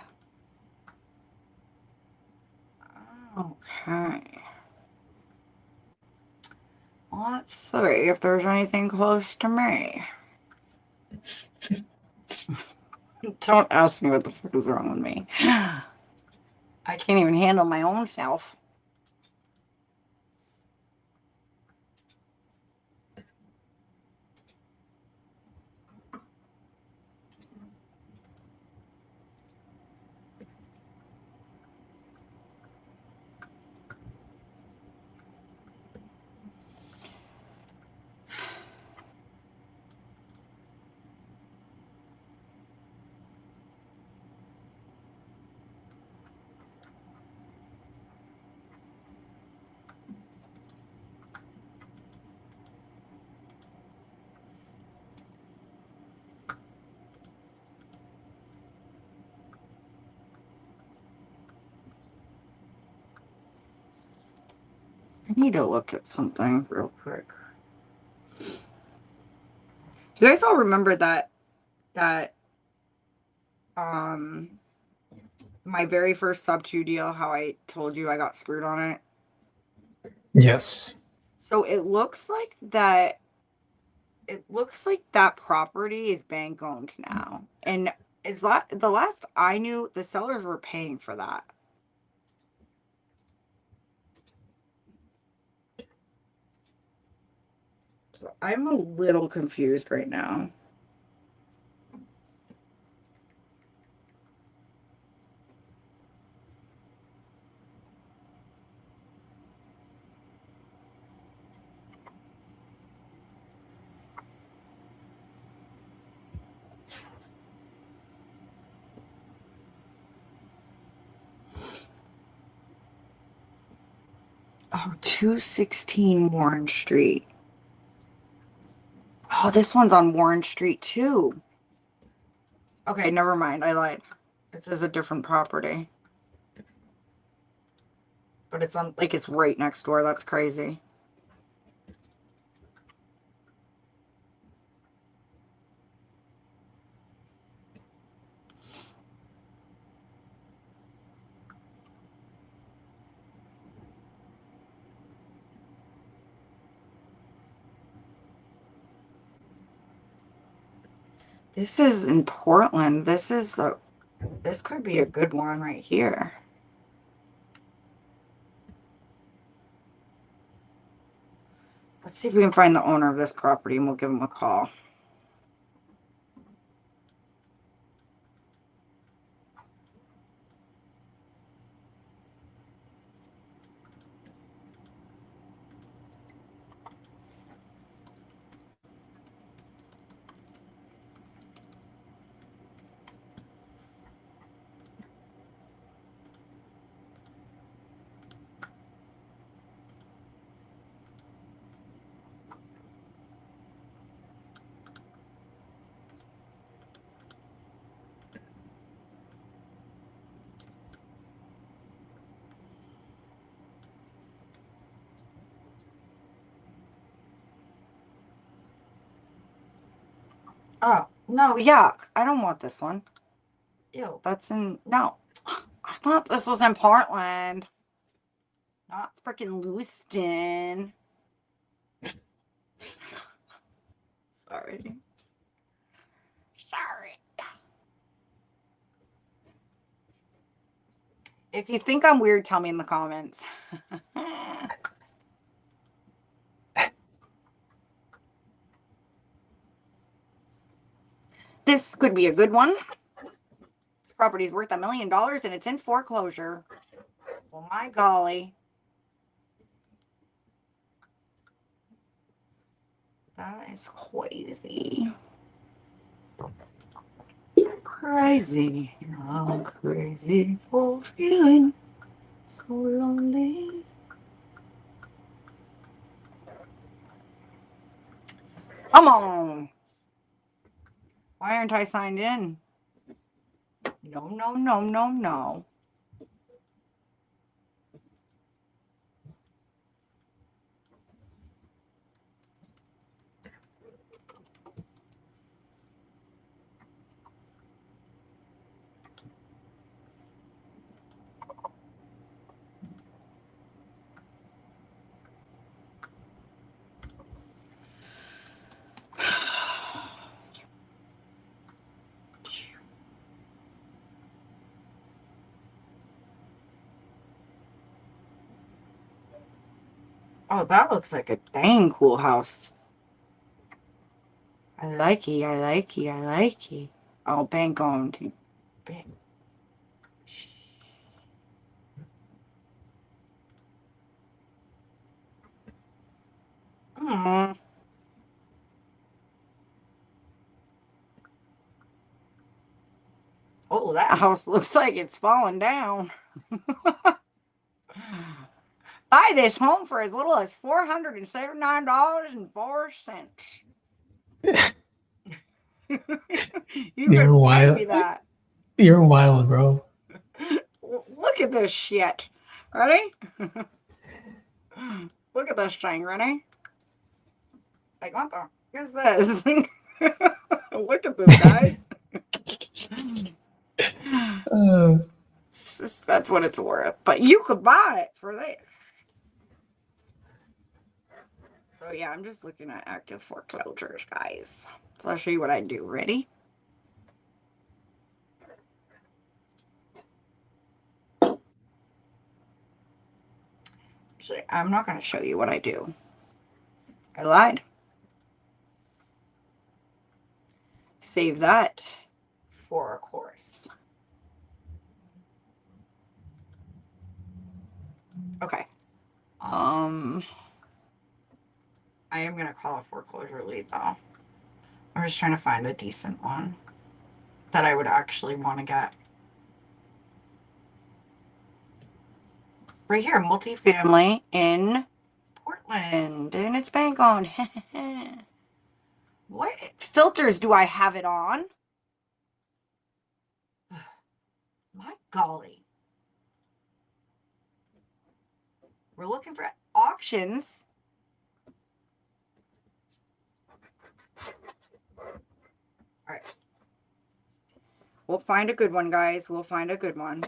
Okay. Let's see if there's anything close to me. Don't ask me what the fuck is wrong with me. I can't even handle my own self. I need to look at something real quick. You guys all remember that my very first sub 2 deal, how I told you I got screwed on it? Yes. So it looks like that property is bank owned now. And the last I knew, the sellers were paying for that. So I'm a little confused right now. Oh, 216 Warren Street. Oh, this one's on Warren Street too. Okay, never mind. I lied. This is a different property. But it's on, like, it's right next door. That's crazy. This is in Portland. This could be a good one right here. Let's see if we can find the owner of this property and we'll give him a call. Oh, no, yuck. I don't want this one. Ew, no. I thought this was in Portland. Not freaking Lewiston. Sorry. If you think I'm weird, tell me in the comments. This could be a good one. This property is worth $1 million and it's in foreclosure. Well, my golly. That is crazy. Crazy. I'm crazy for feeling so lonely. Come on. Why aren't I signed in? No, no, no, no, no. Oh, that looks like a dang cool house. I like it, I like it, I like it. Oh, bank owned. Bank. Hmm. Oh, that house looks like it's falling down. Buy this home for as little as $479.04. You You're could buy wild. me that. You're wild, bro. Look at this shit. Ready? Look at this thing. Ready? Like, what the is this? Look at this, guys. That's what it's worth. But you could buy it for this. So yeah, I'm just looking at active foreclosures, guys. So I'll show you what I do. Ready? Actually, I'm not going to show you what I do. I lied. Save that for a course. Okay. I am going to call a foreclosure lead though. I'm just trying to find a decent one that I would actually want to get. Right here, multifamily in Portland, and it's bank owned. What filters do I have it on? My golly. We're looking for auctions. All right. We'll find a good one, guys. We'll find a good one.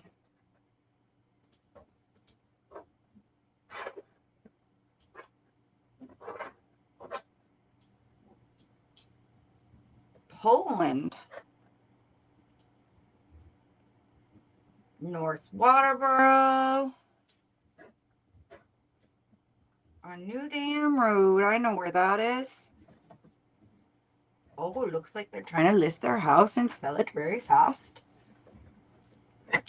Poland. North Waterboro. On New Dam Road. I know where that is. Oh, it looks like they're trying to list their house and sell it very fast. I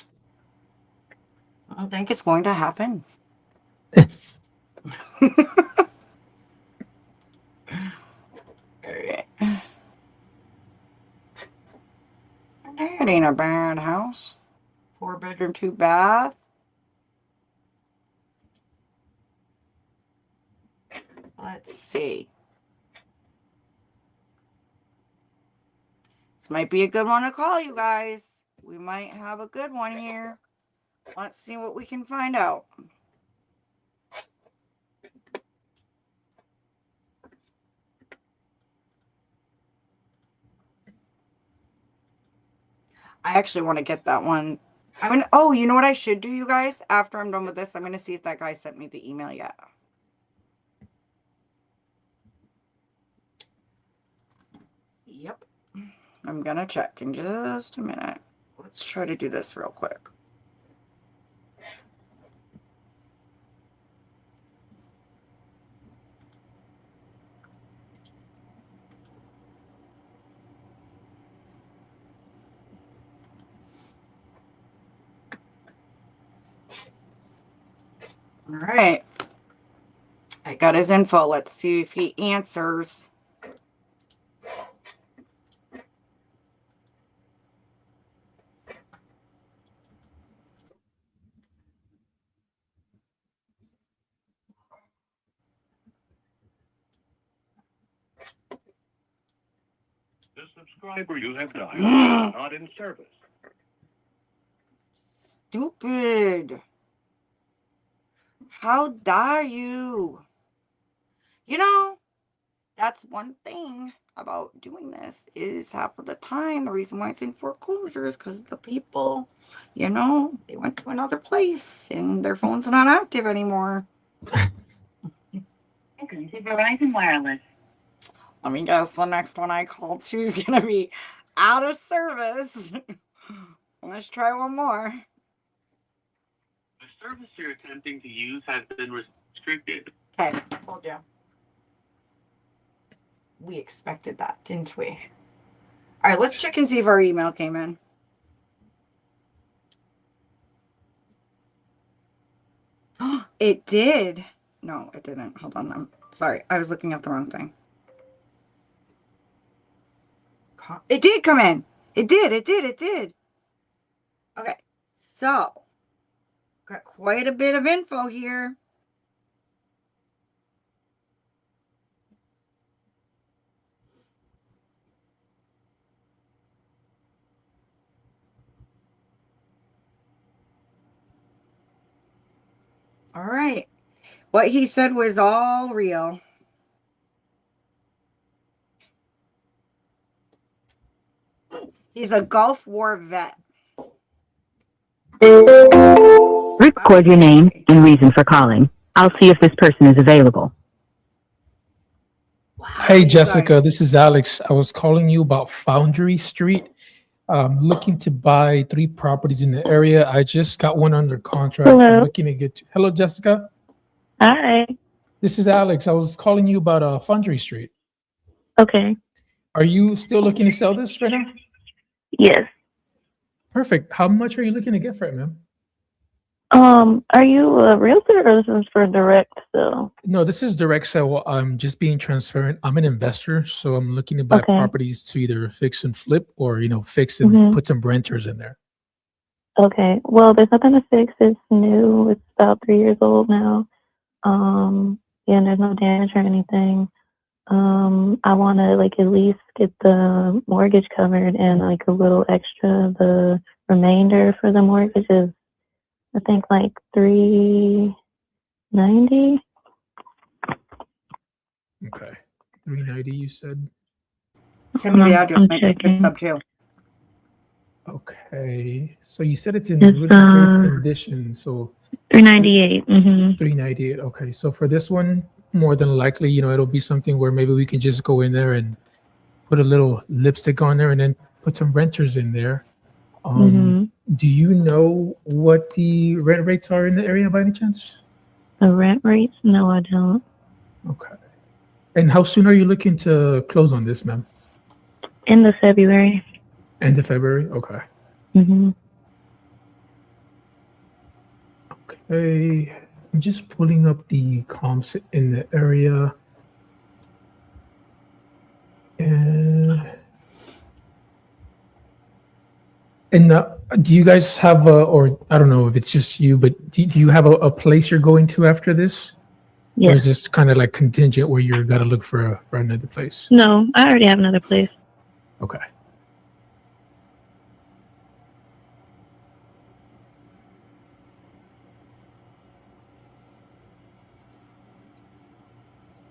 don't think it's going to happen. It ain't a bad house. 4-bedroom, 2-bath. Let's see. This might be a good one to call, you guys. We might have a good one here. Let's see what we can find out. I actually want to get that one Oh, you know what I should do, you guys? After I'm done with this, I'm gonna see if that guy sent me the email yet. Yep. I'm gonna check in just a minute. Let's try to do this real quick. All right. I got his info. Let's see if he answers. The subscriber you have dialed is not in service. Stupid. How dare you? You know, that's one thing about doing this is half of the time the reason why it's in foreclosure is because the people, you know, they went to another place and their phone's not active anymore. Welcome to Verizon Wireless. Let me guess, the next one I called to is gonna be out of service. Let's try one more. The service you're attempting to use has been restricted. Okay, told you. We expected that, didn't we? All right, let's check and see if our email came in. It did. No, it didn't. Hold on. I'm sorry. I was looking at the wrong thing. It did come in. It did. Okay. So, got quite a bit of info here. All right. What he said was all real. He's a Gulf War vet. Record your name and reason for calling. I'll see if this person is available. Hey, Jessica, this is Alex. I was calling you about Foundry Street. Looking to buy 3 properties in the area. I just got one under contract. Hello. I'm looking to get. Hello, Jessica. Hi. This is Alex. I was calling you about Foundry Street. Okay. Are you still looking to sell this right now? Yes. Perfect. How much are you looking to get for it, ma'am? Are you a realtor or this is for direct sale? No, this is direct sale. I'm just being transparent. I'm an investor, so I'm looking to buy Okay. properties to either fix and flip or, fix and put some renters in there. Okay. Well, there's nothing to fix. It's new. It's about 3 years old now. Yeah, and there's no damage or anything. I want to at least get the mortgage covered and a little extra. The remainder for the mortgage is, I think, $390. Okay. 390, you said? Send me the address. I'm Maybe checking. it's up too. Okay. So you said it's in It's, really great condition. So 398. Mm-hmm. 398. Okay. So for this one, more than likely, it'll be something where maybe we can just go in there and put a little lipstick on there and then put some renters in there. Do you know what the rent rates are in the area by any chance? The rent rates? No, I don't. Okay. And how soon are you looking to close on this, ma'am? End of February. End of February? Okay. Okay. I'm just pulling up the comps in the area. And do you guys have or I don't know if it's just you, but do you have a place you're going to after this? Yes. Or is this kind of like contingent where you're got to look for another place? No, I already have another place. Okay.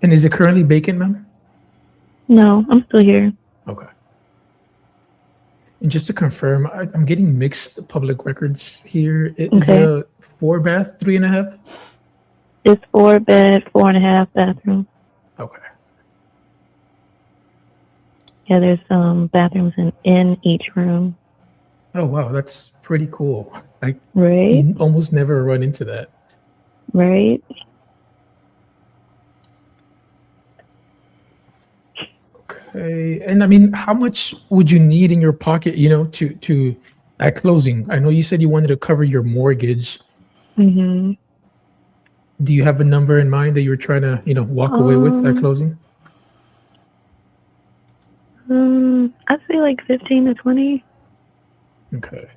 And is it currently vacant, ma'am? No, I'm still here. Okay. And just to confirm, I'm getting mixed public records here. Is Okay. it a 4-bath, 3.5? It's 4-bed, 4.5 bathroom. Okay. Yeah, there's bathrooms in each room. Oh wow, that's pretty cool. I Right? almost never run into that. Right? Okay. And I mean, how much would you need in your pocket, to at closing? I know you said you wanted to cover your mortgage. Mm-hmm. Do you have a number in mind that you're trying to, walk away with at closing? I'd say like 15 to 20. Okay.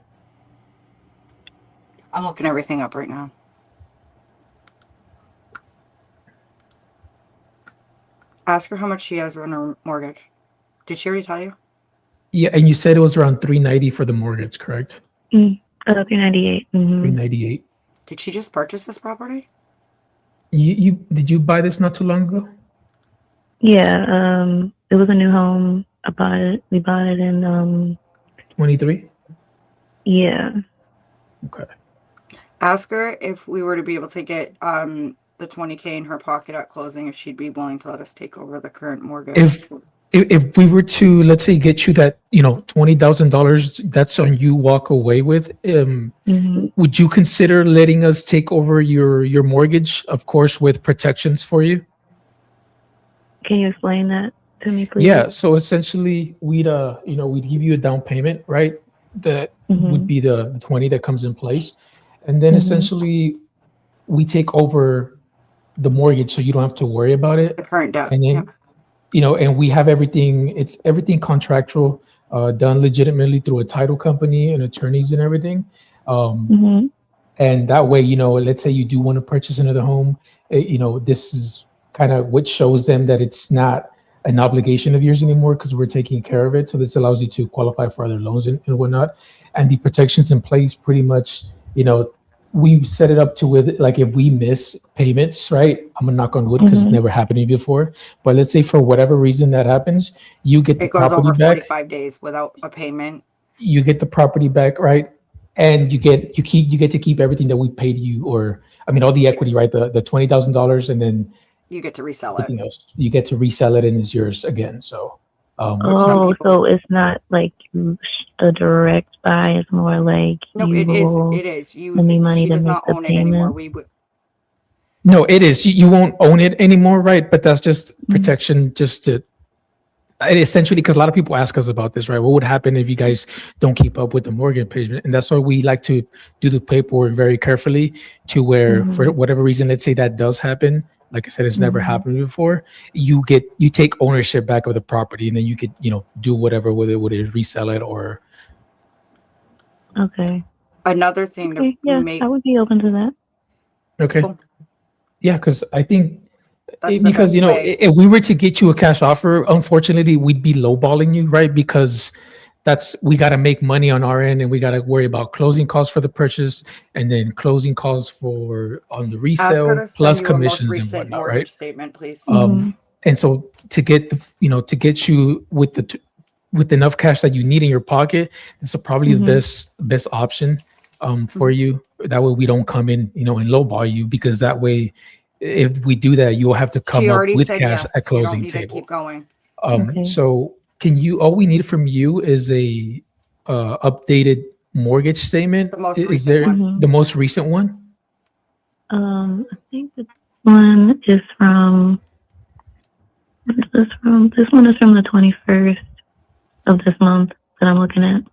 I'm looking everything up right now. Ask her how much she has on her mortgage. Did she already tell you? Yeah, and you said it was around 390 for the mortgage, correct? 398. Mm-hmm. 398. Did she just purchase this property? You did you buy this not too long ago? Yeah, it was a new home. We bought it in 23? yeah. Okay. Ask her if we were to be able to get the 20K in her pocket at closing, if she'd be willing to let us take over the current mortgage. If we were to, let's say, get you that, $20,000, that's on you walk away with, would you consider letting us take over your mortgage, of course, with protections for you? Can you explain that to me, please? Yeah. So essentially, we'd give you a down payment, right? That would be the 20 that comes in place, and then essentially we take over the mortgage, so you don't have to worry about it. The current debt. And then, and we have everything. It's everything contractual, done legitimately through a title company and attorneys and everything. And that way, let's say you do want to purchase another home, this is kind of what shows them that it's not an obligation of yours anymore, because we're taking care of it. So this allows you to qualify for other loans and whatnot. And the protections in place pretty much, we set it up to with, like, if we miss payments, right? I'm gonna knock on wood because it's never happened to me before. But let's say for whatever reason that happens, you get the It goes property over back. 45 days without a payment. You get the property back, right? And you get to keep everything that we paid you, or all the equity, right? The $20,000, and then You get to resell it. everything else. You get to resell it and it's yours again. So so it's not like a direct buy. It's more like No, you will it is. You lend me money she to does make not the own it anymore. payment. We would no, it is. You won't own it anymore, right? But that's just protection, just to essentially, because a lot of people ask us about this, right? What would happen if you guys don't keep up with the mortgage payment? And that's why we like to do the paperwork very carefully, to where for whatever reason, let's say that does happen. Like I said, it's never happened before. You take ownership back of the property, and then you could, do whatever with it, resell it or. Okay. another thing to make. I would be open to that. Okay. Cool. Yeah, because I think That's the because best way. if we were to get you a cash offer, unfortunately, we'd be lowballing you, right? Because we got to make money on our end, and we got to worry about closing costs for the purchase, and then closing costs on the Ask her resale, to plus send you a most commissions and recent whatnot, mortgage right? statement, please. And so to get you with enough cash that you need in your pocket, this is probably the best option for you. That way we don't come in, and lowball you, because that way, if we do that, you'll have to come She up already with said cash yes. at You don't closing need to table. keep going. So all we need from you is a updated mortgage statement. The most Is recent there one. the most recent one? I think this one is from. What is this from? This one is from the 21st of this month that I'm looking at.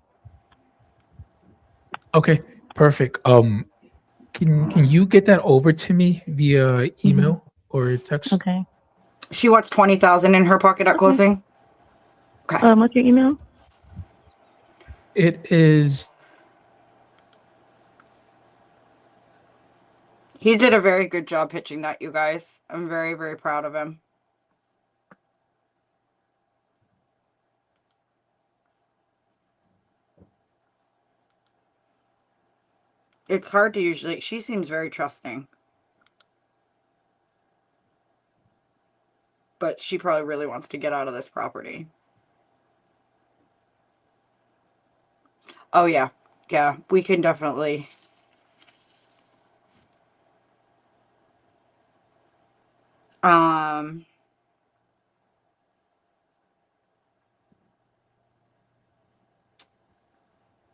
Okay, perfect. Can you get that over to me via email or text? Okay. She wants 20,000 in her pocket at closing. Okay. What's your email? It is. He did a very good job pitching that, you guys. I'm very, very proud of him. It's hard to usually. She seems very trusting. But she probably really wants to get out of this property. Oh yeah. Yeah, we can definitely. Um,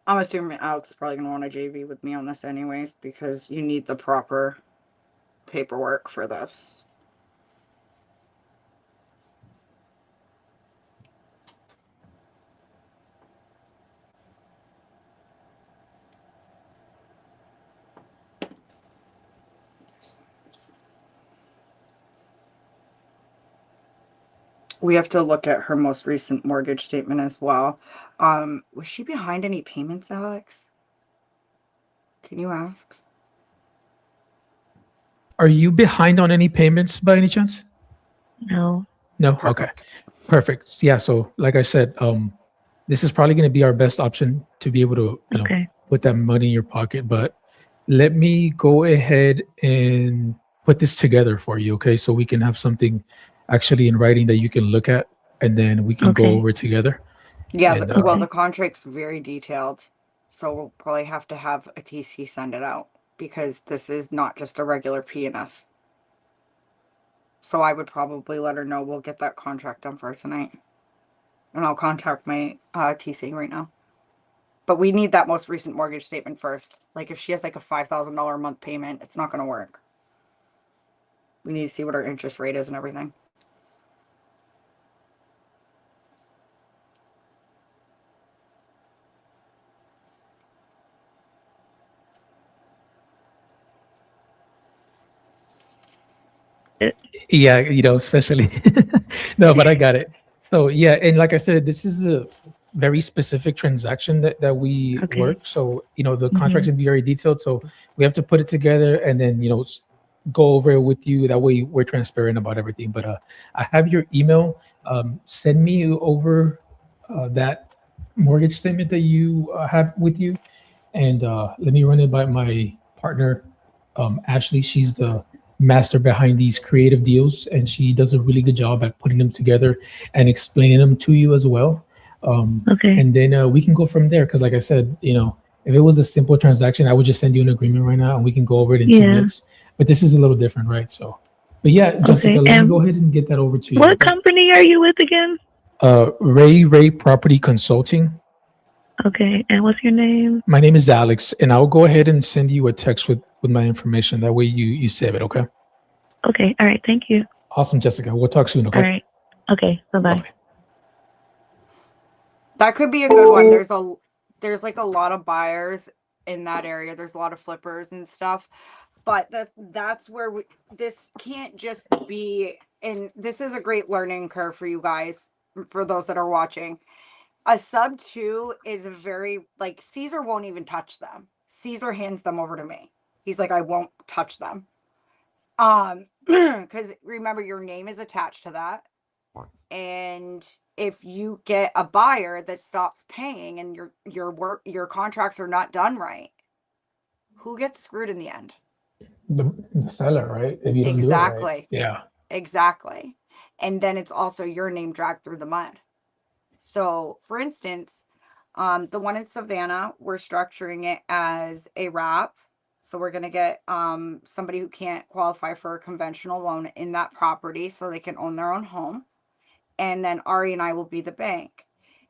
I'm assuming Alex is probably gonna want a JV with me on this anyways, because you need the proper paperwork for this. We have to look at her most recent mortgage statement as well. Was she behind any payments, Alex? Can you ask? Are you behind on any payments by any chance? No. No? Perfect. Okay. Perfect. Yeah. So like I said, this is probably going to be our best option to be able to, Okay. put that money in your pocket. But let me go ahead and put this together for you. Okay. So we can have something actually in writing that you can look at, and then we can go Okay. over it together. Yeah, And, well, the contract's very detailed, so we'll probably have to have a TC send it out because this is not just a regular P&S. So I would probably let her know we'll get that contract done for her tonight. And I'll contact my TC right now. But we need that most recent mortgage statement first. Like if she has like a $5,000 a month payment, it's not going to work. We need to see what her interest rate is and everything. yeah, especially. No, but I got it. So yeah, and like I said, this is a very specific transaction that we Okay. work. So the contracts can be very detailed. So we have to put it together and then go over it with you. That way we're transparent about everything. But I have your email. Send me over that mortgage statement that you have with you, and let me run it by my partner, Ashley. She's the master behind these creative deals, and she does a really good job at putting them together and explaining them to you as well. Okay. And then we can go from there. Because, like I said, if it was a simple transaction, I would just send you an agreement right now, and we can go over it in 2 minutes. But this is a little different, right? So, but yeah, Jessica, let me go ahead and get that over to you. What company are you with again? REI Property Consulting. Okay, and what's your name? My name is Alex, and I'll go ahead and send you a text with my information. That way you save it, okay? Okay, all right, thank you. Awesome, Jessica. We'll talk soon, okay? All right. Okay, bye-bye. Bye-bye. That could be a good one. There's like a lot of buyers in that area. There's a lot of flippers and stuff. But that's where this can't just be, and this is a great learning curve for you guys, for those that are watching. A sub 2 is very, like, Caesar won't even touch them. Caesar hands them over to me. He's like, I won't touch them. Because remember, your name is attached to that. And if you get a buyer that stops paying and your contracts are not done right, who gets screwed in the end? The seller, right? If you don't do it right. Yeah. Exactly. And then it's also your name dragged through the mud. So, for instance, the one in Savannah, we're structuring it as a wrap. So we're going to get somebody who can't qualify for a conventional loan in that property so they can own their own home. And then Ari and I will be the bank.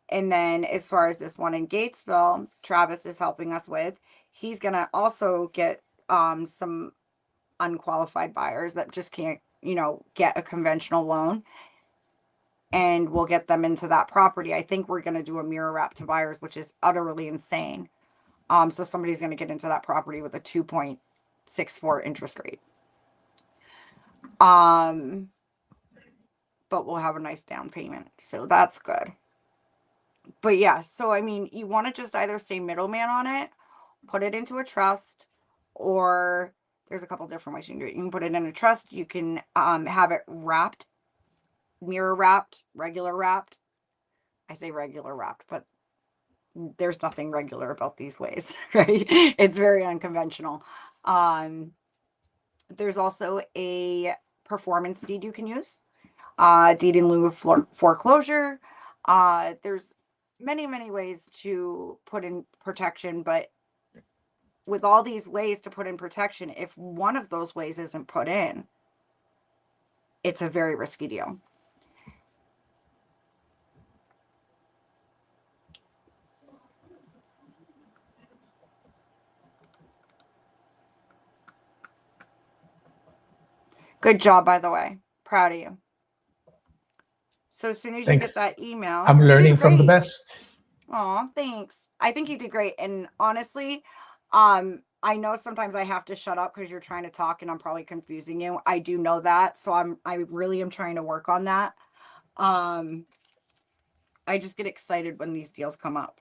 And then as far as this one in Gatesville, Travis is helping us with, he's going to also get some unqualified buyers that just can't, get a conventional loan. And we'll get them into that property. I think we're going to do a mirror wrap to buyers, which is utterly insane. So somebody's going to get into that property with a 2.64 interest rate. But we'll have a nice down payment. So that's good. But yeah, so I mean, you want to just either stay middleman on it, put it into a trust, or there's a couple different ways you can do it. You can put it in a trust. You can have it wrapped, mirror wrapped, regular wrapped. I say regular wrapped, but there's nothing regular about these ways, right? It's very unconventional. There's also a performance deed you can use, deed in lieu of foreclosure. There's many, many ways to put in protection, but with all these ways to put in protection, if one of those ways isn't put in, it's a very risky deal. Good job, by the way. Proud of you. So as soon as you Thanks. get that email, I'm you did learning from the great. best. Aw, thanks. I think you did great. And honestly, I know sometimes I have to shut up because you're trying to talk and I'm probably confusing you. I do know that. So I really am trying to work on that. I just get excited when these deals come up.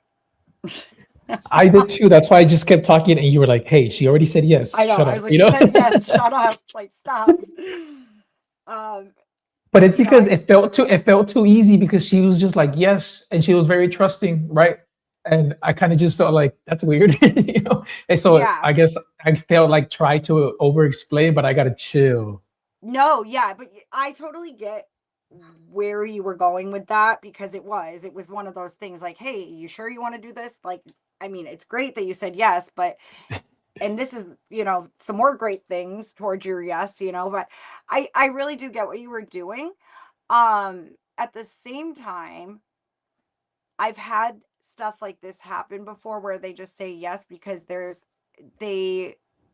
I did too. That's why I just kept talking, and you were like, "Hey, she already said yes. I know. Shut I up." was like, You she know. said yes, shut up. Like, stop. But it's You know, because it felt too easy because she was just like yes, and she was very trusting, right? And I kind of just felt like that's weird, you know. And so yeah. I guess I felt like try to over explain, but I gotta chill. No, yeah, but I totally get where you were going with that because it was one of those things like, hey, you sure you want to do this? Like, I mean, it's great that you said yes, but and this is, you know, some more great things towards your yes, you know, but I really do get what you were doing. At the same time, I've had stuff like this happen before where they just say yes because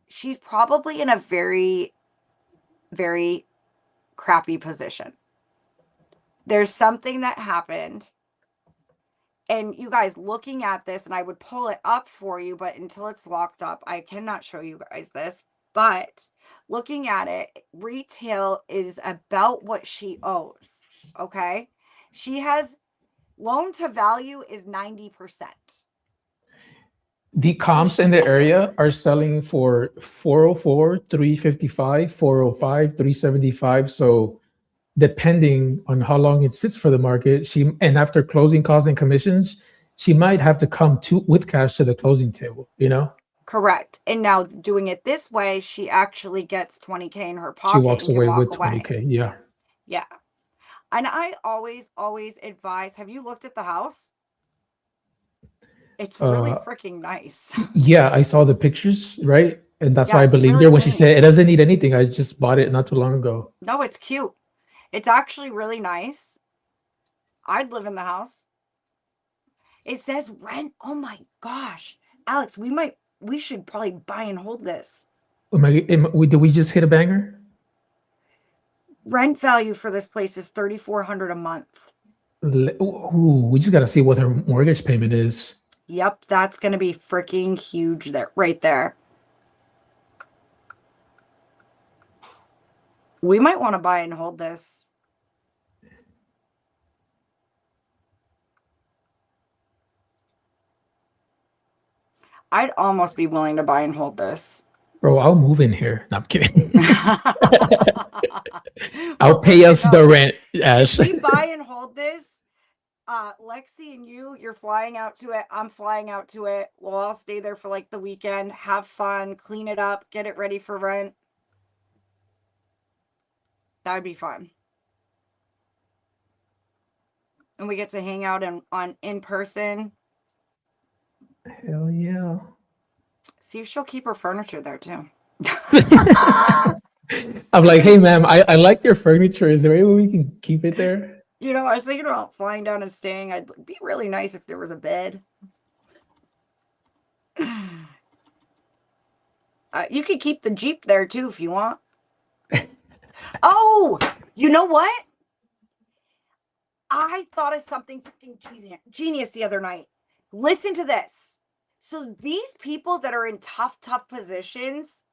she's probably in a very, very crappy position. There's something that happened. And you guys looking at this, and I would pull it up for you, but until it's locked up, I cannot show you guys this. But looking at it, retail is about what she owes. Okay. She has loan to value is 90%. The comps in the area are selling for 404, 355, 405, 375. So depending on how long it sits for the market, and after closing costs and commissions, she might have to come to with cash to the closing table, you know? Correct. And now doing it this way, she actually gets 20K in her She pocket walks and can away walk with away. 20K. Yeah. Yeah. And I always advise, have you looked at the house? It's really freaking nice. Yeah, I saw the pictures, right? And that's Yeah, why I it's believed really her when she clean. said it doesn't need anything. I just bought it not too long ago. No, it's cute. It's actually really nice. I'd live in the house. It says rent. Oh my gosh. Alex, we should probably buy and hold this. Did we just hit a banger? Rent value for this place is $3,400 a month. Ooh, we just got to see what her mortgage payment is. Yep, that's going to be freaking huge there, right there. We might want to buy and hold this. I'd almost be willing to buy and hold this. Bro, I'll move in here. No, I'm kidding. I'll pay us the rent, Ash. If we buy and hold this, Lexi and you're flying out to it. I'm flying out to it. We'll all stay there for like the weekend, have fun, clean it up, get it ready for rent. That would be fun. And we get to hang out in person. Hell yeah. See if she'll keep her furniture there too. I'm like, hey, ma'am, I like your furniture. Is there any way we can keep it there? You know, I was thinking about flying down and staying. It'd be really nice if there was a bed. You could keep the Jeep there too if you want. Oh, you know what? I thought of something freaking genius the other night. Listen to this. So these people that are in tough positions,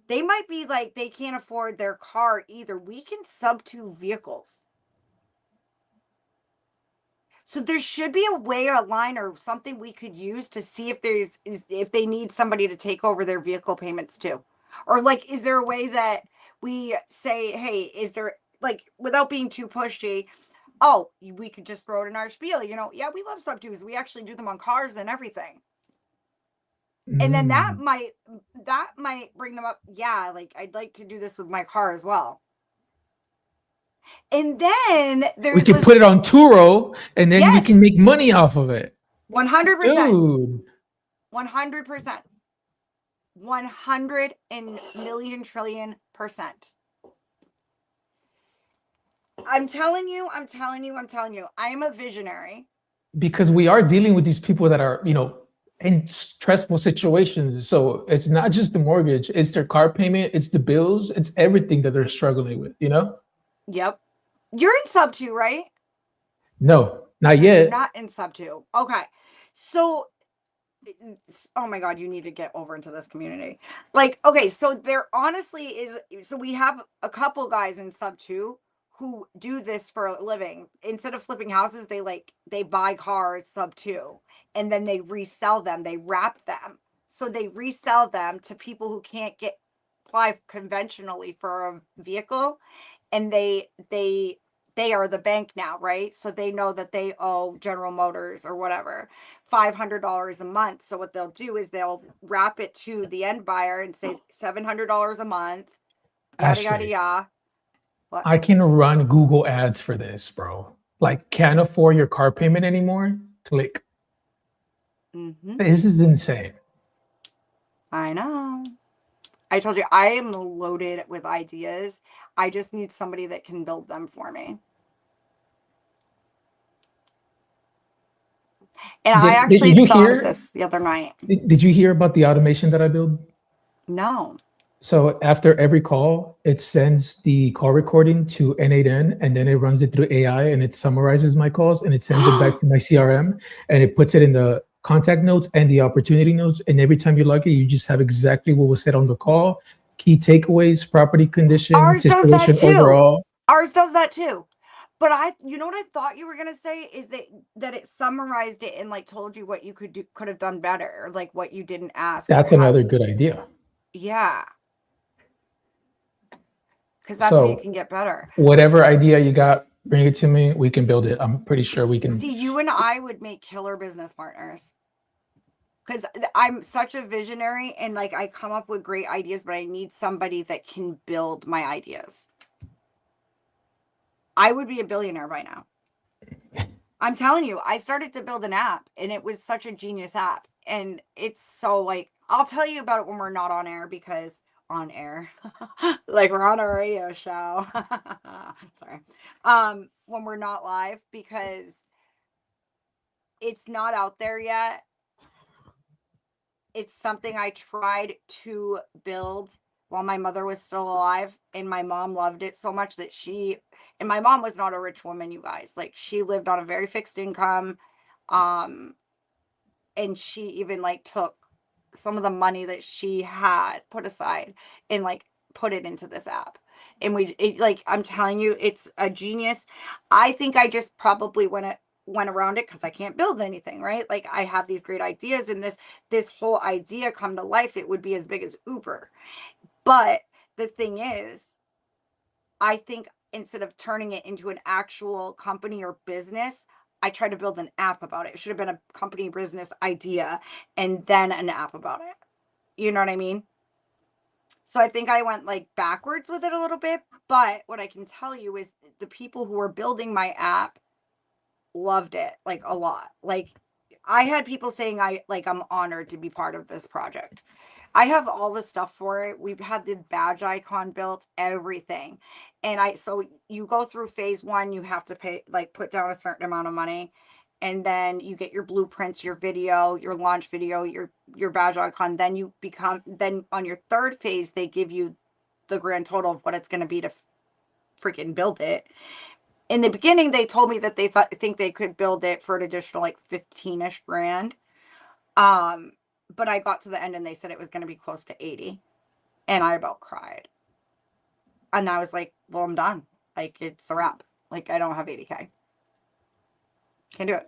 they might be like, they can't afford their car either. We can sub to vehicles. So there should be a way or a line or something we could use to see if if they need somebody to take over their vehicle payments too. Or like, is there a way that we say, hey, is there, like, without being too pushy, oh, we could just throw it in our spiel, you know, yeah, we love sub twos. We actually do them on cars and everything. And then that might bring them up. Yeah, like I'd like to do this with my car as well. And then We there's can this put it on Turo, and then we can yes, make money off of it. 100%, Dude, 100%, 100 and million trillion %. I'm telling you, I'm telling you, I'm telling you, I am a visionary. because we are dealing with these people that are, in stressful situations. So it's not just the mortgage, it's their car payment, it's the bills, it's everything that they're struggling with, Yep. You're in sub 2, right? No, not No, you're yet. not in sub 2. Okay. So, oh my God, you need to get over into this community. Like, okay, so there honestly is, so we have a couple guys in sub 2 who do this for a living. Instead of flipping houses, they buy cars sub 2 and then they resell them. They wrap them. So they resell them to people who can't apply conventionally for a vehicle, and they are the bank now, right? So they know that they owe General Motors or whatever $500 a month. So what they'll do is they'll wrap it to the end buyer and say $700 a month, yada yada Ashley, yada. What? I can run Google ads for this, bro. Like, can't afford your car payment anymore? Click. This is insane. I know. I told you I am loaded with ideas. I just need somebody that can build them for me. And I actually Did you thought of hear? this the other night. Did you hear about the automation that I built? No. So after every call, it sends the call recording to N8N, and then it runs it through AI, and it summarizes my calls, and it sends it back to my CRM, and it puts it in the contact notes and the opportunity notes. And every time you log it, you just have exactly what was said on the call, key takeaways, property condition, Ours does that situation too. overall. Ours does that too. But you know what I thought you were gonna say is that it summarized it and like told you what you could have done better, or like what you didn't ask. That's another good idea. Yeah. Because that's how you can get better. Whatever idea you got, bring it to me. We can build it. I'm pretty sure we can. See, you and I would make killer business partners. Because I'm such a visionary and like I come up with great ideas, but I need somebody that can build my ideas. I would be a billionaire by now. I'm telling you, I started to build an app and it was such a genius app. And it's so like, I'll tell you about it when we're not on air, because on air, like we're on a radio show. Sorry. When we're not live, because it's not out there yet. It's something I tried to build while my mother was still alive, and my mom loved it so much that and my mom was not a rich woman, you guys. Like, she lived on a very fixed income. And she even like took some of the money that she had put aside and like put it into this app. And like, I'm telling you, it's a genius. I think I just probably went around it because I can't build anything, right? Like, I have these great ideas, and this whole idea come to life, it would be as big as Uber. But the thing is, I think instead of turning it into an actual company or business, I tried to build an app about it. It should have been a company business idea and then an app about it. You know what I mean? So I think I went like backwards with it a little bit. But what I can tell you is the people who were building my app loved it like a lot. Like, I had people saying I'm honored to be part of this project. I have all the stuff for it. We've had the badge icon built, everything. And so you go through phase 1, you have to pay, like, put down a certain amount of money. And then you get your blueprints, your video, your launch video, your badge icon. Then on your third phase, they give you the grand total of what it's going to be to freaking build it. In the beginning, they told me that they think they could build it for an additional like 15-ish grand. But I got to the end and they said it was going to be close to 80. And I about cried. And I was like, well, I'm done. Like, it's a wrap. Like, I don't have 80K. Can't do it.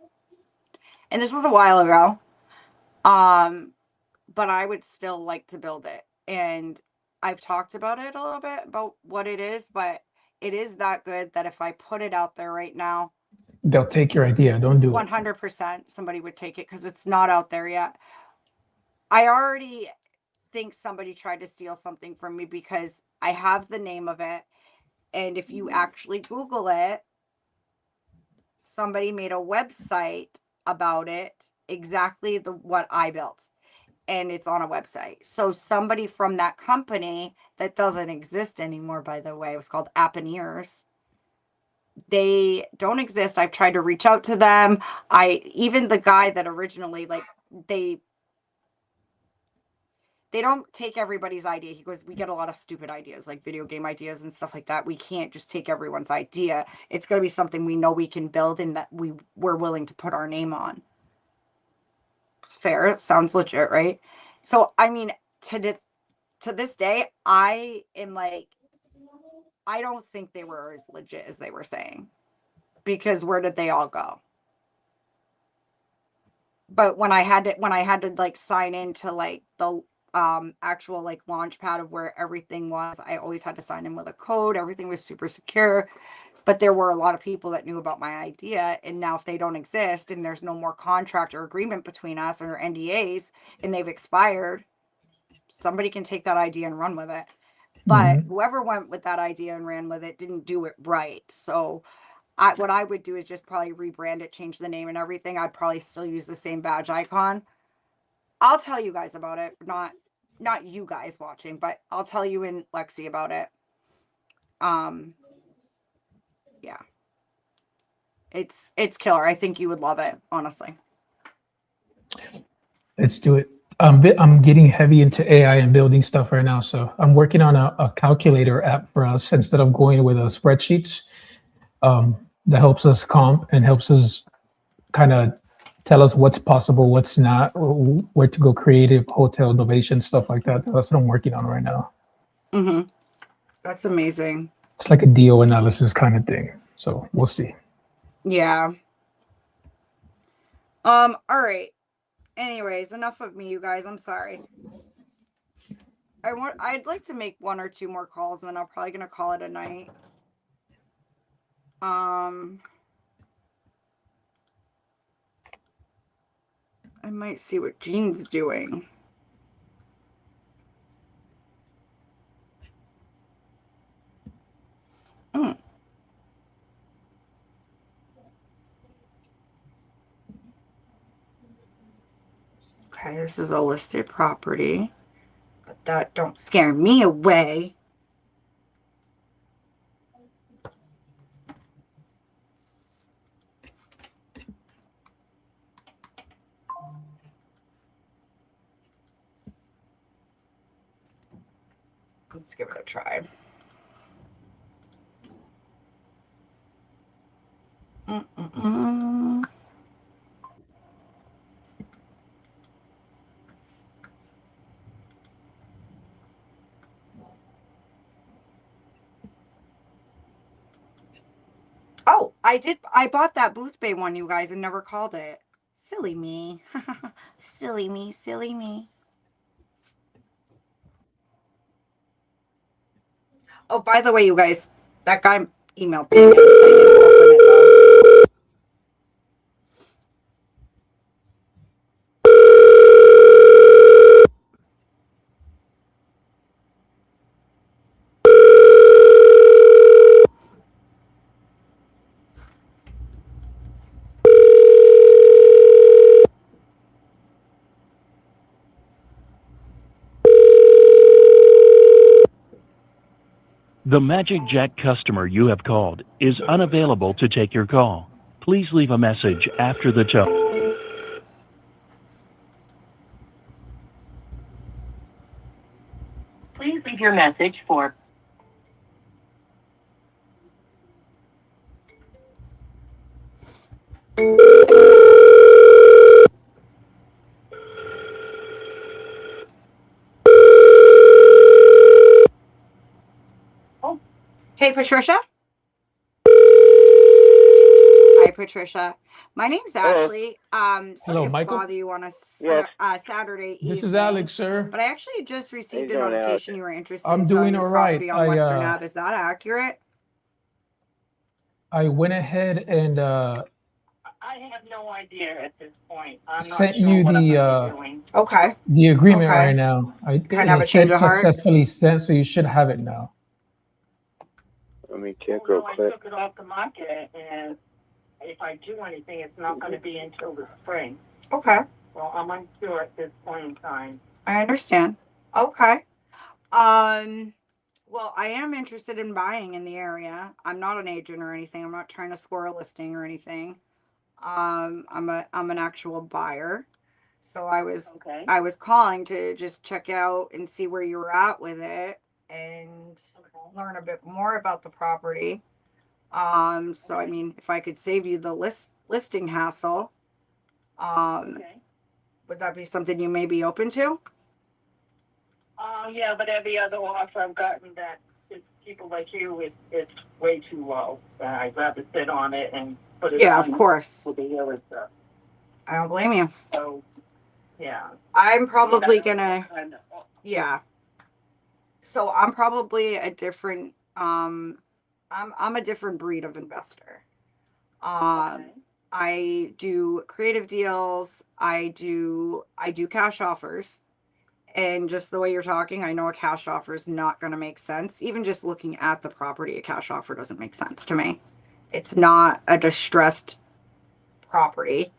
And this was a while ago. But I would still like to build it. And I've talked about it a little bit, about what it is, but it is that good that if I put it out there right now, They'll take your idea. Don't do it. 100% somebody would take it because it's not out there yet. I already think somebody tried to steal something from me because I have the name of it. And if you actually Google it, somebody made a website about it, exactly what I built. And it's on a website. So somebody from that company that doesn't exist anymore, by the way, it was called Appaneers. They don't exist. I've tried to reach out to them. Even the guy that originally, like, they don't take everybody's idea. He goes, we get a lot of stupid ideas, like video game ideas and stuff like that. We can't just take everyone's idea. It's going to be something we know we can build and that we're willing to put our name on. Fair. It sounds legit, right? So, I mean, to this day, I am like, I don't think they were as legit as they were saying, because where did they all go? But when I had to like sign into like the actual like launch pad of where everything was, I always had to sign in with a code. Everything was super secure. But there were a lot of people that knew about my idea, and now if they don't exist and there's no more contract or agreement between us or NDAs and they've expired, somebody can take that idea and run with it. But whoever went with that idea and ran with it didn't do it right. So what I would do is just probably rebrand it, change the name and everything. I'd probably still use the same badge icon. I'll tell you guys about it. Not you guys watching, but I'll tell you and Lexi about it. Yeah. It's killer. I think you would love it, honestly. Let's do it. I'm getting heavy into AI and building stuff right now. So I'm working on a calculator app for us instead of going with a spreadsheets. That helps us comp and helps us kind of tell us what's possible, what's not, where to go creative, hotel novation, stuff like that. That's what I'm working on right now. Mm-hmm. That's amazing. It's like a deal analysis kind of thing. So we'll see. Yeah. All right. Anyways, enough of me, you guys. I'm sorry. I'd like to make 1 or 2 more calls, and then I'm probably gonna call it a night. I might see what Jean's doing. Okay, this is a listed property, but that don't scare me away. Let's give it a try. Oh, I bought that Booth Bay one, you guys, and never called it. Silly me. Silly me, silly me. Oh, by the way, you guys, that guy emailed me. I didn't open it, though. The Magic Jack customer you have called is unavailable to take your call. Please leave a message after the tone. Please leave your message for Hey, Patricia. Hi, Patricia. My name's Ashley. Hello, Sorry to Michael. bother you on a Yes. Saturday evening. This is Alex, sir. But I actually just received a How you doing, notification you were interested I'm in selling doing your all right. property on Western Ave. Is that accurate? I went ahead and I have no idea at this point. I'm not sent sure you what I'm the gonna be doing. Okay. the agreement Okay. right now. Kind of have a it said change of heart? successfully sent, so you should have it now. Let me check Oh, real no, I quick. took it off the market, and if I do anything, it's not going to be until the spring. Okay. Well, I'm unsure at this point in time. I understand. Okay. Well, I am interested in buying in the area. I'm not an agent or anything. I'm not trying to score a listing or anything. I'm an actual buyer. So Okay. I was calling to just check out and see where you were at with it and learn a bit more about the property. So I mean, if I could save you the listing hassle, Okay. would that be something you may be open to? Yeah, but every other offer I've gotten that it's people like you, it's way too low. I'd rather sit on it and put it Yeah, on of course. with the realtor. I don't blame you. So, yeah. I'm probably gonna, And, yeah. So I'm probably a different, I'm a different breed of investor. okay. I do creative deals. I do cash offers. And just the way you're talking, I know a cash offer is not going to make sense. Even just looking at the property, a cash offer doesn't make sense to me. It's not a distressed property.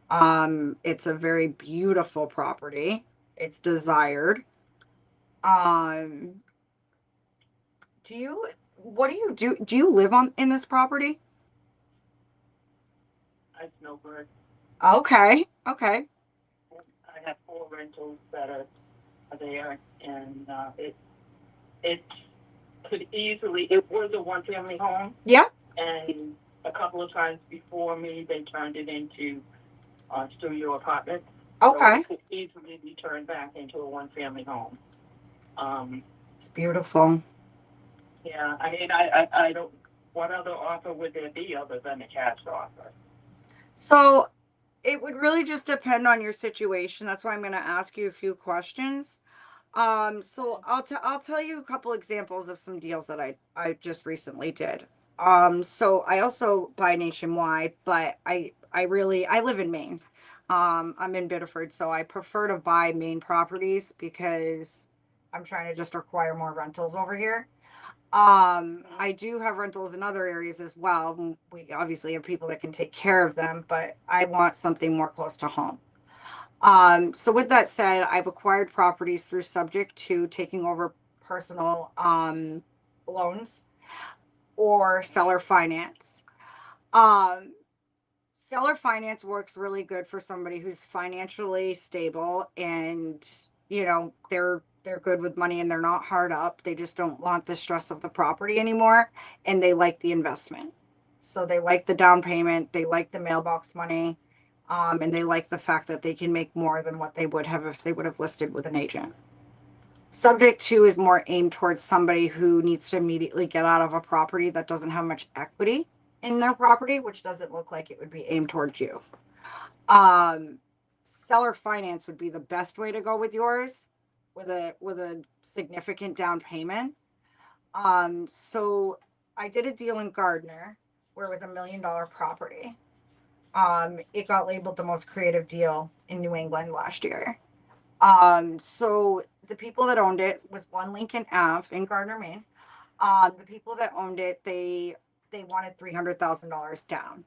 It's a very beautiful property. It's desired. Um, what do you do? Do you live in this property? I snowbird. Okay. Okay. I have 4 rentals that are there, and it could easily, it was a one-family home, Yeah. and a couple of times before me, they turned it into studio apartments. So Okay. it could easily be turned back into a one-family home. It's beautiful. Yeah, I mean, I don't, what other offer would there be other than a cash offer? So it would really just depend on your situation. That's why I'm going to ask you a few questions. So I'll tell you a couple examples of some deals that I just recently did. So I also buy nationwide, but I live in Maine. I'm in Biddeford, so I prefer to buy Maine properties because I'm trying to just acquire more rentals over here. I do have rentals in other areas as well. We obviously have people that can take care of them, but I want something more close to home. So with that said, I've acquired properties through subject to taking over personal loans or seller finance. Um, Seller finance works really good for somebody who's financially stable and they're good with money and they're not hard up. They just don't want the stress of the property anymore and they like the investment. So they like the down payment, they like the mailbox money, and they like the fact that they can make more than what they would have if they would have listed with an agent. Subject to is more aimed towards somebody who needs to immediately get out of a property that doesn't have much equity in their property, which doesn't look like it would be aimed towards you. Seller finance would be the best way to go with yours with a significant down payment. So I did a deal in Gardner where it was $1 million property. It got labeled the most creative deal in New England last year. So the people that owned it was 1 Lincoln Ave in Gardner, Maine. The people that owned it, they wanted $300,000 down.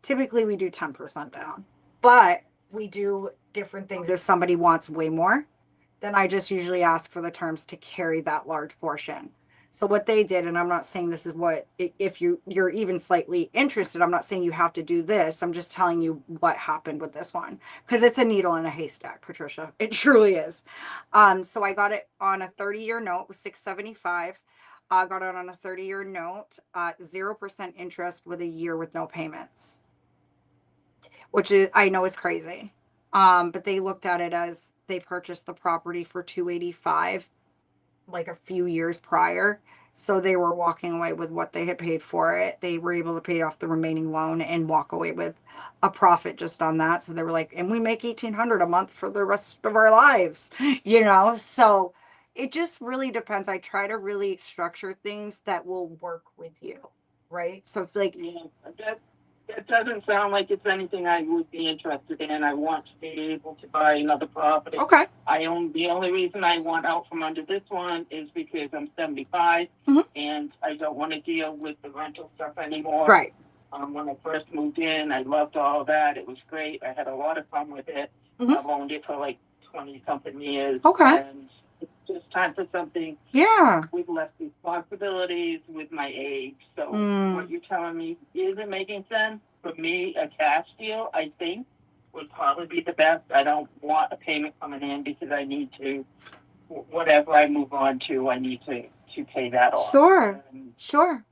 Typically we do 10% down, but we do different things. If somebody wants way more, then I just usually ask for the terms to carry that large portion. So what they did, and I'm not saying this is what, if you're even slightly interested, I'm not saying you have to do this. I'm just telling you what happened with this one because it's a needle in a haystack, Patricia. It truly is. So I got it on a 30-year note with 675. I got it on a 30-year note, 0% interest with a year with no payments, which is, I know is crazy. But they looked at it as they purchased the property for 285 like a few years prior. So they were walking away with what they had paid for it. They were able to pay off the remaining loan and walk away with a profit just on that. So they were like, and we make $1,800 a month for the rest of our lives, So it just really depends. I try to really structure things that will work with you, right? So if like, Yeah, It doesn't sound like it's anything I would be interested in. I want to be able to buy another property. Okay. The only reason I want out from under this one is because I'm 75 and I don't want to deal with the rental stuff anymore. Right. When I first moved in, I loved all that. It was great. I had a lot of fun with it. I've owned it for like 20 something years. Okay. And it's just time for something with less responsibilities with my age. So what you're telling me isn't making sense. For me, a cash deal, I think, would probably be the best. I don't want a payment coming in because I need to, whatever I move on to, I need to pay that off. Sure. And, Sure.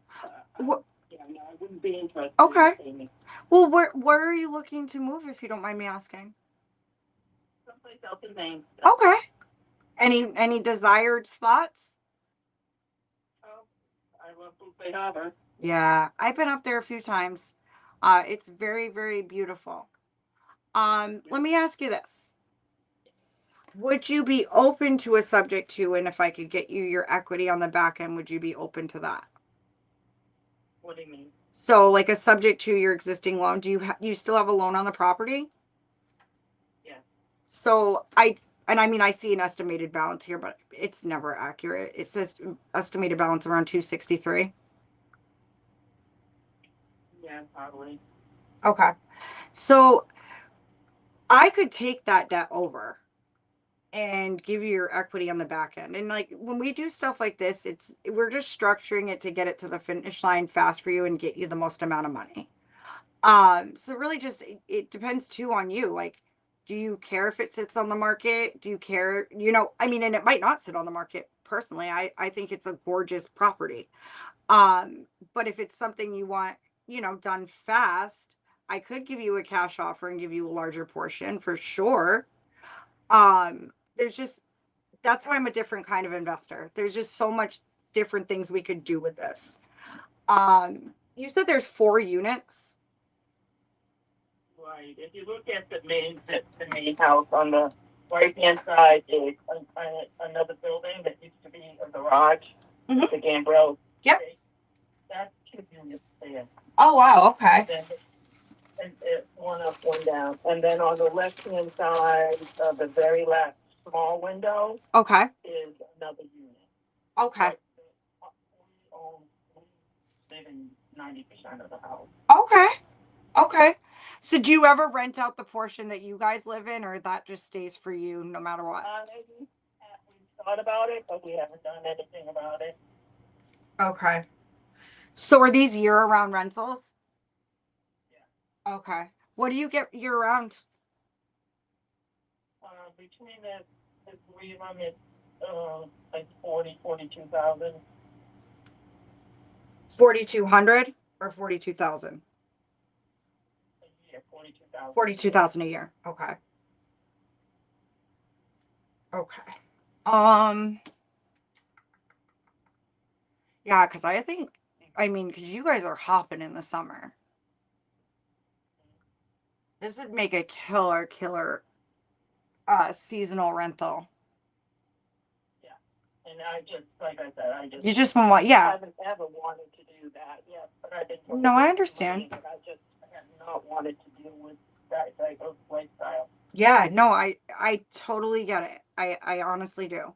no, I wouldn't be interested Okay. in payment. Well, where are you looking to move, if you don't mind me asking? Someplace else in Maine. Okay. Any desired spots? I love Bouffay Harbor. Yeah, I've been up there a few times. It's very, very beautiful. Let me ask you this. Would you be open to a subject to, and if I could get you your equity on the back end, would you be open to that? What do you mean? So like a subject to your existing loan, do you still have a loan on the property? Yeah. So I see an estimated balance here, but it's never accurate. It says estimated balance around 263. Yeah, probably. Okay. So I could take that debt over and give you your equity on the back end. And like when we do stuff like this, we're just structuring it to get it to the finish line fast for you and get you the most amount of money. So really just it depends too on you. Like, do you care if it sits on the market? Do you care, and it might not sit on the market. Personally, I think it's a gorgeous property. But if it's something you want, done fast, I could give you a cash offer and give you a larger portion for sure. That's why I'm a different kind of investor. There's just so much different things we could do with this. You said there's 4 units. Right. If you look at the main house on the right-hand side is another building that used to be a garage. The Gambrel. Yep. That's 2 units there. Oh, wow. Okay. And it's one up, one down. And then on the left-hand side, the very last small window Okay. is another unit. Okay. We live in 90% of the house. Okay. Okay. So do you ever rent out the portion that you guys live in, or that just stays for you no matter what? We thought about it, but we haven't done anything about it. Okay. So are these year-round rentals? Yeah. Okay. What do you get year-round? Between the 3 of them, it's like 42,000. 4,200 or 42,000? A year, 42,000. 42,000 a year. Okay. Okay. Yeah, because because you guys are hopping in the summer. This would make a killer seasonal rental. Yeah. And I just, like I said, You just want, yeah. haven't ever wanted to do that yet, but I've been. No, I understand. But I have not wanted to deal with that type of lifestyle. Yeah, no, I totally get it. I honestly do.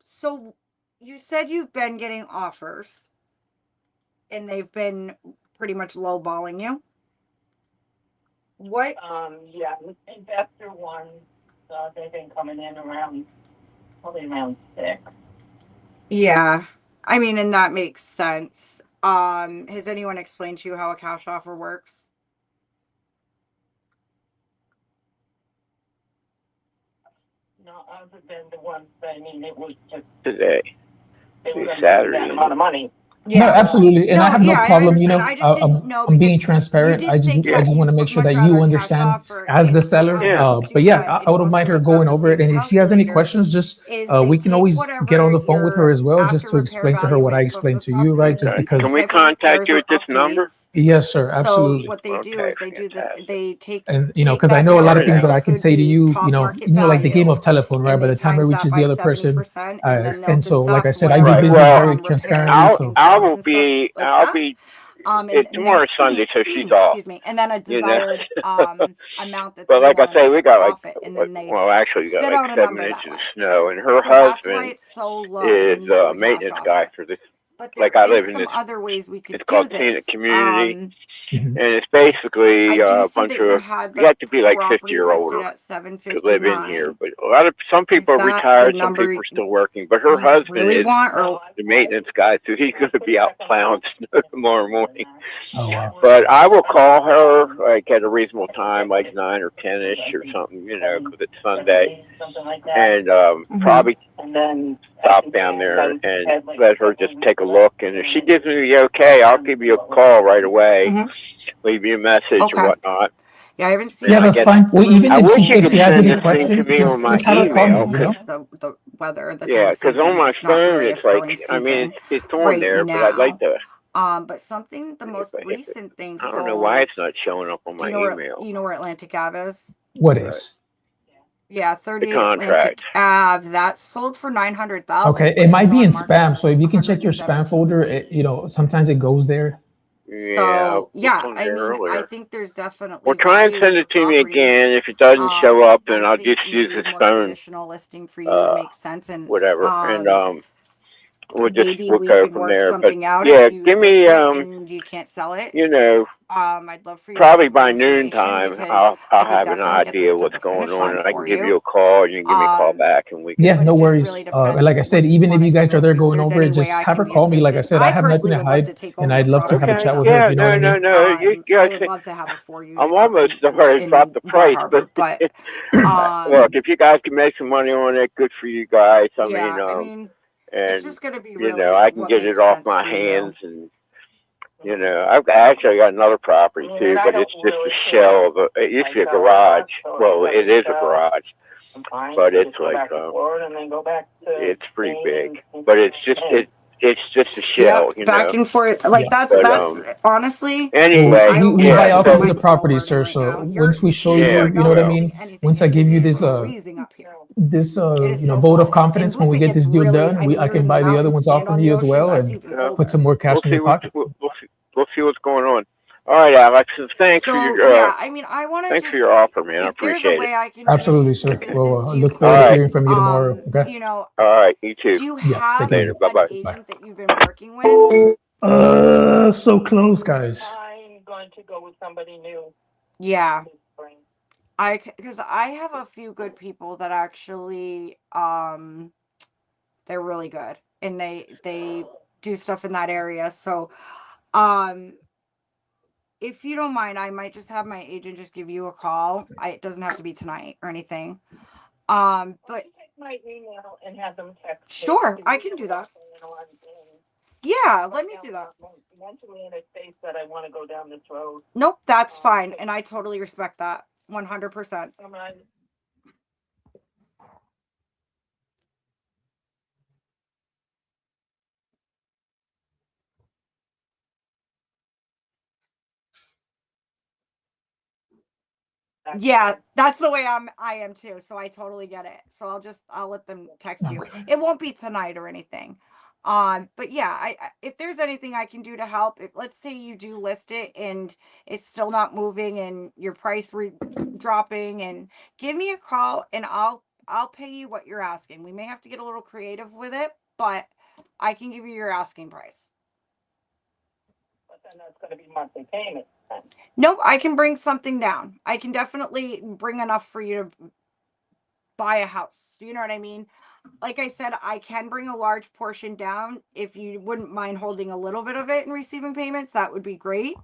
So you said you've been getting offers and they've been pretty much lowballing you. What? Yeah, investor ones, they've been coming in probably around 6. Yeah. And that makes sense. Has anyone explained to you how a cash offer works? No, other than the ones, it was just today. they were gonna Saturday. get that amount of money. No, absolutely, and I have no problem. I just didn't know I'm being because transparent. you did I just say I just want to make sure that you understand as the seller. But yeah, I wouldn't mind her going over it, and if she has any questions, just we can always get on the phone with her as well, just to explain to her what I explained to you, right? Just because. Can we contact you at this number? Yes, sir. Absolutely. So what they do is they do this. They take and because I know a lot of things that I can say to you, like the game of telephone, right? By the time it reaches the other person, and so like I said, I do business very transparently. I'll be it's tomorrow's Sunday, so she's off. Excuse me. And then a You know? desired amount that But they like I want to say, make we a got like, profit, and then they well, actually, we got spit like out a 7 number that inches of way. snow, and her So that's why husband it's so low. We is need to a account maintenance off guy of. for this. But there Like I is live in some this. other ways we could It's do called Tenant this. Community, and it's basically I do a see bunch that you of. had You the have to be like 50 property or listed older at to live in here, 759. but some Is people are that the retired, some number people are still working. But her you husband really is want, or the maintenance guy, so he's going to be out plowing snow tomorrow morning. Oh wow. But I will call her like at a reasonable time, like 9 or 10ish or something, you know, because it's Sunday, and probably stop down there and let her just take a look. And if she gives me the okay, I'll give you a call right away, leave you a message or whatnot. Yeah, I haven't seen. Yeah, that's fine. Well, even I if wish you, you if could you have send any this thing to questions, me on my just have her call me, email. you know? The weather, the time Yeah, of because on season, my it's not phone, really a it's like, selling I mean, season it's on right there, but I'd like now. to. But something, the most recent thing I don't know why it's sold. not showing up on Do my you know where email. you know where Atlantic Ave is? What is? Yeah, The 38 contract. Atlantic Ave. That sold for 900,000. Okay, it might be in spam, so if you can check your spam folder, you know, sometimes it goes there. Yeah, So yeah, on I there mean, earlier. I think there's definitely. Well, try and value send in it the to me property. again. If it doesn't show up, then I I'll think just use maybe this a more phone, traditional listing for you would make sense, and whatever, and we'll maybe we go could from work there. But something out yeah, if you give list me it and you can't sell it. you know, I'd love for you to probably keep the by noon information time, because I'll I could have an definitely get idea this to what's the going finish on, line and I for can give you a call, and you can give me a call back, and we can. Yeah, But no it just worries. really depends Like I said, what you even if wanna you guys do. are there If going there's over any it, way just I have can her be call me. Like I assistant. said, I I have nothing personally to would love to hide, take and over I'd the love to have a property. chat with her. Yeah, You know what I mean? no. You guys, I would love to have it for you I'm almost up already in dropped the Bar price, Harbor, but look, if you guys can make some money on it, good for you guys. I yeah, I mean, mean, it's and just gonna be you know, really I can what get it makes off sense my for hands, you. and you know, I've actually got another property too, but it's just a shell of it used to be a garage. Well, it is a garage, but it's like it's pretty big, but it's just a shell, you Back know. and forth. Like Yeah. that's honestly. Anyway, I we don't buy know all why kinds it's of still properties, sir. working right So now. once we show Yeah, you, you know what I well. mean? Once I give you this freezing up here. this It is so vote of cold. confidence, And when we if it get this gets deal really, done, I mean, I you're can in the buy the other mountains ones off and from on the you as ocean. well, That's and even Yeah. colder. put some more cash We'll in see your pocket. we'll see what's going on. All right, Alex. Thanks for So your yeah, I mean, I want to thanks for just your offer, man. I if there's a appreciate it. way I can Absolutely, be sir. assistance Well, I to you, look All forward to right. hearing from you tomorrow. Okay. you know, All right. You too. do you Yeah. Take have it Later. easy. Bye an bye. agent that you've been working with? So close, guys. I'm going to go with somebody new. Yeah. Because I have a few good people that actually they're really good and they do stuff in that area. So if you don't mind, I might just have my agent just give you a call. It doesn't have to be tonight or anything. But Take my email and have them text. sure, I can do that. Yeah, let me do that. Mentally in a space that I want to go down this road. Nope, that's fine, and I totally respect that 100%. Yeah, that's the way I am too. So I totally get it. So I'll let them text you. Okay. It won't be tonight or anything. But yeah, I if there's anything I can do to help, let's say you do list it and it's still not moving and your price dropping, and give me a call and I'll pay you what you're asking. We may have to get a little creative with it, but I can give you your asking price. But then that's going to be monthly payment. Nope, I can bring something down. I can definitely bring enough for you to buy a house. You know what I mean? Like I said, I can bring a large portion down. If you wouldn't mind holding a little bit of it and receiving payments, that would be great.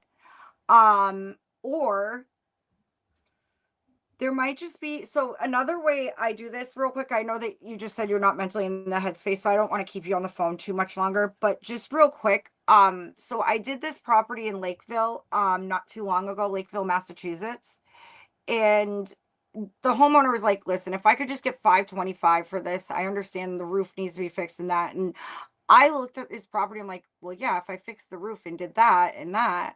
Or there might just be, so another way I do this real quick. I know that you just said you're not mentally in the headspace, so I don't want to keep you on the phone too much longer, but just real quick. So I did this property in Lakeville, not too long ago, Lakeville, Massachusetts. And the homeowner was like, listen, if I could just get $525 for this, I understand the roof needs to be fixed and that. And I looked at his property. I'm like, well, yeah, if I fixed the roof and did that and that,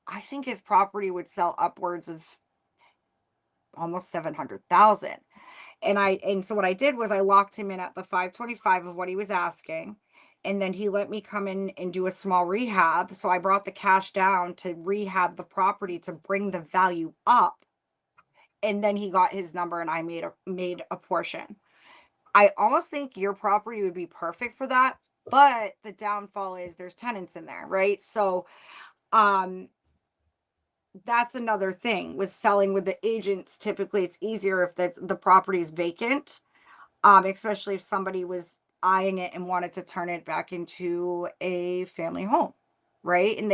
I think his property would sell upwards of almost 700,000. And so what I did was I locked him in at the 525 of what he was asking. And then he let me come in and do a small rehab. So I brought the cash down to rehab the property to bring the value up. And then he got his number and I made a portion. I almost think your property would be perfect for that, but the downfall is there's tenants in there, right? So that's another thing with selling with the agents. Typically it's easier if the property is vacant, especially if somebody was eyeing it and wanted to turn it back into a family home, right? And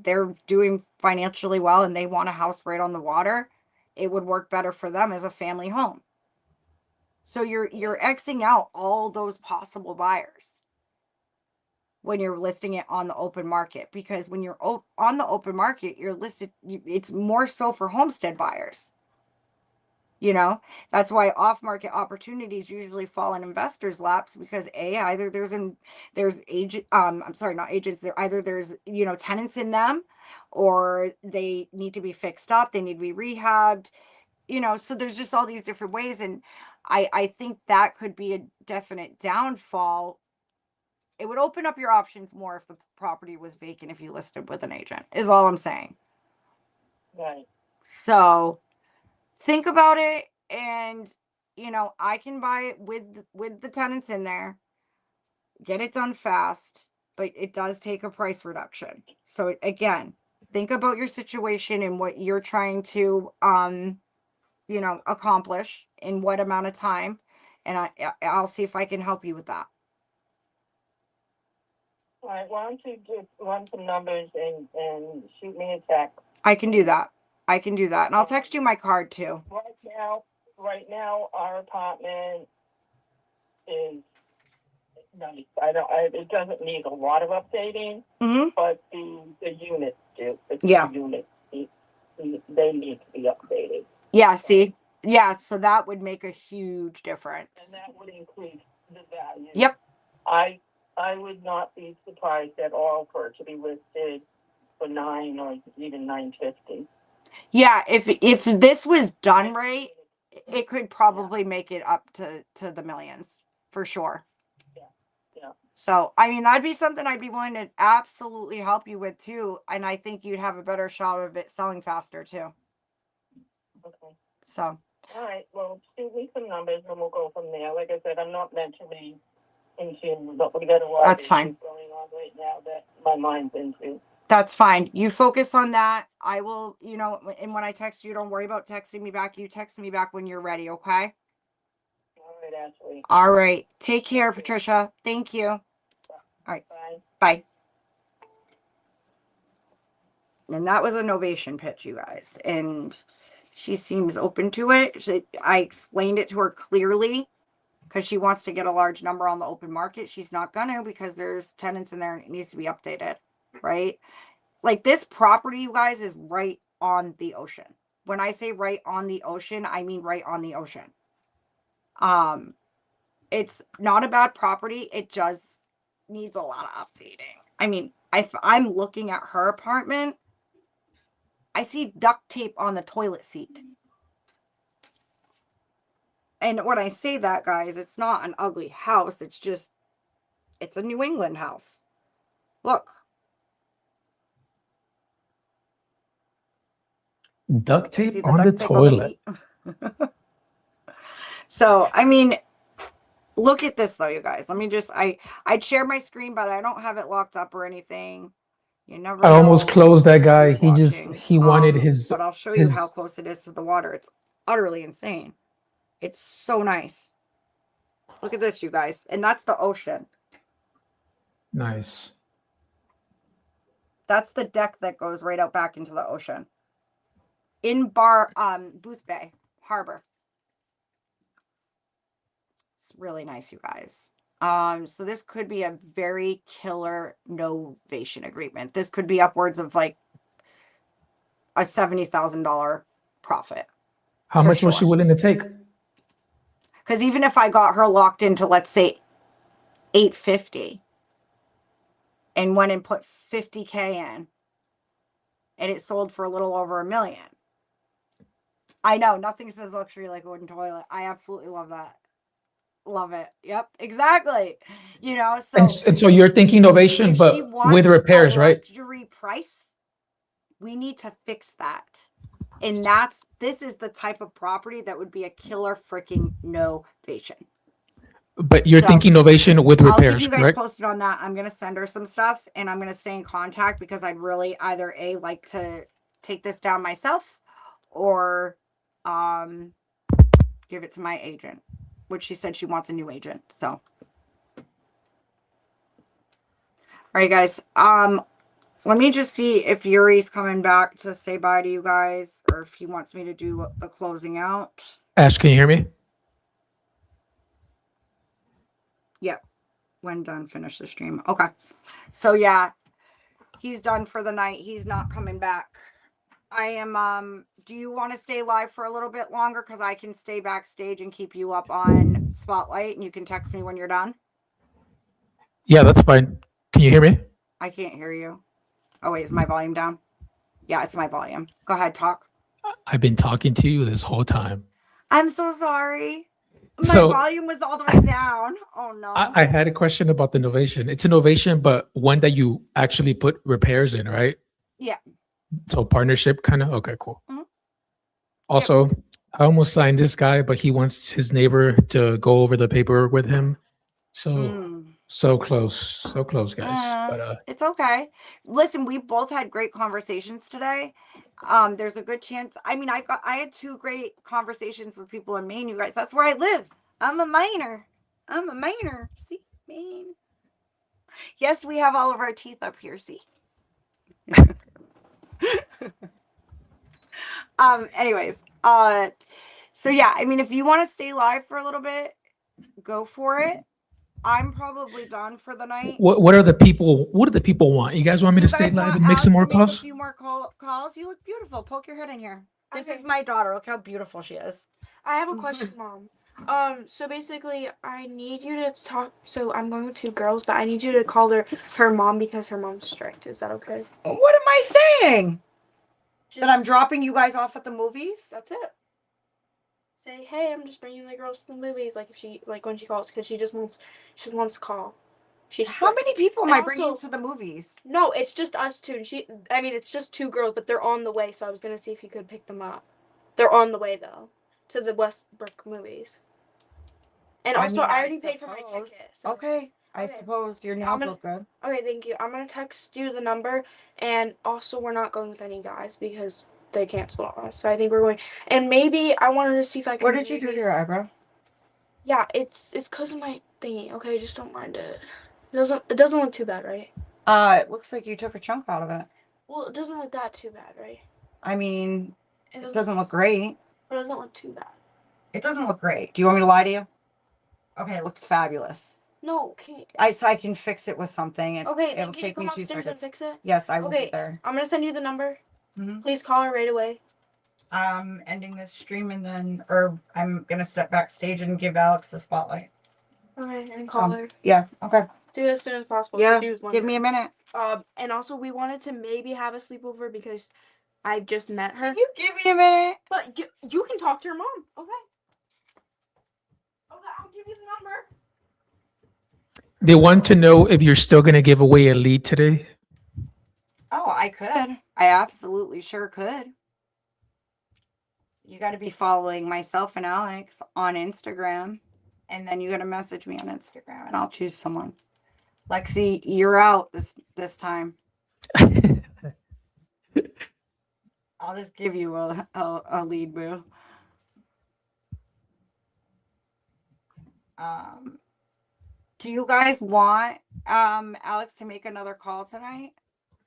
they're doing financially well and they want a house right on the water. It would work better for them as a family home. So you're Xing out all those possible buyers when you're listing it on the open market, because when you're on the open market, you're listed, it's more so for homestead buyers. That's why off-market opportunities usually fall in investors' laps, because either there's agent, I'm sorry, not agents. Either there's, tenants in them, or they need to be fixed up. They need to be rehabbed, so there's just all these different ways. And I think that could be a definite downfall. It would open up your options more if the property was vacant, if you listed with an agent, is all I'm saying. Right. So think about it. And, I can buy it with the tenants in there, get it done fast, but it does take a price reduction. So again, think about your situation and what you're trying to, accomplish in what amount of time. And I'll see if I can help you with that. All right, why don't you just run some numbers and shoot me a text? I can do that. And I'll text you my card too. Right now, our apartment is nice. It doesn't need a lot of updating, but the units do. Yeah. The units, they need to be updated. Yeah, see? Yeah, so that would make a huge difference. And that would increase the value. Yep. I would not be surprised at all for it to be listed for $9 or even $9.50. Yeah, if this was done right, it could probably make it up to the millions for sure. Yeah. So, that'd be something I'd be willing to absolutely help you with too. And I think you'd have a better shot of it selling faster too. Okay. So. All right. Well, shoot me some numbers and we'll go from there. Like I said, I'm not mentally into, but we got a lot of issues going on right now that my mind's into. That's fine. You focus on that. I will, and when I text you, don't worry about texting me back. You text me back when you're ready, okay? All right, Ashley. All right. Take care, Patricia. Thank you. All right. Bye. And that was a novation pitch, you guys. And she seems open to it. I explained it to her clearly because she wants to get a large number on the open market. She's not going to, because there's tenants in there and it needs to be updated, right? Like, this property, you guys, is right on the ocean. When I say right on the ocean, I mean right on the ocean. It's not a bad property. It just needs a lot of updating. If I'm looking at her apartment, I see duct tape on the toilet seat. And when I say that, guys, it's not an ugly house. It's a New England house. Look. Duct tape on the toilet. So, look at this though, you guys. Let me just, I'd share my screen, but I don't have it locked up or anything. You never I almost know closed that guy. who's He wanted his. But I'll show you how close it is to the water. It's utterly insane. It's so nice. Look at this, you guys. And that's the ocean. Nice. That's the deck that goes right out back into the ocean. In Booth Bay Harbor. It's really nice, you guys. So this could be a very killer novation agreement. This could be upwards of like a $70,000 profit. How much was she willing to take? Because even if I got her locked into, let's say, $850 and went and put $50K in, and it sold for a little over $1 million. I know, nothing says luxury like a wooden toilet. I absolutely love that. Love it. Yep, exactly. You know, And, so and so you're thinking novation, if she but wants with repairs, a right? luxury price, we need to fix that. And this is the type of property that would be a killer freaking novation. But you're So, thinking novation with I'll keep repairs, you guys correct? posted on that. I'm gonna send her some stuff and I'm gonna stay in contact because I'd really either like to take this down myself or give it to my agent, which she said she wants a new agent. So all right, guys. Let me just see if Yuri's coming back to say bye to you guys or if he wants me to do the closing out. Ash, can you hear me? Yep. When done, finish the stream. Okay. So yeah, he's done for the night. He's not coming back. I am, do you want to stay live for a little bit longer? Because I can stay backstage and keep you up on Spotlight and you can text me when you're done. Yeah, that's fine. Can you hear me? I can't hear you. Oh, wait, is my volume down? Yeah, it's my volume. Go ahead, talk. I've been talking to you this whole time. I'm so sorry. My So- volume was all the way down. Oh, no. I had a question about the novation. It's a novation, but one that you actually put repairs in, right? Yeah. So partnership kind of? Okay, cool. Mhm. Also, I almost signed this guy, but he wants his neighbor to go over the paperwork with him. So, so close, guys. But It's okay. Listen, we both had great conversations today. There's a good chance. I mean, I had 2 great conversations with people in Maine, you guys. That's where I live. I'm a Mainer. See, Maine. Yes, we have all of our teeth up here. See. Anyways, so yeah, I mean, if you want to stay live for a little bit, go for it. I'm probably done for the night. what do the people want? You guys want me to stay live and make some more A calls? few more calls. You look beautiful. Poke your head in here. This is my daughter. Look how beautiful she is. I have a question, Mom. So basically, I need you to talk. So I'm going with 2 girls, but I need you to call her mom because her mom's strict. Is that okay? What am I saying? That I'm dropping you guys off at the movies? That's it. Say, hey, I'm just bringing the girls to the movies. Like when she calls, because she wants to call. How many people am I bringing to the movies? No, it's just us 2. And it's just 2 girls, but they're on the way. So I was gonna see if you could pick them up. They're on the way though, to the Westbrook movies. And also, I already paid for my ticket. So. Okay. I suppose your nails look good. Okay, thank you. I'm gonna text you the number, and also we're not going with any guys because they canceled on us. So I think we're going. And maybe I wanted to see if I could. What did you do to your eyebrow? Yeah, it's because of my thingy. Okay, just don't mind it. It doesn't look too bad, right? It looks like you took a chunk out of it. Well, it doesn't look that too bad, right? I mean, it doesn't look great. It doesn't look too bad. It doesn't look great. Do you want me to lie to you? Okay, it looks fabulous. No, can you... I can fix it with something. Okay, it'll can take you me come 2 upstairs seconds. and fix it? Yes, I will Okay, get there. I'm gonna send you the number. Mhm. Please call her right away. I'm ending this stream and then, I'm gonna step backstage and give Alex the spotlight. Okay, and call her. Yeah. Okay. Do it as soon as possible. Yeah. She was Give me a minute. And also we wanted to maybe have a sleepover because I just met her. You give me a minute. But you can talk to her mom. Okay. Okay, I'll give you the number. They want to know if you're still going to give away a lead today. Oh, I could. I absolutely sure could. You got to be following myself and Alex on Instagram. And then you got to message me on Instagram and I'll choose someone. Lexi, you're out this time. I'll just give you a lead, boo. Do you guys want Alex to make another call tonight?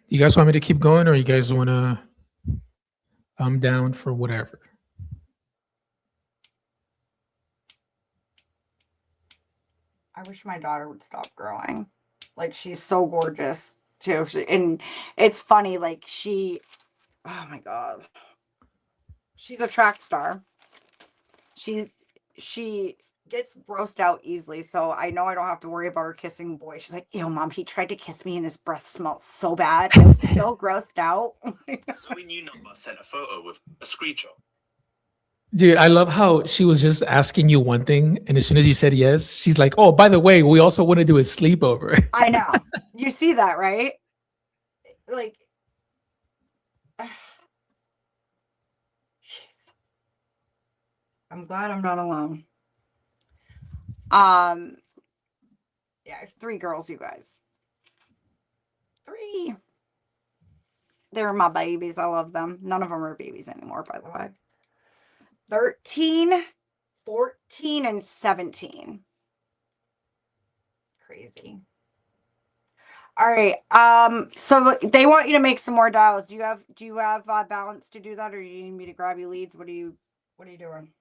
You guys want me to keep going or you guys want to? I'm down for whatever. I wish my daughter would stop growing. Like, she's so gorgeous too. And it's funny, like oh my God. She's a track star. She gets grossed out easily, so I know I don't have to worry about her kissing boys. She's like, ew, Mom, he tried to kiss me and his breath smells so bad. I was so grossed out. So we knew number sent a photo with a screenshot. Dude, I love how she was just asking you one thing, and as soon as you said yes, she's like, "Oh, by the way, we also want to do a sleepover." I know. You see that, right? Like, jeez. I'm glad I'm not alone. Yeah, I have 3 girls, you guys. 3. They're my babies. I love them. None of them are babies anymore, by the way. 13, 14, and 17. Crazy. All right. So they want you to make some more dials. Do you have balance to do that, or do you need me to grab you leads? What are you doing?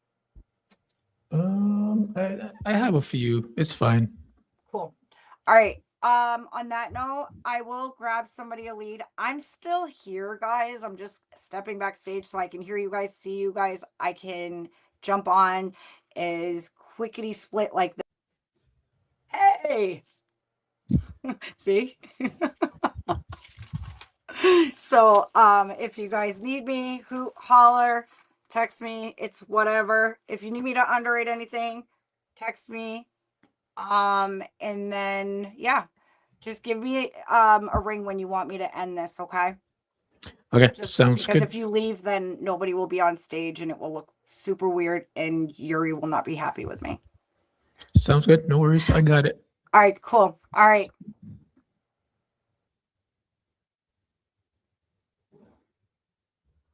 I have a few. It's fine. Cool. All right. On that note, I will grab somebody a lead. I'm still here, guys. I'm just stepping backstage so I can hear you guys, see you guys. I can jump on as quickety split like this. Hey. See? So, if you guys need me, holler, text me. It's whatever. If you need me to underwrite anything, text me. And then yeah, just give me a ring when you want me to end this, okay? Okay, Just sounds because good. if you leave, then nobody will be on stage and it will look super weird and Yuri will not be happy with me. Sounds good. No worries. I got it. All right, cool. All right.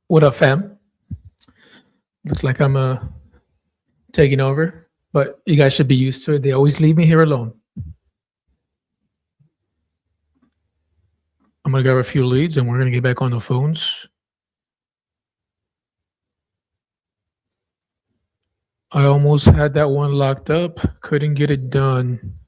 What up, fam? Looks like I'm taking over, but you guys should be used to it. They always leave me here alone. I'm gonna grab a few leads and we're gonna get back on the phones. I almost had that one locked up, couldn't get it done.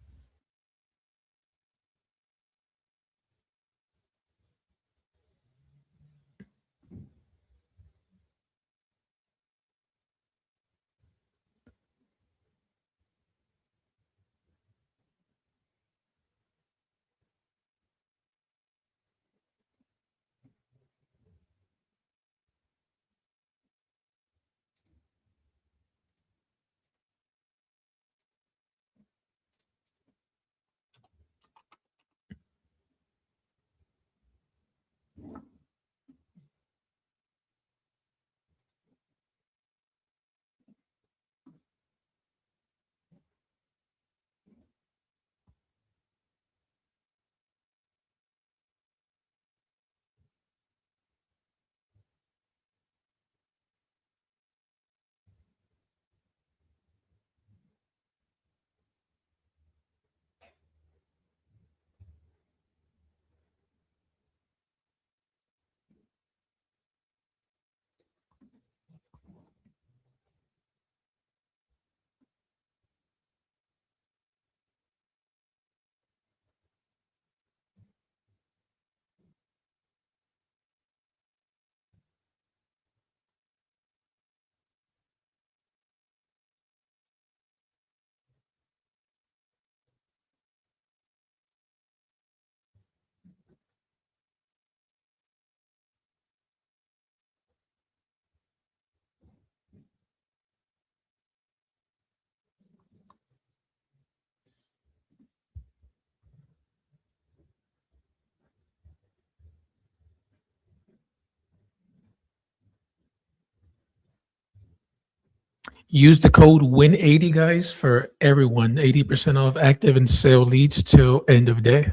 Use the code WIN80, guys, for everyone. 80% off active and sale leads till end of day.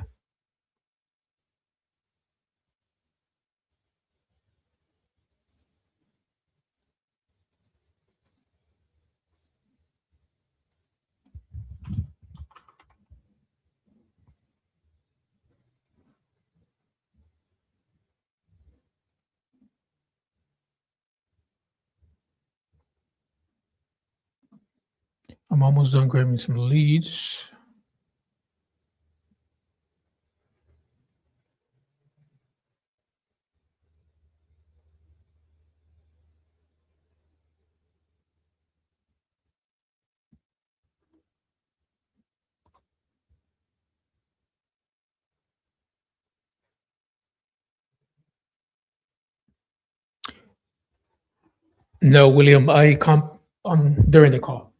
I'm almost done grabbing some leads. No, William, I come on during the call.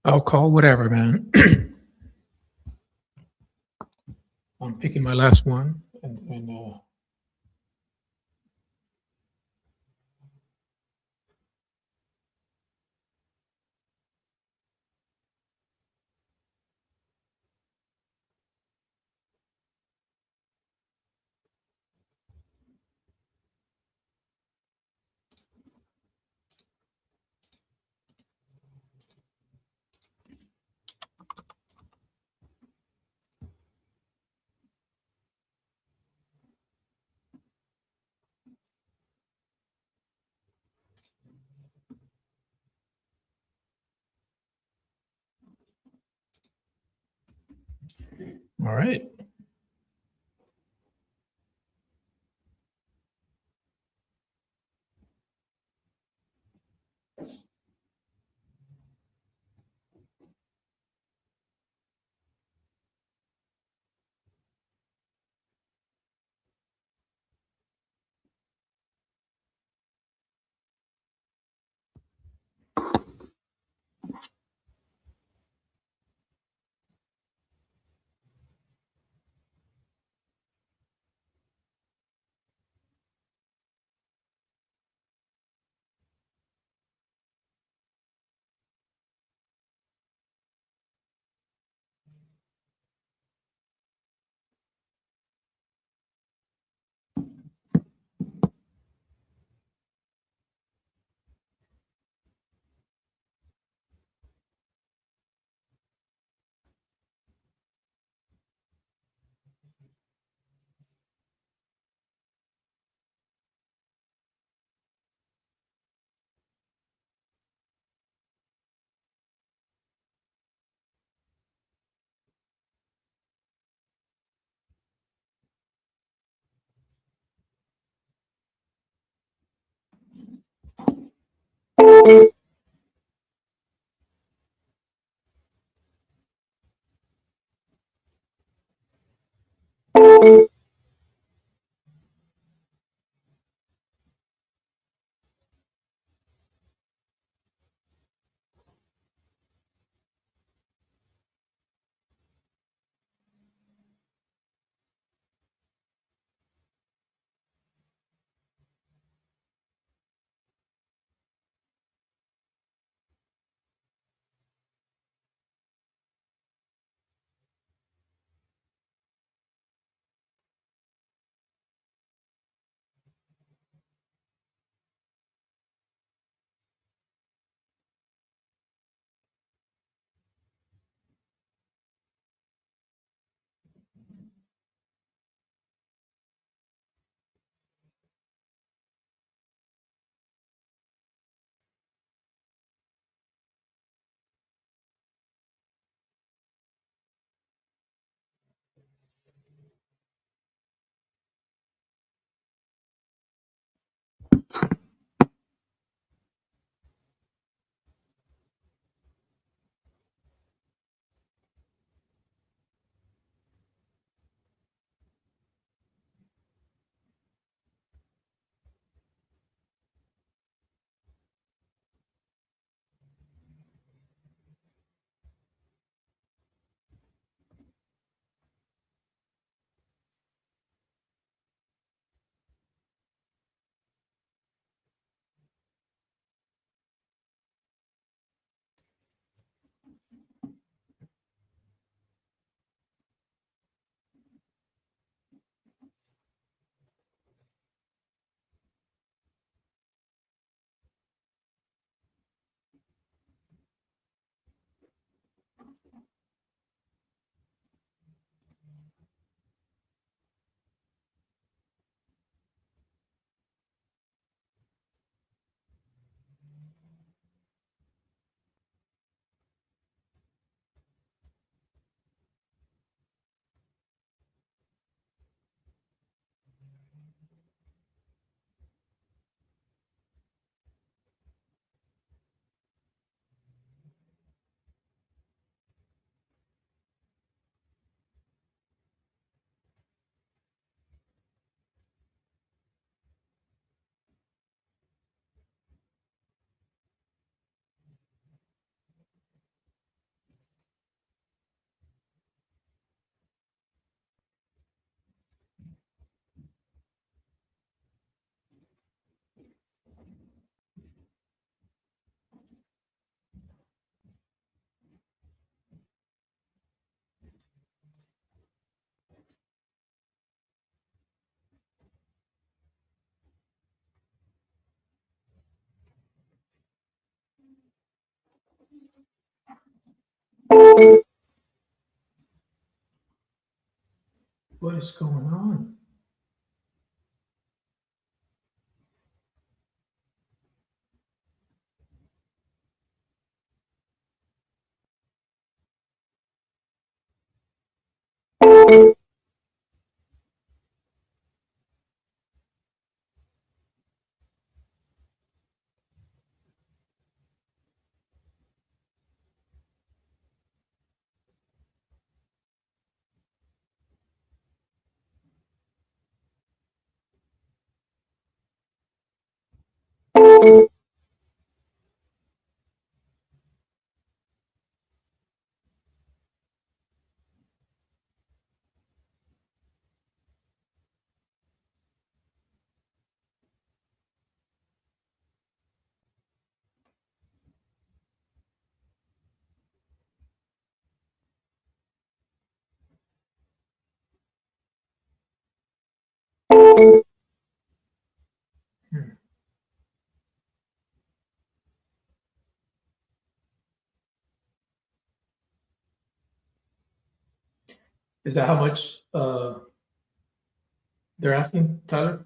I'll call whatever, man. I'm picking my last one, and all right. What is going on? Is that how much they're asking, Tyler?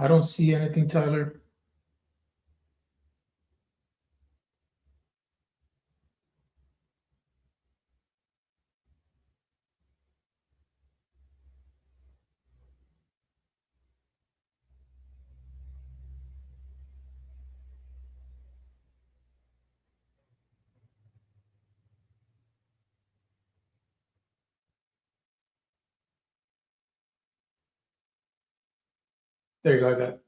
I don't see anything, Tyler. There you go, I got it.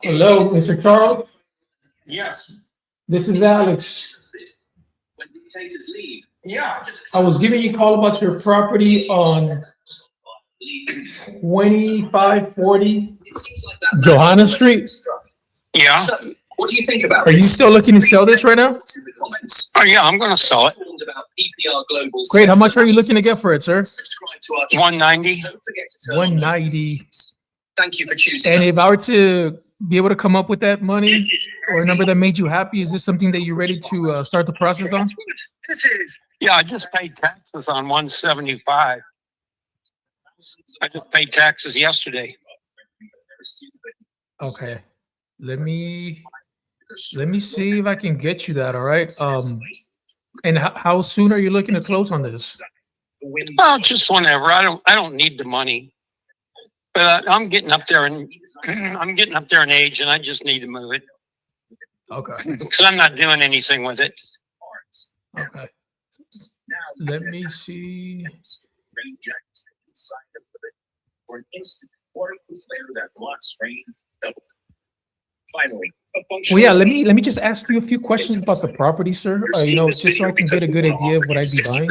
Hello, Mr. Charles. Yes. This is Alex. Yeah. I was giving you a call about your property on 2540 Johanna Street. Yeah. What do you think about Are you still looking to sell this right now? Oh, yeah, I'm going to sell it. Great. How much are you looking to get for it, sir? 190. 190. Thank you for choosing. And if I were to be able to come up with that money or a number that made you happy, is this something that you're ready to start the process on? Yeah, I just paid taxes on 175. I just paid taxes yesterday. Okay. Let me see if I can get you that. All right. And how soon are you looking to close on this? Well, just whenever. I don't need the money, but I'm getting up there and I'm getting up there in age, and I just need to move it. Okay. Because I'm not doing anything with it. Okay. Let me see. Well, yeah, let me just ask you a few questions about the property, sir. Just so I can get a good idea of what I'd be buying.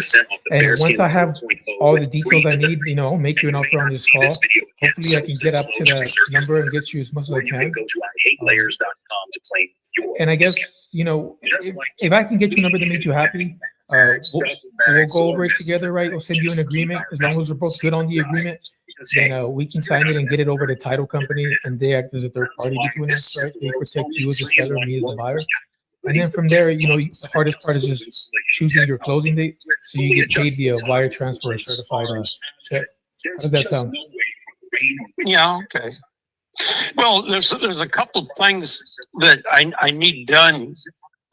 And once I have all the details I need, I'll make you an offer on this call. Hopefully, I can get up to that number and get you as much as I can. And I guess, if I can get you a number that makes you happy, we'll go over it together, right? We'll send you an agreement. As long as we're both good on the agreement, then we can sign it and get it over to title company, and they act as a third party between us, right? They protect you as a seller, me as a buyer. And then from there, the hardest part is just choosing your closing date, so you get paid via wire transfer or certified check. How does that sound? Yeah, okay. Well, there's a couple of things that I need done.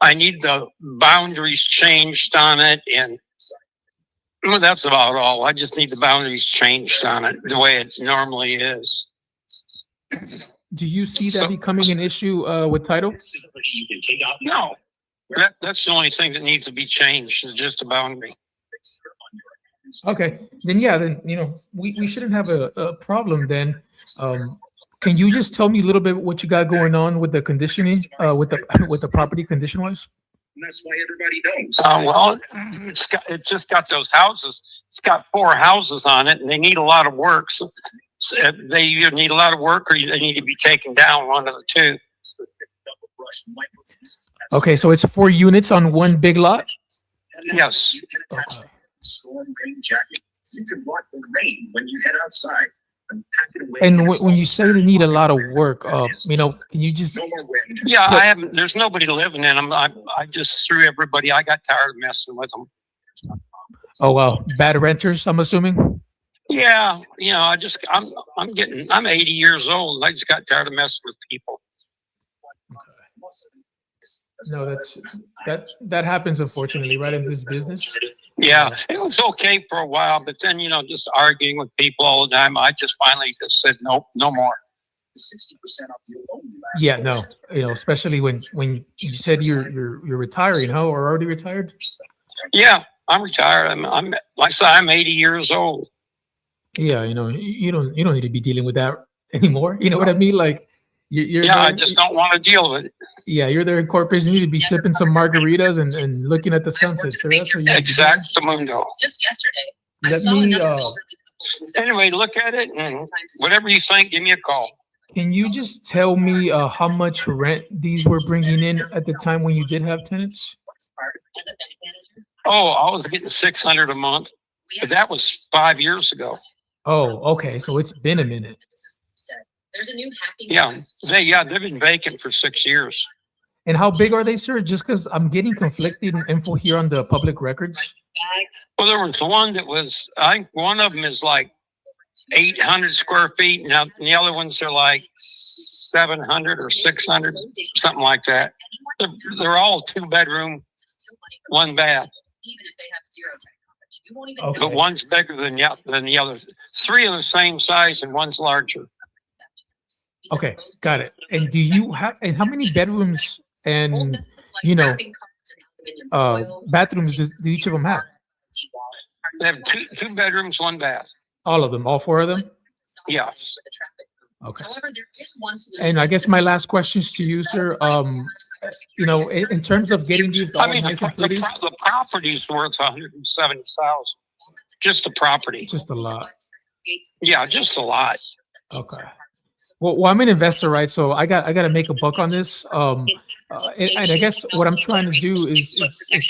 I need the boundaries changed on it, and well, that's about all. I just need the boundaries changed on it the way it normally is. Do you see that becoming an issue with title? No, that's the only thing that needs to be changed is just the boundary. Okay, then we shouldn't have a problem then. Can you just tell me a little bit what you got going on with the conditioning, with the property condition wise? And that's why everybody knows. Well, it just got those houses. It's got 4 houses on it, and they need a lot of work. So they either need a lot of work or they need to be taken down, one of the two. Okay, so it's 4 units on one big lot? Yes. Okay. Storm rain jacket. You can block the rain when you head outside. And when you say they need a lot of work, can you just? Yeah, I haven't. There's nobody living in them. I just threw everybody. I got tired of messing with them. Oh wow, bad renters, I'm assuming. Yeah, I'm 80 years old. I just got tired of messing with people. No, that happens unfortunately, right, in this business. Yeah, it was okay for a while, but then just arguing with people all the time. I just finally just said nope, no more. Yeah, no, especially when you said you're retiring, huh? Or already retired? Yeah, I'm retired. I'm like I said, I'm 80 years old. Yeah, you don't need to be dealing with that anymore. You know what I mean? Like you're Yeah, there, I just don't want to deal with it. Yeah, you're there in corporate. You need to be sipping some margaritas and looking at the sunset. So that's what you need to do. Exactamundo. Just yesterday, Let me Anyway, look at it and whatever you think, give me a call. can you just tell me how much rent these were bringing in at the time when you did have tenants? Oh, I was getting 600 a month, but that was 5 years ago. Oh, okay. So it's been a minute. There's a new Yeah, they've been vacant for 6 years. And how big are they, sir? Just because I'm getting conflicting info here on the public records. Well, there was one that was, I think one of them is like 800 square feet. Now the other ones are like 700 or 600, something like that. They're all 2-bedroom, 1 bath. Okay. But one's bigger than the other. 3 are the same size and one's larger. Okay, got it. And and how many bedrooms and bathrooms do each of them have? They have two bedrooms, 1 bath. All of them, all 4 of them? Yeah. Okay. And I guess my last questions to you, sir. In terms of getting these all nice and pretty, the property's worth 170,000. Just the property. Just a lot. Yeah, just a lot. Okay. Well, I'm an investor, right? So I got to make a buck on this. And I guess what I'm trying to do is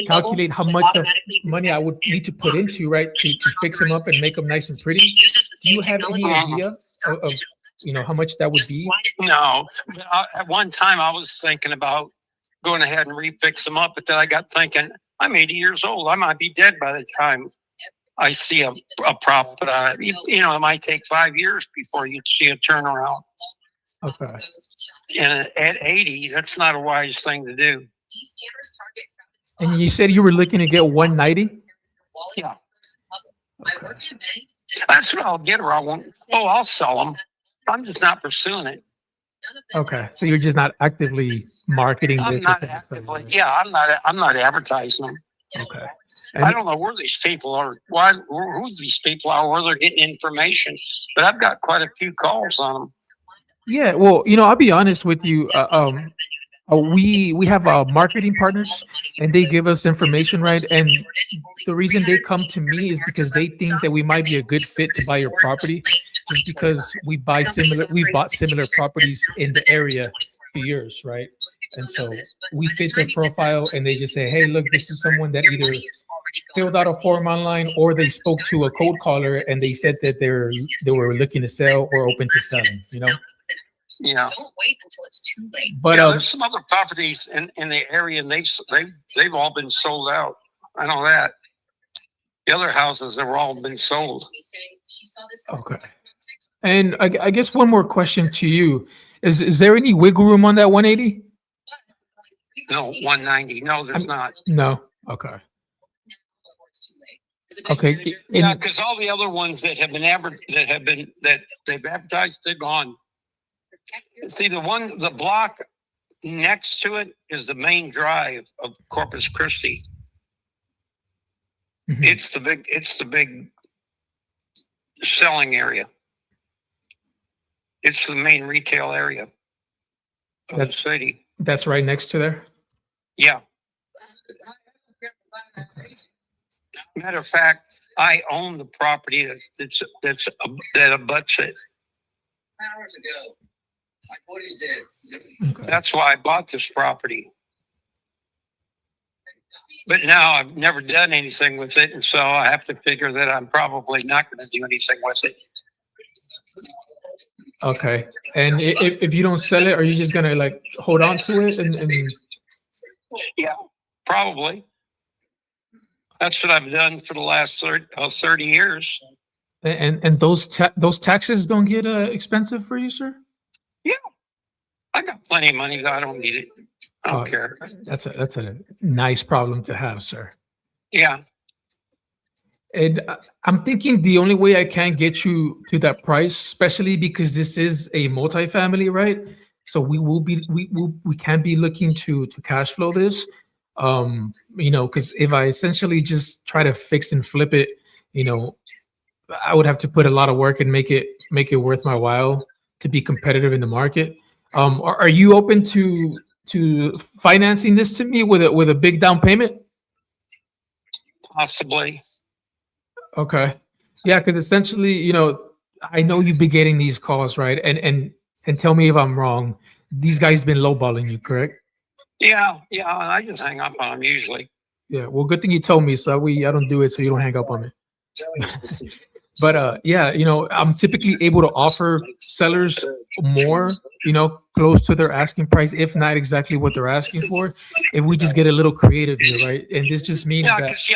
calculate how much of money I would need to put into, right, to fix them up and make them nice and pretty. Do you have any idea of how much that would be? No. At one time, I was thinking about going ahead and refix them up, but then I got thinking, I'm 80 years old. I might be dead by the time I see a profit on it. It might take 5 years before you see a turnaround. Okay. And at 80, that's not a wise thing to do. And you said you were looking to get 190? Yeah. Okay. That's what I'll get, or I won't. Oh, I'll sell them. I'm just not pursuing it. Okay. So you're just not actively marketing I'm this? not actively. Yeah, I'm not advertising them. Okay. I don't know where these people are, who these people are, where they're getting information, but I've got quite a few calls on them. Yeah, well, I'll be honest with you. We have marketing partners, and they give us information, right? And the reason they come to me is because they think that we might be a good fit to buy your property, just because we've bought similar properties in the area for years, right? And so we fit their profile, and they just say, hey, look, this is someone that either filled out a form online or they spoke to a cold caller and they said that they were looking to sell or open to selling, Yeah. Don't wait until it's too late. But there's some other properties in the area, and they've all been sold out. I know that. The other houses have all been sold. Okay. And I guess one more question to you. Is there any wiggle room on that 180? No, 190. No, there's not. No. Okay. Okay. Yeah, because all the other ones that have been that they've advertised, they're gone. See, the block next to it is the main drive of Corpus Christi. Mhm. It's the big selling area. It's the main retail area of the city. That's right next to there? Yeah. Matter of fact, I own the property that abuts it. Hours ago, my body's dead. Okay. That's why I bought this property. But now I've never done anything with it, and so I have to figure that I'm probably not going to do anything with it. Okay. And if you don't sell it, are you just gonna hold on to it and Yeah, probably. That's what I've done for the last 30 years. and those taxes don't get expensive for you, sir? Yeah, I got plenty of money. I don't need it. I don't care. That's a nice problem to have, sir. Yeah. And I'm thinking the only way I can get you to that price, especially because this is a multifamily, right? So we can be looking to cash flow this. Because if I essentially just try to fix and flip it, you know, I would have to put a lot of work and make it worth my while to be competitive in the market. Are you open to financing this to me with a big down payment? Possibly. Okay. Yeah, because essentially, I know you've been getting these calls, right? And tell me if I'm wrong. These guys been lowballing you, correct? Yeah, I just hang up on them usually. Yeah. Well, good thing you told me, so I don't do it, so you don't hang up on me. But yeah, I'm typically able to offer sellers more, close to their asking price, if not exactly what they're asking for. If we just get a little creative here, right? And this just means Yeah, that. because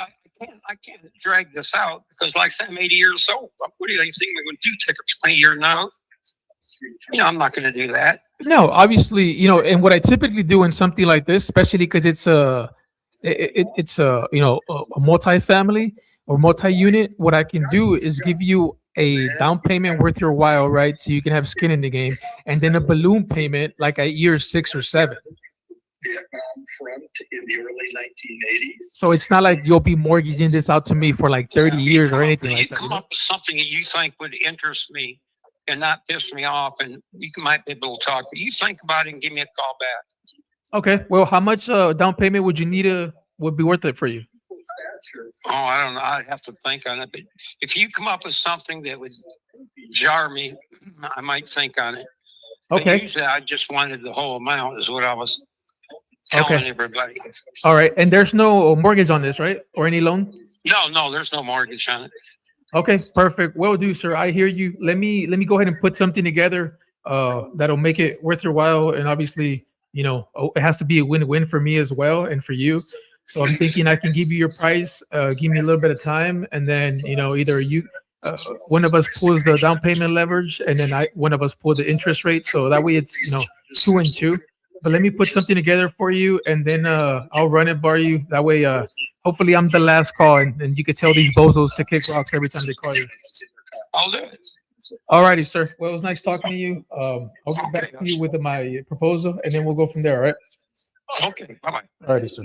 I can't drag this out because, like I said, I'm 80 years old. What do you think we're going to do? Take a 20-year note? I'm not going to do that. No, obviously, and what I typically do in something like this, especially because it's a multi-family or multi-unit, what I can do is give you a down payment worth your while, right? So you can have skin in the game, and then a balloon payment like at year 6 or 7. Vietnam front in the early 1980s. So it's not like you'll be mortgaging this out to me for like 30 years or anything like that. Come up with something that you think would interest me and not piss me off, and you might be able to talk. You think about it and give me a call back. Okay. Well, how much down payment would you need would be worth it for you? Oh, I don't know. I'd have to think on it. But if you come up with something that would jar me, I might think on it. Okay. But usually I just wanted the whole amount is what I was telling everybody. All right. And there's no mortgage on this, right? Or any loan? No, there's no mortgage on it. Okay, perfect. Well, do, sir. I hear you. Let me go ahead and put something together that'll make it worth your while. And obviously, it has to be a win-win for me as well and for you. So I'm thinking I can give you your price, give me a little bit of time, and then either one of us pulls the down payment leverage, and then one of us pull the interest rate. So that way it's 2 and 2. But let me put something together for you, and then I'll run it by you. That way, hopefully I'm the last call, and you can tell these bozos to kick rocks every time they call you. I'll do it. All righty, sir. Well, it was nice talking to you. I'll get back to you with my proposal, and then we'll go from there, all right? Okay, bye-bye. All righty, sir.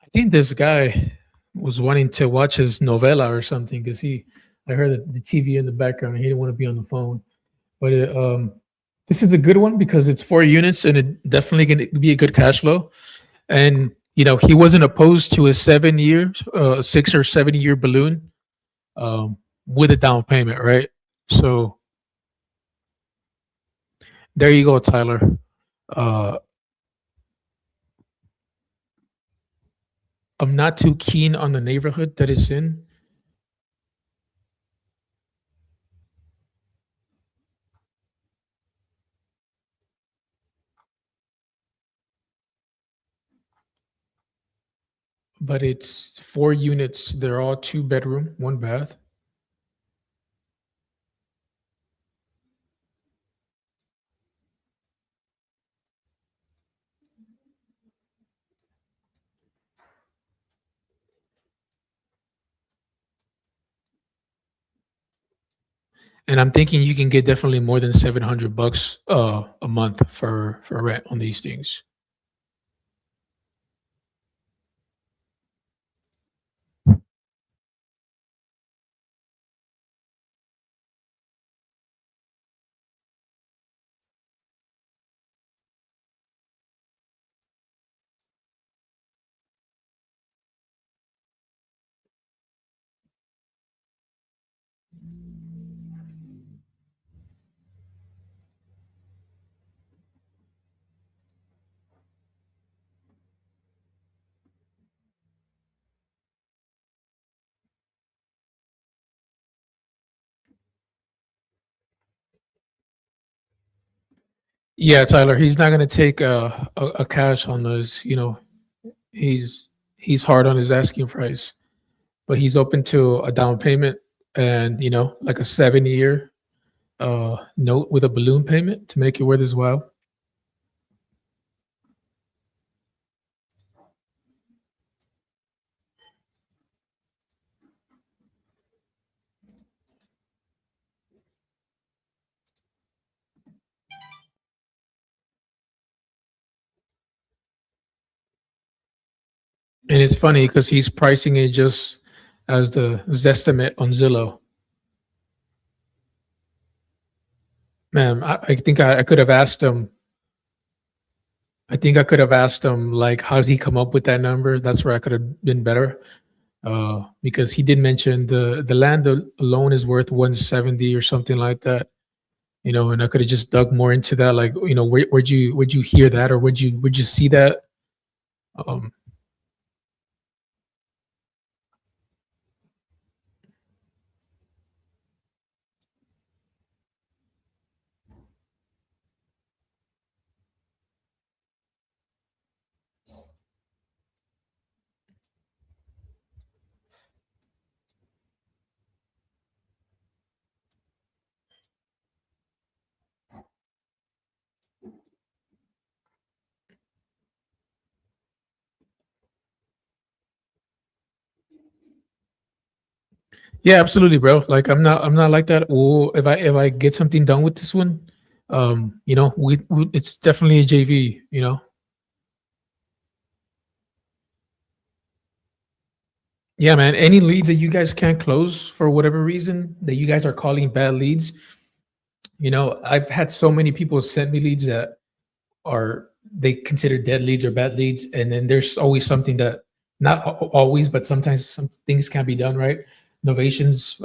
I think this guy was wanting to watch his novella or something because I heard the TV in the background and he didn't want to be on the phone. But this is a good one because it's 4 units and it definitely going to be a good cash flow. And, he wasn't opposed to a 6 or 7 year balloon with a down payment, right? So there you go, Tyler. I'm not too keen on the neighborhood that it's in. But it's 4 units. They're all 2 bedroom, 1 bath. And I'm thinking you can get definitely more than $700 a month for rent on these things. Yeah, Tyler, he's not going to take a cash on those. He's hard on his asking price, but he's open to a down payment and like a 7-year note with a balloon payment to make it worth his while. And it's funny because he's pricing it just as the Zestimate on Zillow. Man, I think I could have asked him. I think I could have asked him like, how does he come up with that number? That's where I could have been better. Because he did mention the land alone is worth 170 or something like that. You know, and I could have just dug more into that. Like, you know, where'd you hear that, or would you see that? Um, yeah, absolutely, bro. Like I'm not like that. Or if I get something done with this one, you know, we it's definitely a JV. You know, yeah, man. Any leads that you guys can't close for whatever reason that you guys are calling bad leads, you know, I've had so many people send me leads that are they consider dead leads or bad leads, and then there's always something that not always, but sometimes some things can be done right. Novations,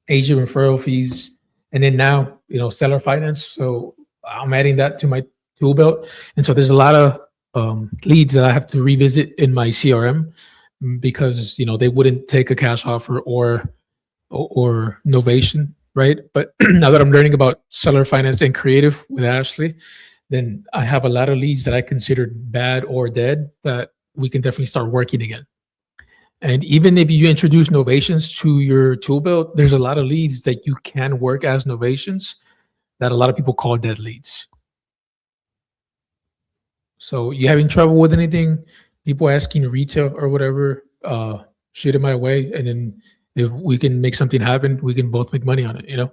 agent referral fees, and then now, you know, seller finance. So I'm adding that to my tool belt, and so there's a lot of leads that I have to revisit in my CRM because, you know, they wouldn't take a cash offer or novation, right? But now that I'm learning about seller finance and creative with Ashley, then I have a lot of leads that I considered bad or dead that we can definitely start working again. And even if you introduce novations to your tool belt, there's a lot of leads that you can work as novations that a lot of people call dead leads. So you having trouble with anything, people asking retail or whatever, shoot it my way. And then if we can make something happen, we can both make money on it, you know?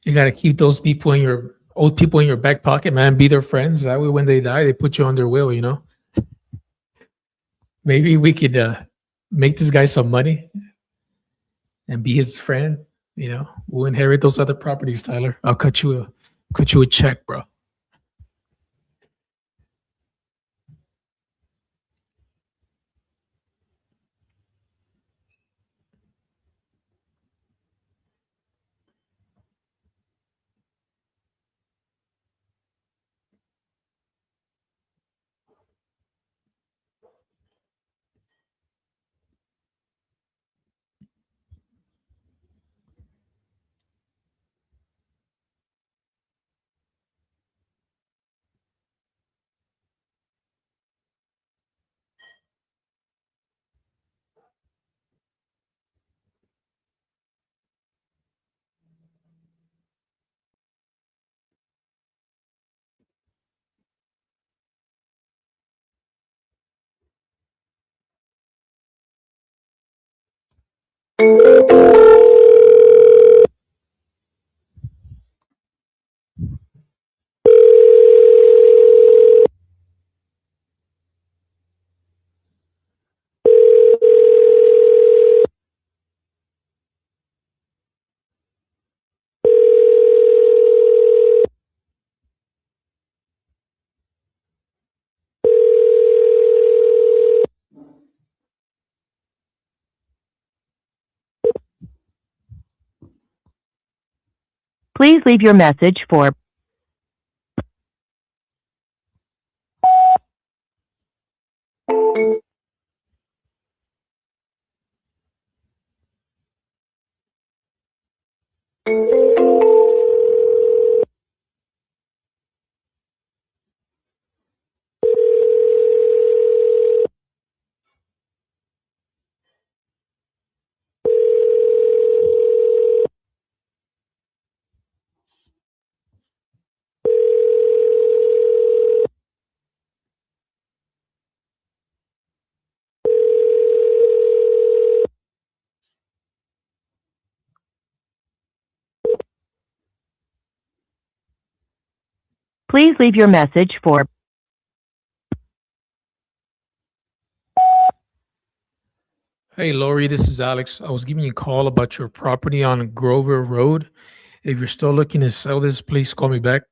You got to keep those people in your old people in your back pocket, man. Be their friends. That way, when they die, they put you on their will. You know. Maybe we could make this guy some money and be his friend. You know, we'll inherit those other properties, Tyler. I'll cut you a check, bro. Please leave your message for Please leave your message for Hey, Lori, this is Alex. I was giving you a call about your property on Grover Road. If you're still looking to sell this, please call me back.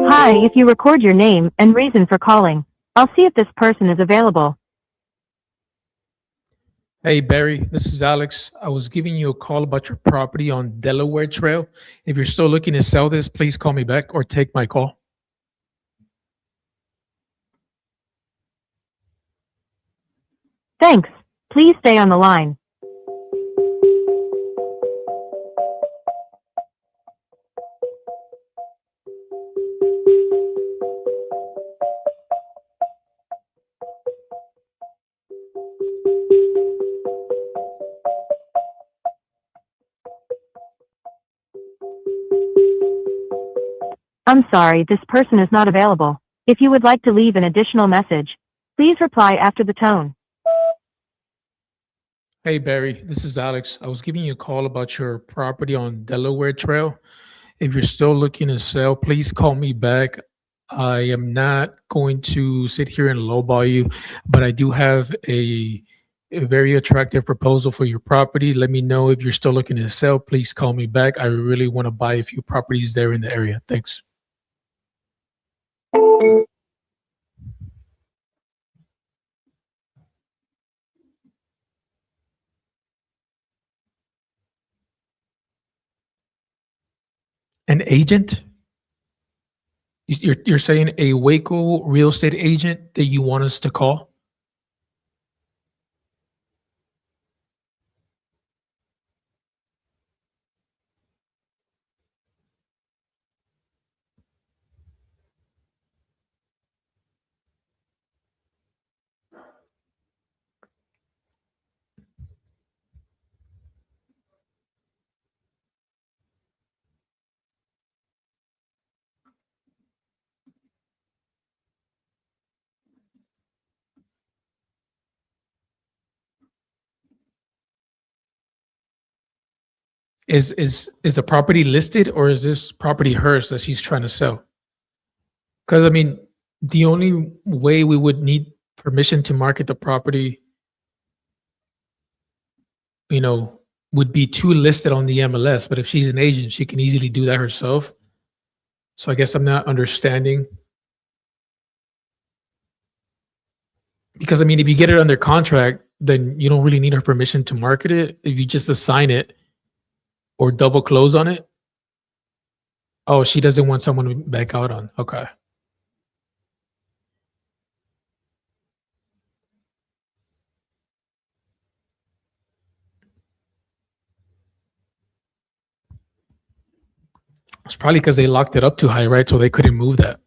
Hi. If you record your name and reason for calling, I'll see if this person is available. Hey, Barry, this is Alex. I was giving you a call about your property on Delaware Trail. If you're still looking to sell this, please call me back or take my call. Thanks. Please stay on the line. I'm sorry, this person is not available. If you would like to leave an additional message, please reply after the tone. Hey, Barry, this is Alex. I was giving you a call about your property on Delaware Trail. If you're still looking to sell, please call me back. I am not going to sit here and lowball you, but I do have a very attractive proposal for your property. Let me know if you're still looking to sell. Please call me back. I really want to buy a few properties there in the area. Thanks. An agent? You're saying a Waco real estate agent that you want us to call? Is the property listed, or is this property hers that she's trying to sell? Because I mean, the only way we would need permission to market the property, you know, would be to list it on the MLS. But if she's an agent, she can easily do that herself. So I guess I'm not understanding. Because I mean, if you get it under contract, then you don't really need her permission to market it. If you just assign it or double close on it. Oh, she doesn't want someone to back out on. Okay. It's probably because they locked it up too high, right? So they couldn't move that.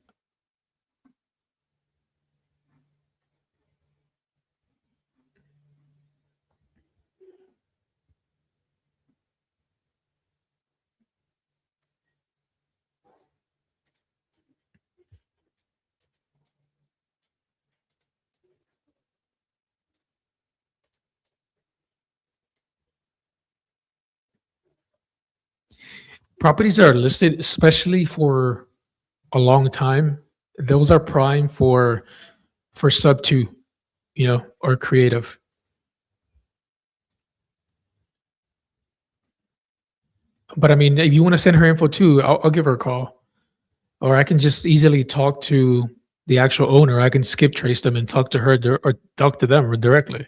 Properties that are listed, especially for a long time, those are prime for sub two, you know, or creative. But I mean, if you want to send her info too, I'll give her a call, or I can just easily talk to the actual owner. I can skip trace them and talk to her or talk to them directly.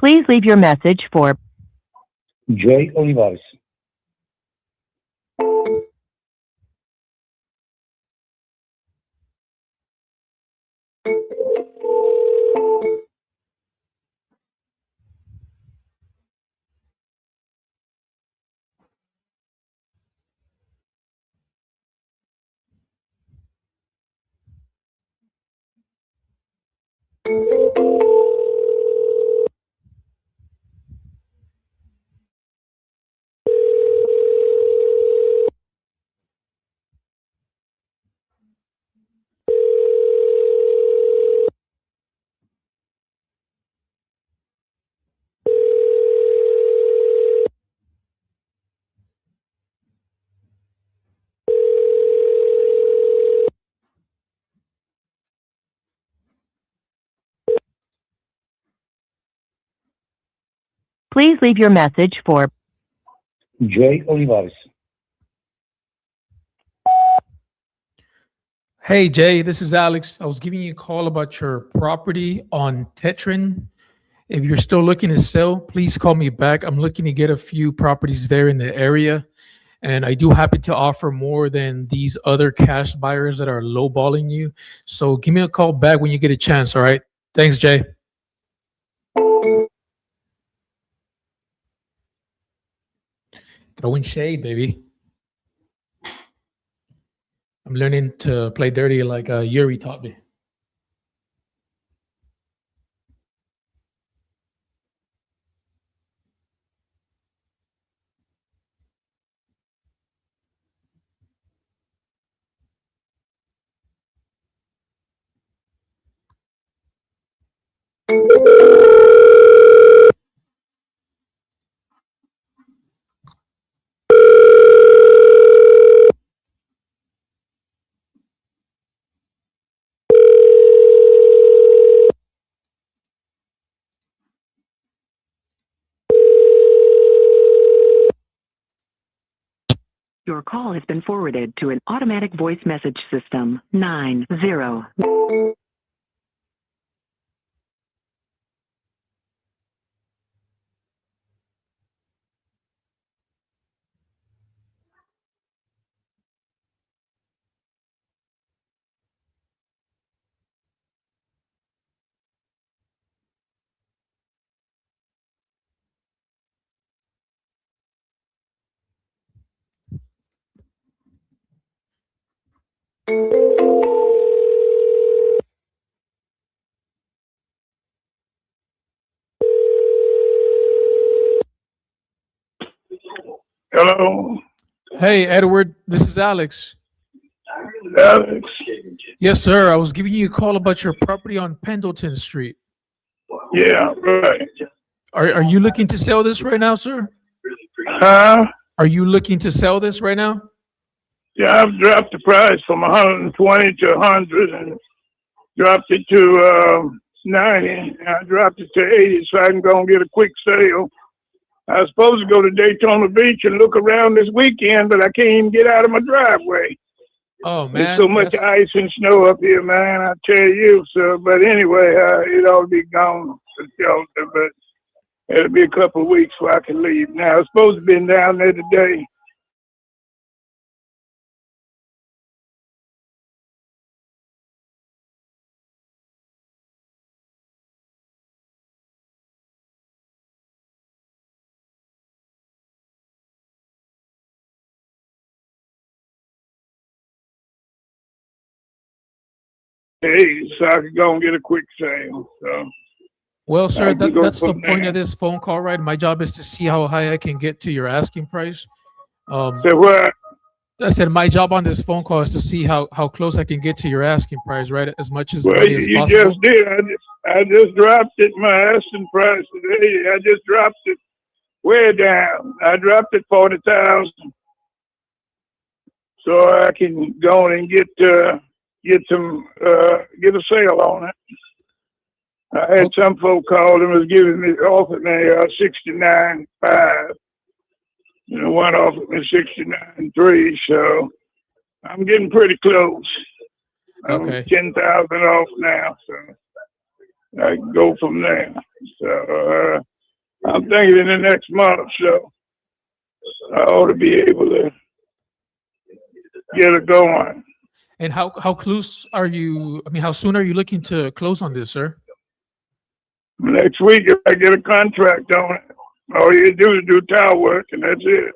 Please leave your message for Jay Olivares. Please leave your message for Jay Olivares. Hey Jay, this is Alex. I was giving you a call about your property on Tetrin. If you're still looking to sell, please call me back. I'm looking to get a few properties there in the area. And I do happen to offer more than these other cash buyers that are lowballing you. So give me a call back when you get a chance. All right. Thanks, Jay. Throwing shade, baby. I'm learning to play dirty like Yuri taught me. Your call has been forwarded to an automatic voice message system. 90. Hello. Hey, Edward, this is Alex. Alex. Yes, sir. I was giving you a call about your property on Pendleton Street. Yeah, right. Are you looking to sell this right now, sir? Huh? Are you looking to sell this right now? Yeah, I've dropped the price from 120 to 100 and dropped it to 90. I dropped it to 80 so I can go and get a quick sale. I was supposed to go to Daytona Beach and look around this weekend, but I can't even get out of my driveway. Oh, man. There's so much ice and snow up here, man. I tell you. So, but anyway, it ought to be gone for shelter, but it'll be a couple of weeks before I can leave. Now, I was supposed to be down there today. Hey, so I could go and get a quick sale. So, Well, sir, I can go that's the from point there. of this phone call, right? My job is to see how high I can get to your asking price. So what? I said my job on this phone call is to see how close I can get to your asking price, right? As much as Well, money as you possible. just did. I just dropped it. My asking price today. I just dropped it way down. I dropped it 40,000, so I can go and get a sale on it. I had some folk call and was giving me offered me 69.5. One offered me 69.3. So I'm getting pretty close. Okay. I'm 10,000 off now, so I can go from there. So I'm thinking in the next month or so, I ought to be able to get it going. And how close are you? I mean, how soon are you looking to close on this, sir? Next week, if I get a contract on it, all you do is do tile work, and that's it.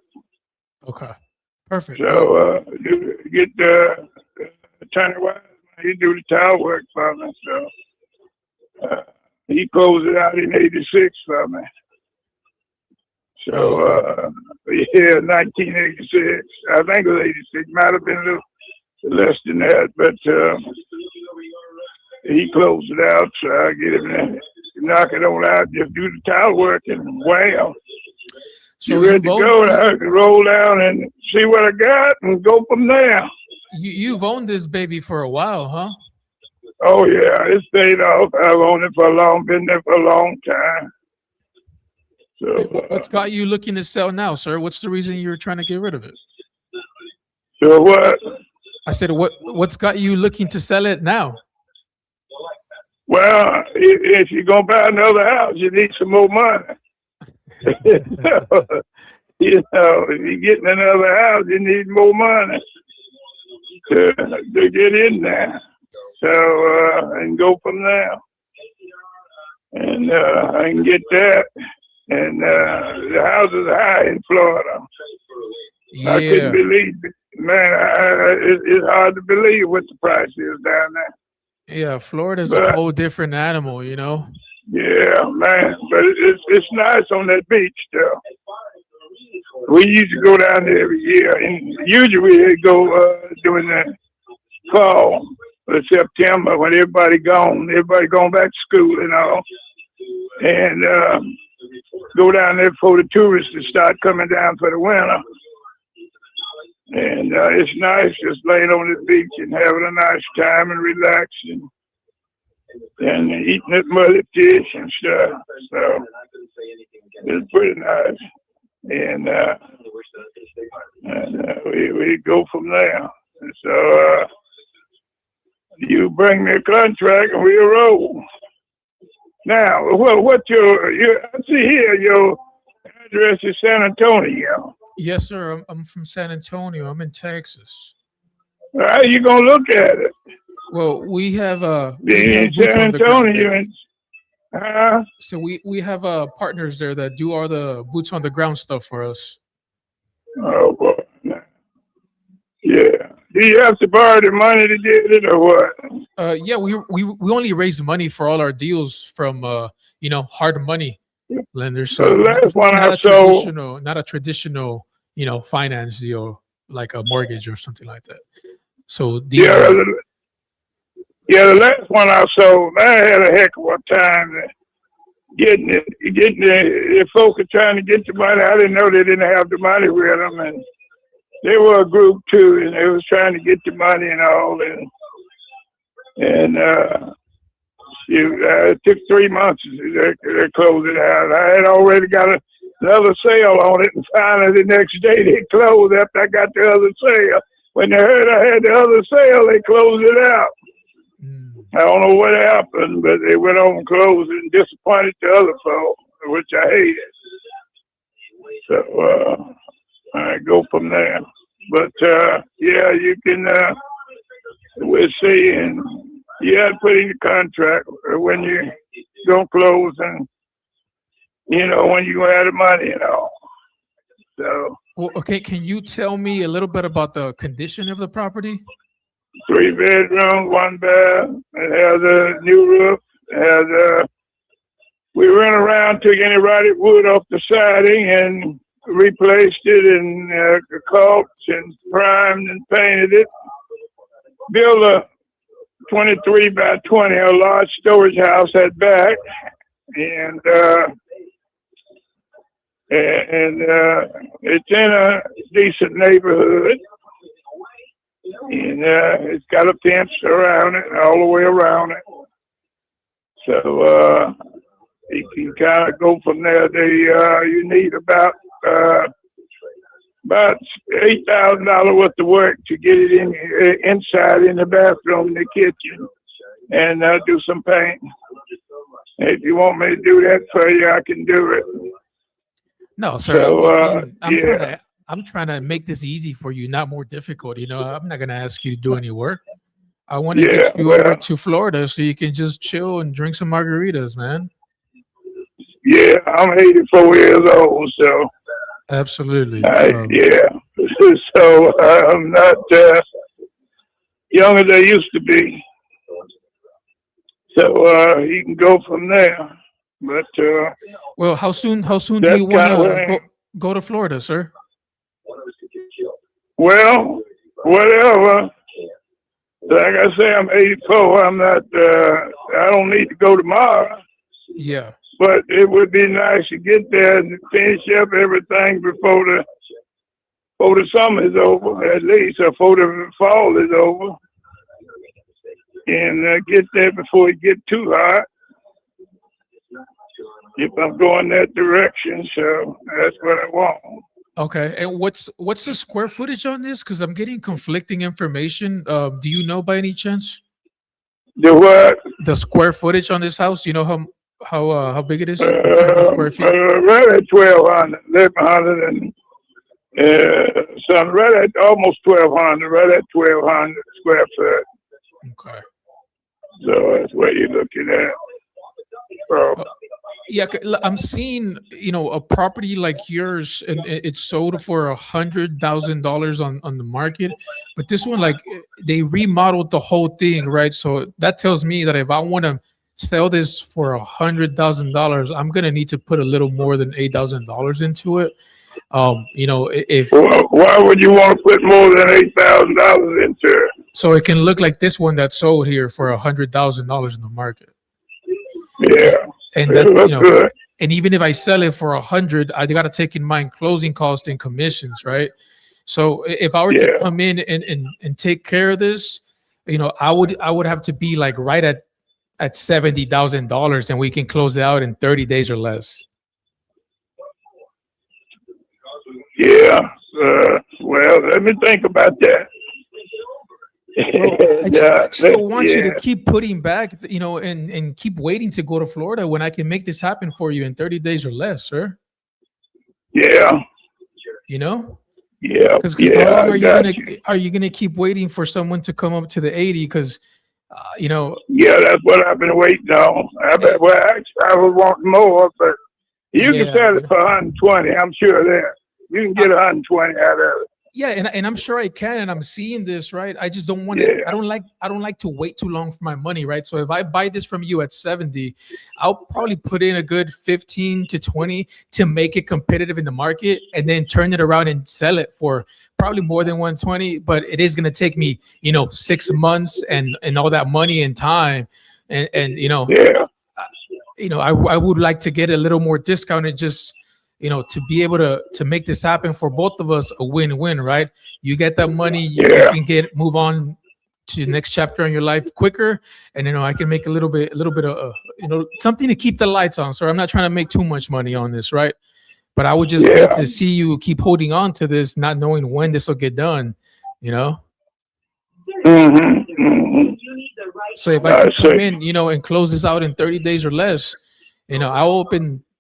Okay. Perfect. So you get Attorney Wise, he do the tile work for me. So he closed it out in '86 for me. So yeah, 1986. I think it was '86. Might have been a little less than that, but he closed it out. So I get him there, knock it on out, just do the tile work, and wow. So you ready to go? I can roll down and see what I got and go from there. You've owned this baby for a while, huh? Oh yeah, it's paid off. I've owned it for been there for a long time. So What's got you looking to sell now, sir? What's the reason you're trying to get rid of it? So what? I said, what's got you looking to sell it now? Well, if you're gonna buy another house, you need some more money. If you're getting another house, you need more money to get in there. So and go from there. And I can get that. And the house is high in Florida. Yeah. I couldn't believe it. Man, it's hard to believe what the price is down there. Yeah, Florida's a whole different animal, you know? Yeah, man. But it's nice on that beach, though. We used to go down there every year. And usually they go during the fall or September when everybody gone back to school and all. And go down there for the tourists to start coming down for the winter. And it's nice just laying on the beach and having a nice time and relaxing and eating that muddy fish and stuff. So it's pretty nice. and we go from there. So you bring me a contract and we roll. Now, what's your I see here your address is San Antonio. Yes, sir. I'm from San Antonio. I'm in Texas. How you gonna look at it? Well, we have in boots San on the ground Antonio, there. So we have partners there that do all the boots on the ground stuff for us. Oh boy. Yeah. Do you have to borrow the money to get it or what? Yeah, we only raise money for all our deals from hard money lenders. So The last one not I a sold- traditional finance deal like a mortgage or something like that. So these the last one I sold, I had a heck of a time getting it. If folks are trying to get the money, I didn't know they didn't have the money with them, and they were a group too, and they was trying to get the money and all, it took 3 months to close it out. I had already got another sale on it, and finally the next day they closed after I got the other sale. When they heard I had the other sale, they closed it out. I don't know what happened, but they went on and closed and disappointed the other folks, which I hated. So I go from there. But you can. We'll see, and you had to put in your contract when you gonna close, and when you gonna have the money and all. So. Well, okay. Can you tell me a little bit about the condition of the property? 3 bedrooms, 1 bath. It has a new roof. We ran around, took any rotted wood off the siding and replaced it and caulked and primed and painted it. Built a 23 by 20, a large storage house at back, and it's in a decent neighborhood. And it's got a fence around it, all the way around it. So you can kind of go from there. You need about $8,000 worth of work to get it inside in the bathroom, the kitchen, and do some paint. If you want me to do that for you, I can do it. No, sir. So, I'm trying to make this easy for you, not more difficult. I'm not going to ask you to do any work. I want to get you over to Florida so you can just chill and drink some margaritas, man. Yeah, I'm 84 years old, so. Absolutely. So I'm not young as I used to be. So you can go from there. But well, how soon do you want to go to Florida, sir? Well, whatever. Like I say, I'm 84. I'm not. I don't need to go tomorrow. Yeah. But it would be nice to get there and finish up everything before the summer is over, at least, or before the fall is over, and get there before it get too hot. If I'm going that direction, so that's what I want. Okay, and what's the square footage on this? Because I'm getting conflicting information. Do you know by any chance? The what? The square footage on this house. You know how big it is? Square feet? Right at 1,200, 1,100, and some right at almost 1,200, right at 1,200 square foot. Okay. So that's what you're looking at. Yeah, I'm seeing, a property like yours, and it's sold for $100,000 on the market. But this one, like, they remodeled the whole thing, right? So that tells me that if I want to sell this for $100,000, I'm gonna need to put a little more than $8,000 into it. If why would you want to put more than $8,000 into it? So it can look like this one that sold here for $100,000 in the market. Yeah. And that's, good. And even if I sell it for 100, I got to take in mind closing costs and commissions, right? So if I were to come in and take care of this, I would have to be like right at $70,000, and we can close it out in 30 days or less. Yeah. Well, let me think about that. Well, I just don't want you to keep putting back, and keep waiting to go to Florida when I can make this happen for you in 30 days or less, sir. Yeah. Yeah. Because how long are you gonna keep waiting for someone to come up to the 80? Because Yeah, that's what I've been waiting on. I was wanting more, but you can sell it for 120. I'm sure that you can get 120 out of it. Yeah, and I'm sure I can, and I'm seeing this, right? I just don't want to. I don't like to wait too long for my money, right? So if I buy this from you at 70, I'll probably put in a good 15 to 20 to make it competitive in the market, and then turn it around and sell it for probably more than 120. But it is gonna take me, 6 months and all that money and time, and I would like to get a little more discounted, just to be able to make this happen for both of us, a win-win, right? You get that money, you can move on to the next chapter in your life quicker, and I can make a little bit of something to keep the lights on. So I'm not trying to make too much money on this, right? But I would just hate to see you keep holding on to this, not knowing when this will get done, So if I can come in, and close this out in 30 days or less,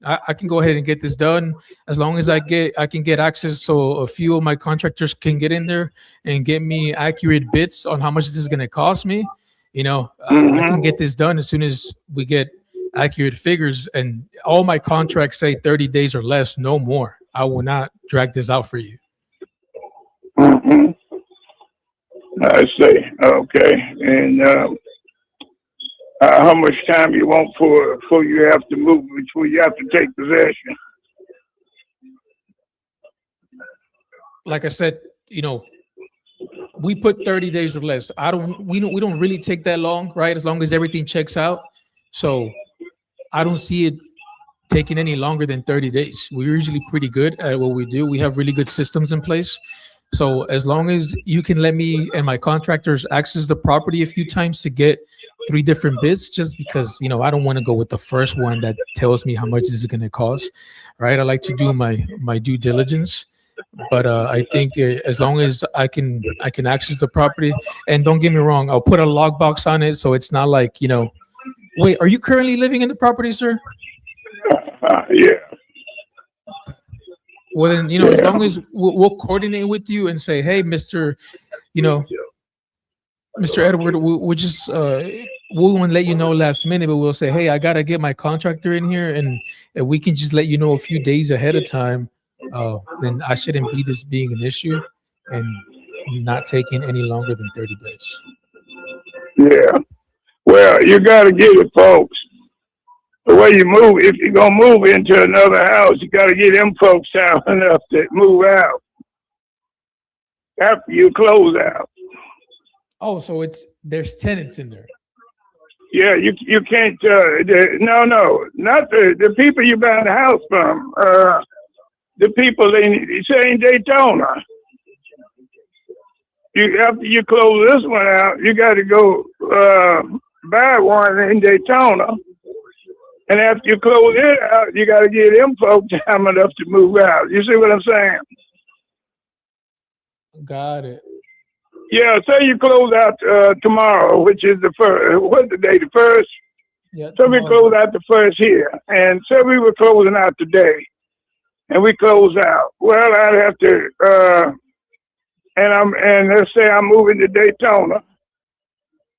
I can go ahead and get this done as long as I can get access, so a few of my contractors can get in there and get me accurate bits on how much this is going to cost me. I can get this done as soon as we get accurate figures, and all my contracts say 30 days or less, no more. I will not drag this out for you. I see. Okay. And how much time you want before you have to move, before you have to take possession? Like I said, we put 30 days or less. We don't really take that long, right? As long as everything checks out. So I don't see it taking any longer than 30 days. We're usually pretty good at what we do. We have really good systems in place. So as long as you can let me and my contractors access the property a few times to get 3 different bids, just because, I don't want to go with the first one that tells me how much this is going to cost, right? I like to do my due diligence, but I think as long as I can access the property, and don't get me wrong, I'll put a lockbox on it, so it's not like, wait, are you currently living in the property, sir? Yeah. Well, then, as long as we'll coordinate with you and say, hey, Mr. Edward, we'll just we won't let you know last minute, but we'll say, hey, I gotta get my contractor in here, and if we can just let you know a few days ahead of time, then I shouldn't be this being an issue and not taking any longer than 30 days. Yeah. Well, you gotta get it, folks. The way you move, if you're gonna move into another house, you gotta get them folks out enough to move out after you close out. Oh, so there's tenants in there. Yeah, you can't. No, not the people you buying the house from. The people in Daytona. After you close this one out, you got to go buy one in Daytona. And after you close it out, you got to get them folks time enough to move out. You see what I'm saying? Got it. Yeah, say you close out tomorrow, which is the first. What's the day? The first? Yeah. So we close out the first here. And say we were closing out today. And we close out. Well, I'd have to, and let's say I'm moving to Daytona.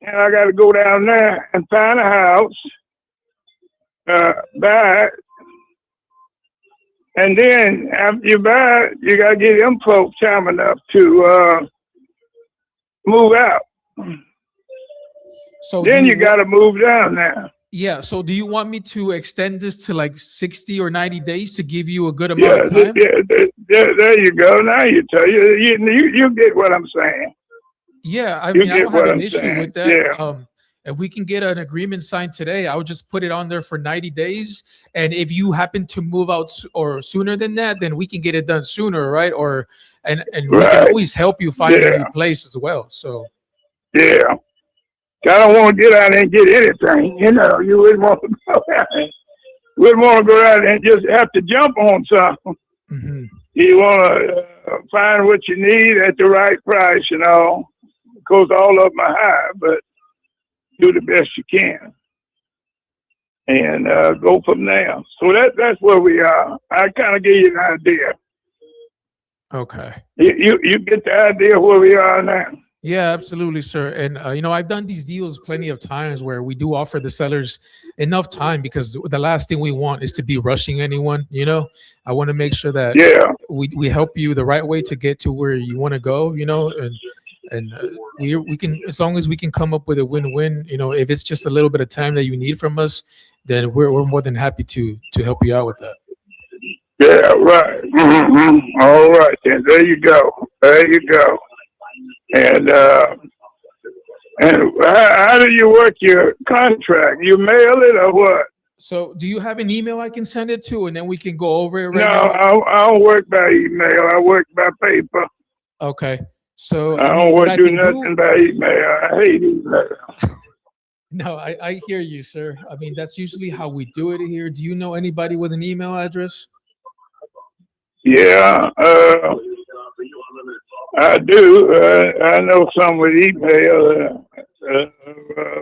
And I got to go down there and find a house. Buy it, and then after you buy it, you gotta get them folks time enough to move out. So then you gotta move down there. Yeah. So do you want me to extend this to like 60 or 90 days to give you a good amount of time? There you go. Now you get what I'm saying. Yeah, I mean, I don't have an issue with that. Yeah. If we can get an agreement signed today, I would just put it on there for 90 days. And if you happen to move out or sooner than that, then we can get it done sooner, right? And we can always help you find a new place as well. So yeah, I don't want to get out and get anything. You wouldn't want to go out. Wouldn't want to go out and just have to jump on something. Mm-hmm. you want to find what you need at the right price and all. Of course, all of them are high, but do the best you can and go from there. So that's where we are. I kind of gave you an idea. Okay. You get the idea where we are now. Yeah, absolutely, sir. And I've done these deals plenty of times where we do offer the sellers enough time, because the last thing we want is to be rushing anyone. I want to make sure that we help you the right way to get to where you want to go. And we can, as long as we can come up with a win-win. If it's just a little bit of time that you need from us, then we're more than happy to help you out with that. Yeah, right. Mm-hmm. All right, then. There you go. And how do you work your contract? You mail it or what? So do you have an email I can send it to, and then we can go over it right now? No, I don't work by email. I work by paper. Okay. So I don't do nothing by email. I hate email. No, I hear you, sir. I mean, that's usually how we do it here. Do you know anybody with an email address? Yeah, I do. I know some with email.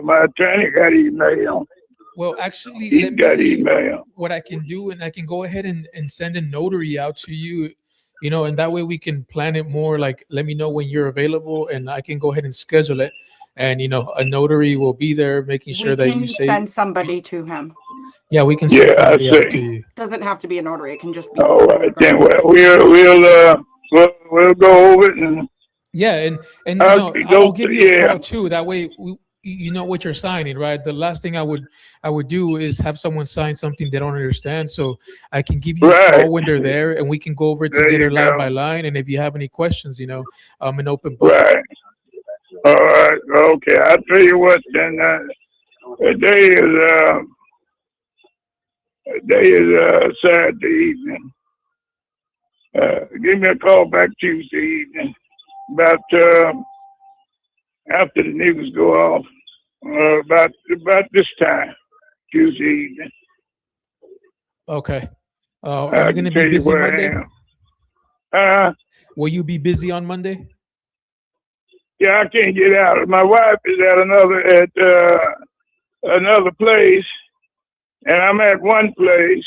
My attorney got email. Well, actually, he got email. What I can do, and I can go ahead and send a notary out to you, and that way we can plan it more. Like, let me know when you're available, and I can go ahead and schedule it. And a notary will be there making sure that you send somebody to him. Yeah, we can send somebody out to you. Doesn't have to be a notary. It can just be. All right, then we'll go over it and. Yeah, and I'll give you a call too. That way, you know what you're signing, right? The last thing I would do is have someone sign something they don't understand. So I can give you a call when they're there, and we can go over it together line by line. And if you have any questions, I'm an open book. Right. All right. Okay. I'll tell you what. Then today is Saturday evening. Give me a call back Tuesday evening, about after the news go off, about this time, Tuesday evening. Okay. Are you going to be busy Monday? Will you be busy on Monday? Yeah, I can't get out. My wife is at another place, and I'm at one place,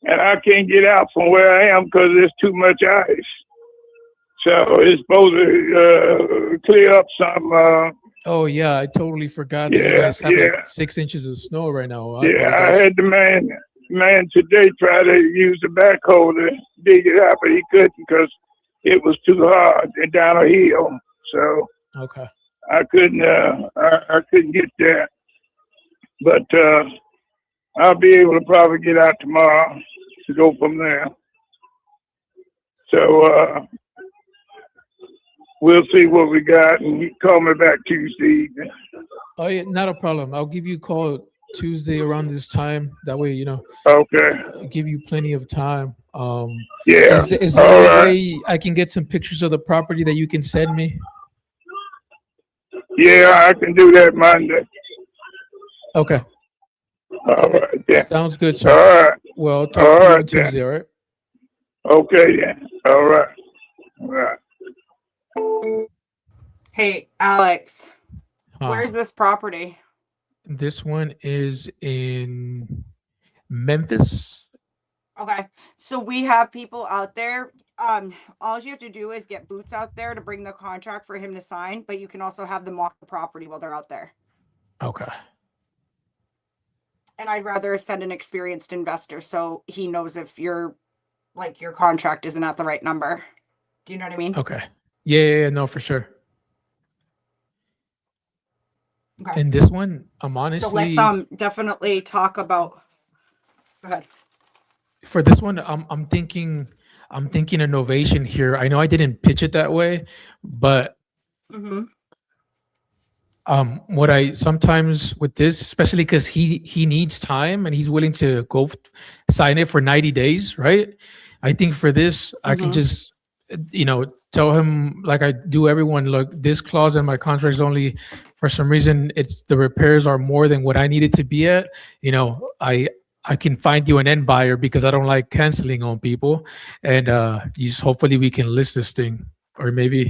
and I can't get out from where I am because there's too much ice. So it's supposed to clear up some. Oh yeah, I totally forgot that you guys have like 6 inches of snow right now. I had the man today try to use the backhoe to dig it out, but he couldn't because it was too hard and down a hill. So okay, I couldn't get there, but I'll be able to probably get out tomorrow to go from there. So we'll see what we got, and you call me back Tuesday evening. Oh yeah, not a problem. I'll give you a call Tuesday around this time. That way, Okay. I'll give you plenty of time. Yeah. Is there a way I can get some pictures of the property that you can send me? Yeah, I can do that Monday. Okay. All right. Yeah. Sounds good, sir. All right. Well, talk to you on Tuesday, all right? Okay, then. All right. All right. Hey, Alex, Huh. where's this property? This one is in Memphis. Okay, so we have people out there. All you have to do is get Boots out there to bring the contract for him to sign, but you can also have them walk the property while they're out there. Okay. And I'd rather send an experienced investor so he knows if your contract isn't at the right number. Do you know what I mean? Okay. Yeah, no, for sure. Okay. And this one, I'm honestly. So let's definitely talk about. Go ahead. For this one, I'm thinking a novation here. I know I didn't pitch it that way, but what I sometimes with this, especially because he needs time and he's willing to go sign it for 90 days, right? I think for this, I can just tell him like I do everyone, look, this clause in my contract is only for some reason the repairs are more than what I need it to be at. I can find you an end buyer because I don't like canceling on people, and you just hopefully we can list this thing, or maybe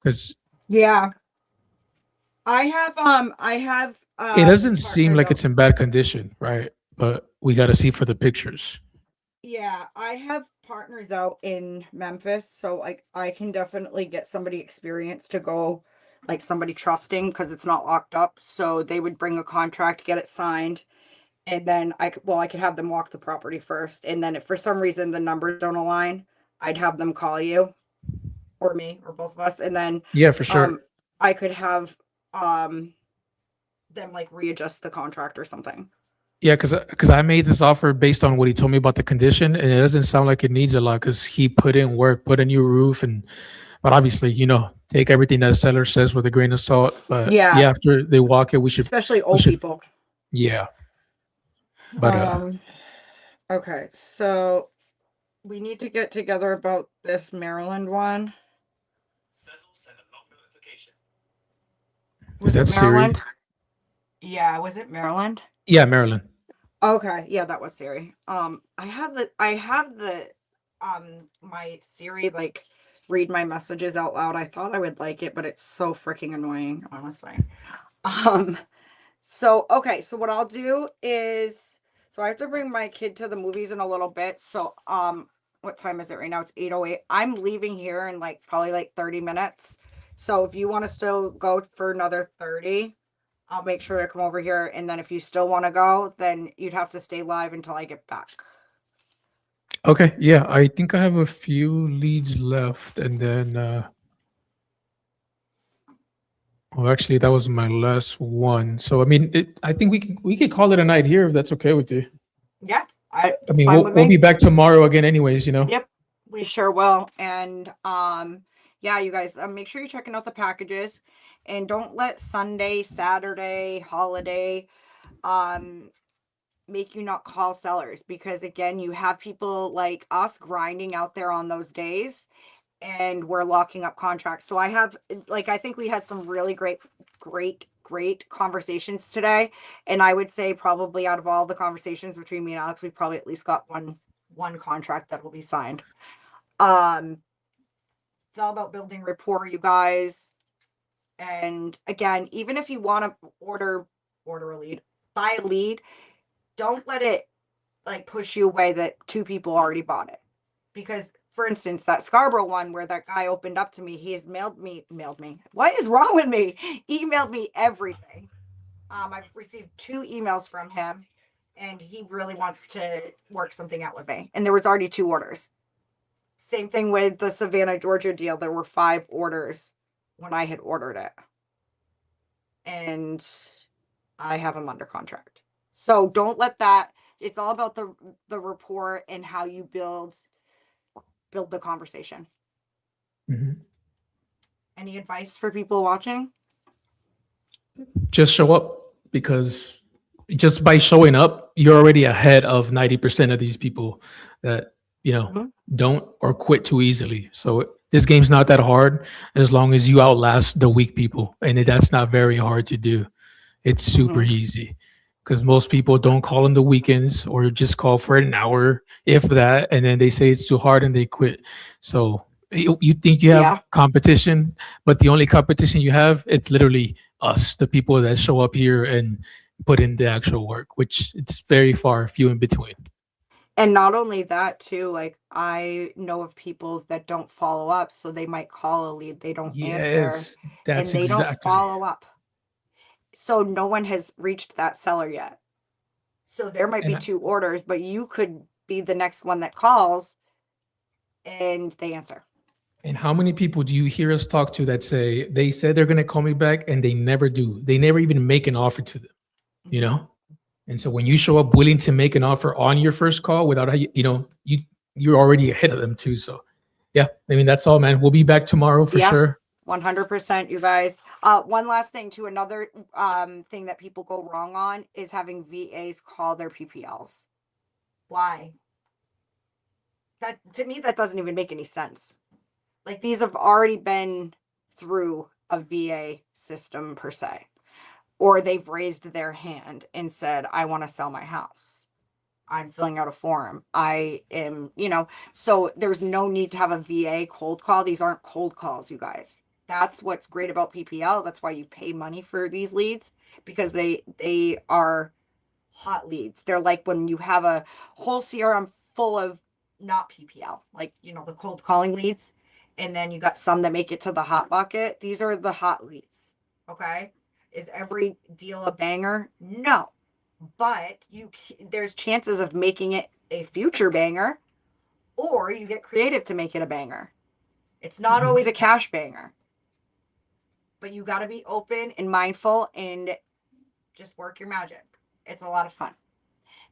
because Yeah. I have it doesn't seem partners like out. it's in bad condition, right? But we got to see for the pictures. Yeah, I have partners out in Memphis, so like I can definitely get somebody experienced to go, like somebody trusting because it's not locked up. So they would bring a contract, get it signed, and then I could have them walk the property first, and then if for some reason the numbers don't align, I'd have them call you or me or both of us, and then Yeah, for sure. I could have them like readjust the contract or something. Yeah, because I made this offer based on what he told me about the condition, and it doesn't sound like it needs a lot because he put in work, put a new roof, but obviously, take everything that seller says with a grain of salt. But Yeah. yeah, after they walk it, Especially old people. Yeah, but Okay, so we need to get together about this Maryland one. is that Siri? Yeah, was it Maryland? Yeah, Maryland. Okay, yeah, that was Siri. I have the my Siri like read my messages out loud. I thought I would like it, but it's so freaking annoying, honestly. So okay, so what I'll do is I have to bring my kid to the movies in a little bit. So what time is it right now? It's 8:08. I'm leaving here in like probably like 30 minutes. So if you want to still go for another 30, I'll make sure to come over here. And then if you still want to go, then you'd have to stay live until I get back. Okay, yeah, I think I have a few leads left, and then well, actually, that was my last one. So I mean, I think we could call it a night here if that's okay with you. Yeah, I mean, we'll be back tomorrow again, anyways. Yep, we sure will. And yeah, you guys, make sure you're checking out the packages, and don't let Sunday, Saturday, holiday, make you not call sellers, because again, you have people like us grinding out there on those days, and we're locking up contracts. So I think we had some really great conversations today. And I would say probably out of all the conversations between me and Alex, we probably at least got one contract that will be signed. It's all about building rapport, you guys. And again, even if you want to order a lead, buy a lead, don't let it like push you away that two people already bought it. Because for instance, that Scarborough one where that guy opened up to me, he has mailed me. What is wrong with me? Emailed me everything. I've received 2 emails from him, and he really wants to work something out with me. And there was already 2 orders. Same thing with the Savannah, Georgia deal. There were 5 orders when I had ordered it. And I have them under contract. So don't let that, it's all about the rapport and how you build the conversation. Mm-hmm. Any advice for people watching? Just show up, because just by showing up, you're already ahead of 90% of these people that, don't or quit too easily. So this game's not that hard as long as you outlast the weak people. And that's not very hard to do. It's super easy, because most people don't call on the weekends or just call for an hour, if that, and then they say it's too hard and they quit. So you think you have competition, but the only competition you have, it's literally us, the people that show up here and put in the actual work, which it's very few in between. And not only that too, like I know of people that don't follow up, so they might call a lead, they don't answer, and they don't follow up. So no one has reached that seller yet. So there might be 2 orders, but you could be the next one that calls and they answer. And how many people do you hear us talk to that say they said they're going to call me back and they never do? They never even make an offer to them, And so when you show up willing to make an offer on your first call without, you're already ahead of them too. So yeah, I mean, that's all, man. We'll be back tomorrow for sure. 100%, you guys. One last thing too, another thing that people go wrong on is having VAs call their PPLs. Why? That, to me, that doesn't even make any sense. Like, these have already been through a VA system per se, or they've raised their hand and said, I want to sell my house. I'm filling out a form. I am, so there's no need to have a VA cold call. These aren't cold calls, you guys. That's what's great about PPL. That's why you pay money for these leads, because they are hot leads. They're like when you have a whole CRM full of not PPL, like, the cold calling leads, and then you got some that make it to the hot bucket. These are the hot leads. Okay. Is every deal a banger? No. But there's chances of making it a future banger, or you get creative to make it a banger. It's not always a cash banger, but you got to be open and mindful and just work your magic. It's a lot of fun.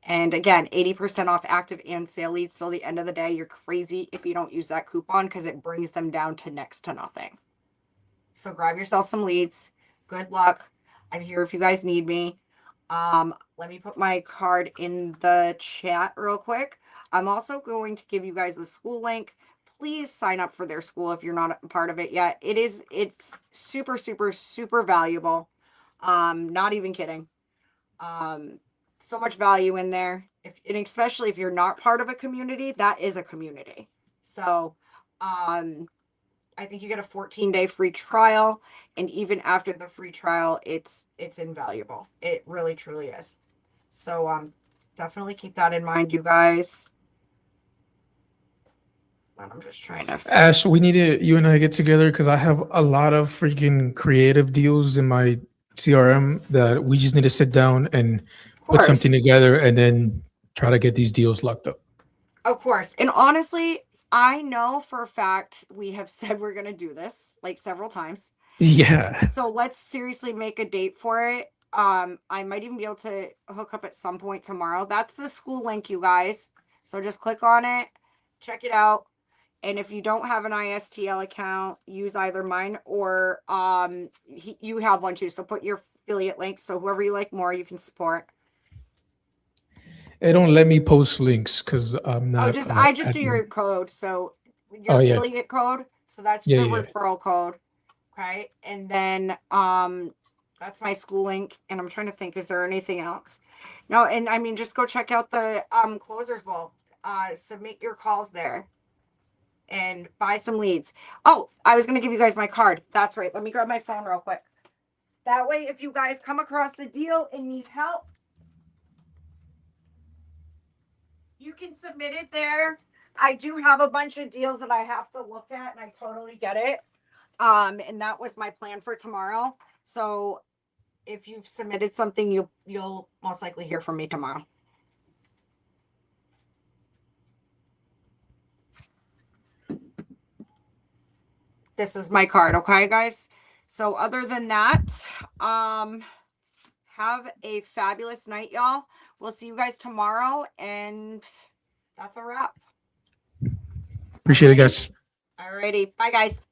And again, 80% off active and sale leads till the end of the day. You're crazy if you don't use that coupon, because it brings them down to next to nothing. So grab yourself some leads. Good luck. I'm here if you guys need me. Let me put my card in the chat real quick. I'm also going to give you guys the school link. Please sign up for their school if you're not a part of it yet. It's super, super, super valuable. Not even kidding. So much value in there. And especially if you're not part of a community, that is a community. So, I think you get a 14-day free trial, and even after the free trial, it's invaluable. It really, truly is. So, definitely keep that in mind, you guys. I'm just trying to. Ash, we need to, you and I get together, because I have a lot of freaking creative deals in my CRM that we just need to sit down and put something together and then try to get these deals locked up. Of course. And honestly, I know for a fact we have said we're going to do this like several times. Yeah. So let's seriously make a date for it. I might even be able to hook up at some point tomorrow. That's the school link, you guys. So just click on it, check it out. And if you don't have an ISTL account, use either mine or you have one too. So put your affiliate link. So whoever you like more, you can support. It don't let me post links because I'm not. I just do your code. So your affiliate code. So that's the referral code. Okay. And then that's my school link. And I'm trying to think, is there anything else? No, and I mean, just go check out the Closers Bowl. Submit your calls there and buy some leads. Oh, I was gonna give you guys my card. That's right. Let me grab my phone real quick. That way, if you guys come across the deal and need help, you can submit it there. I do have a bunch of deals that I have to look at, and I totally get it. And that was my plan for tomorrow. So if you've submitted something, you'll most likely hear from me tomorrow. This is my card, okay, guys? So other than that, have a fabulous night, y'all. We'll see you guys tomorrow, and that's a wrap. Appreciate it, guys. Alrighty. Bye, guys.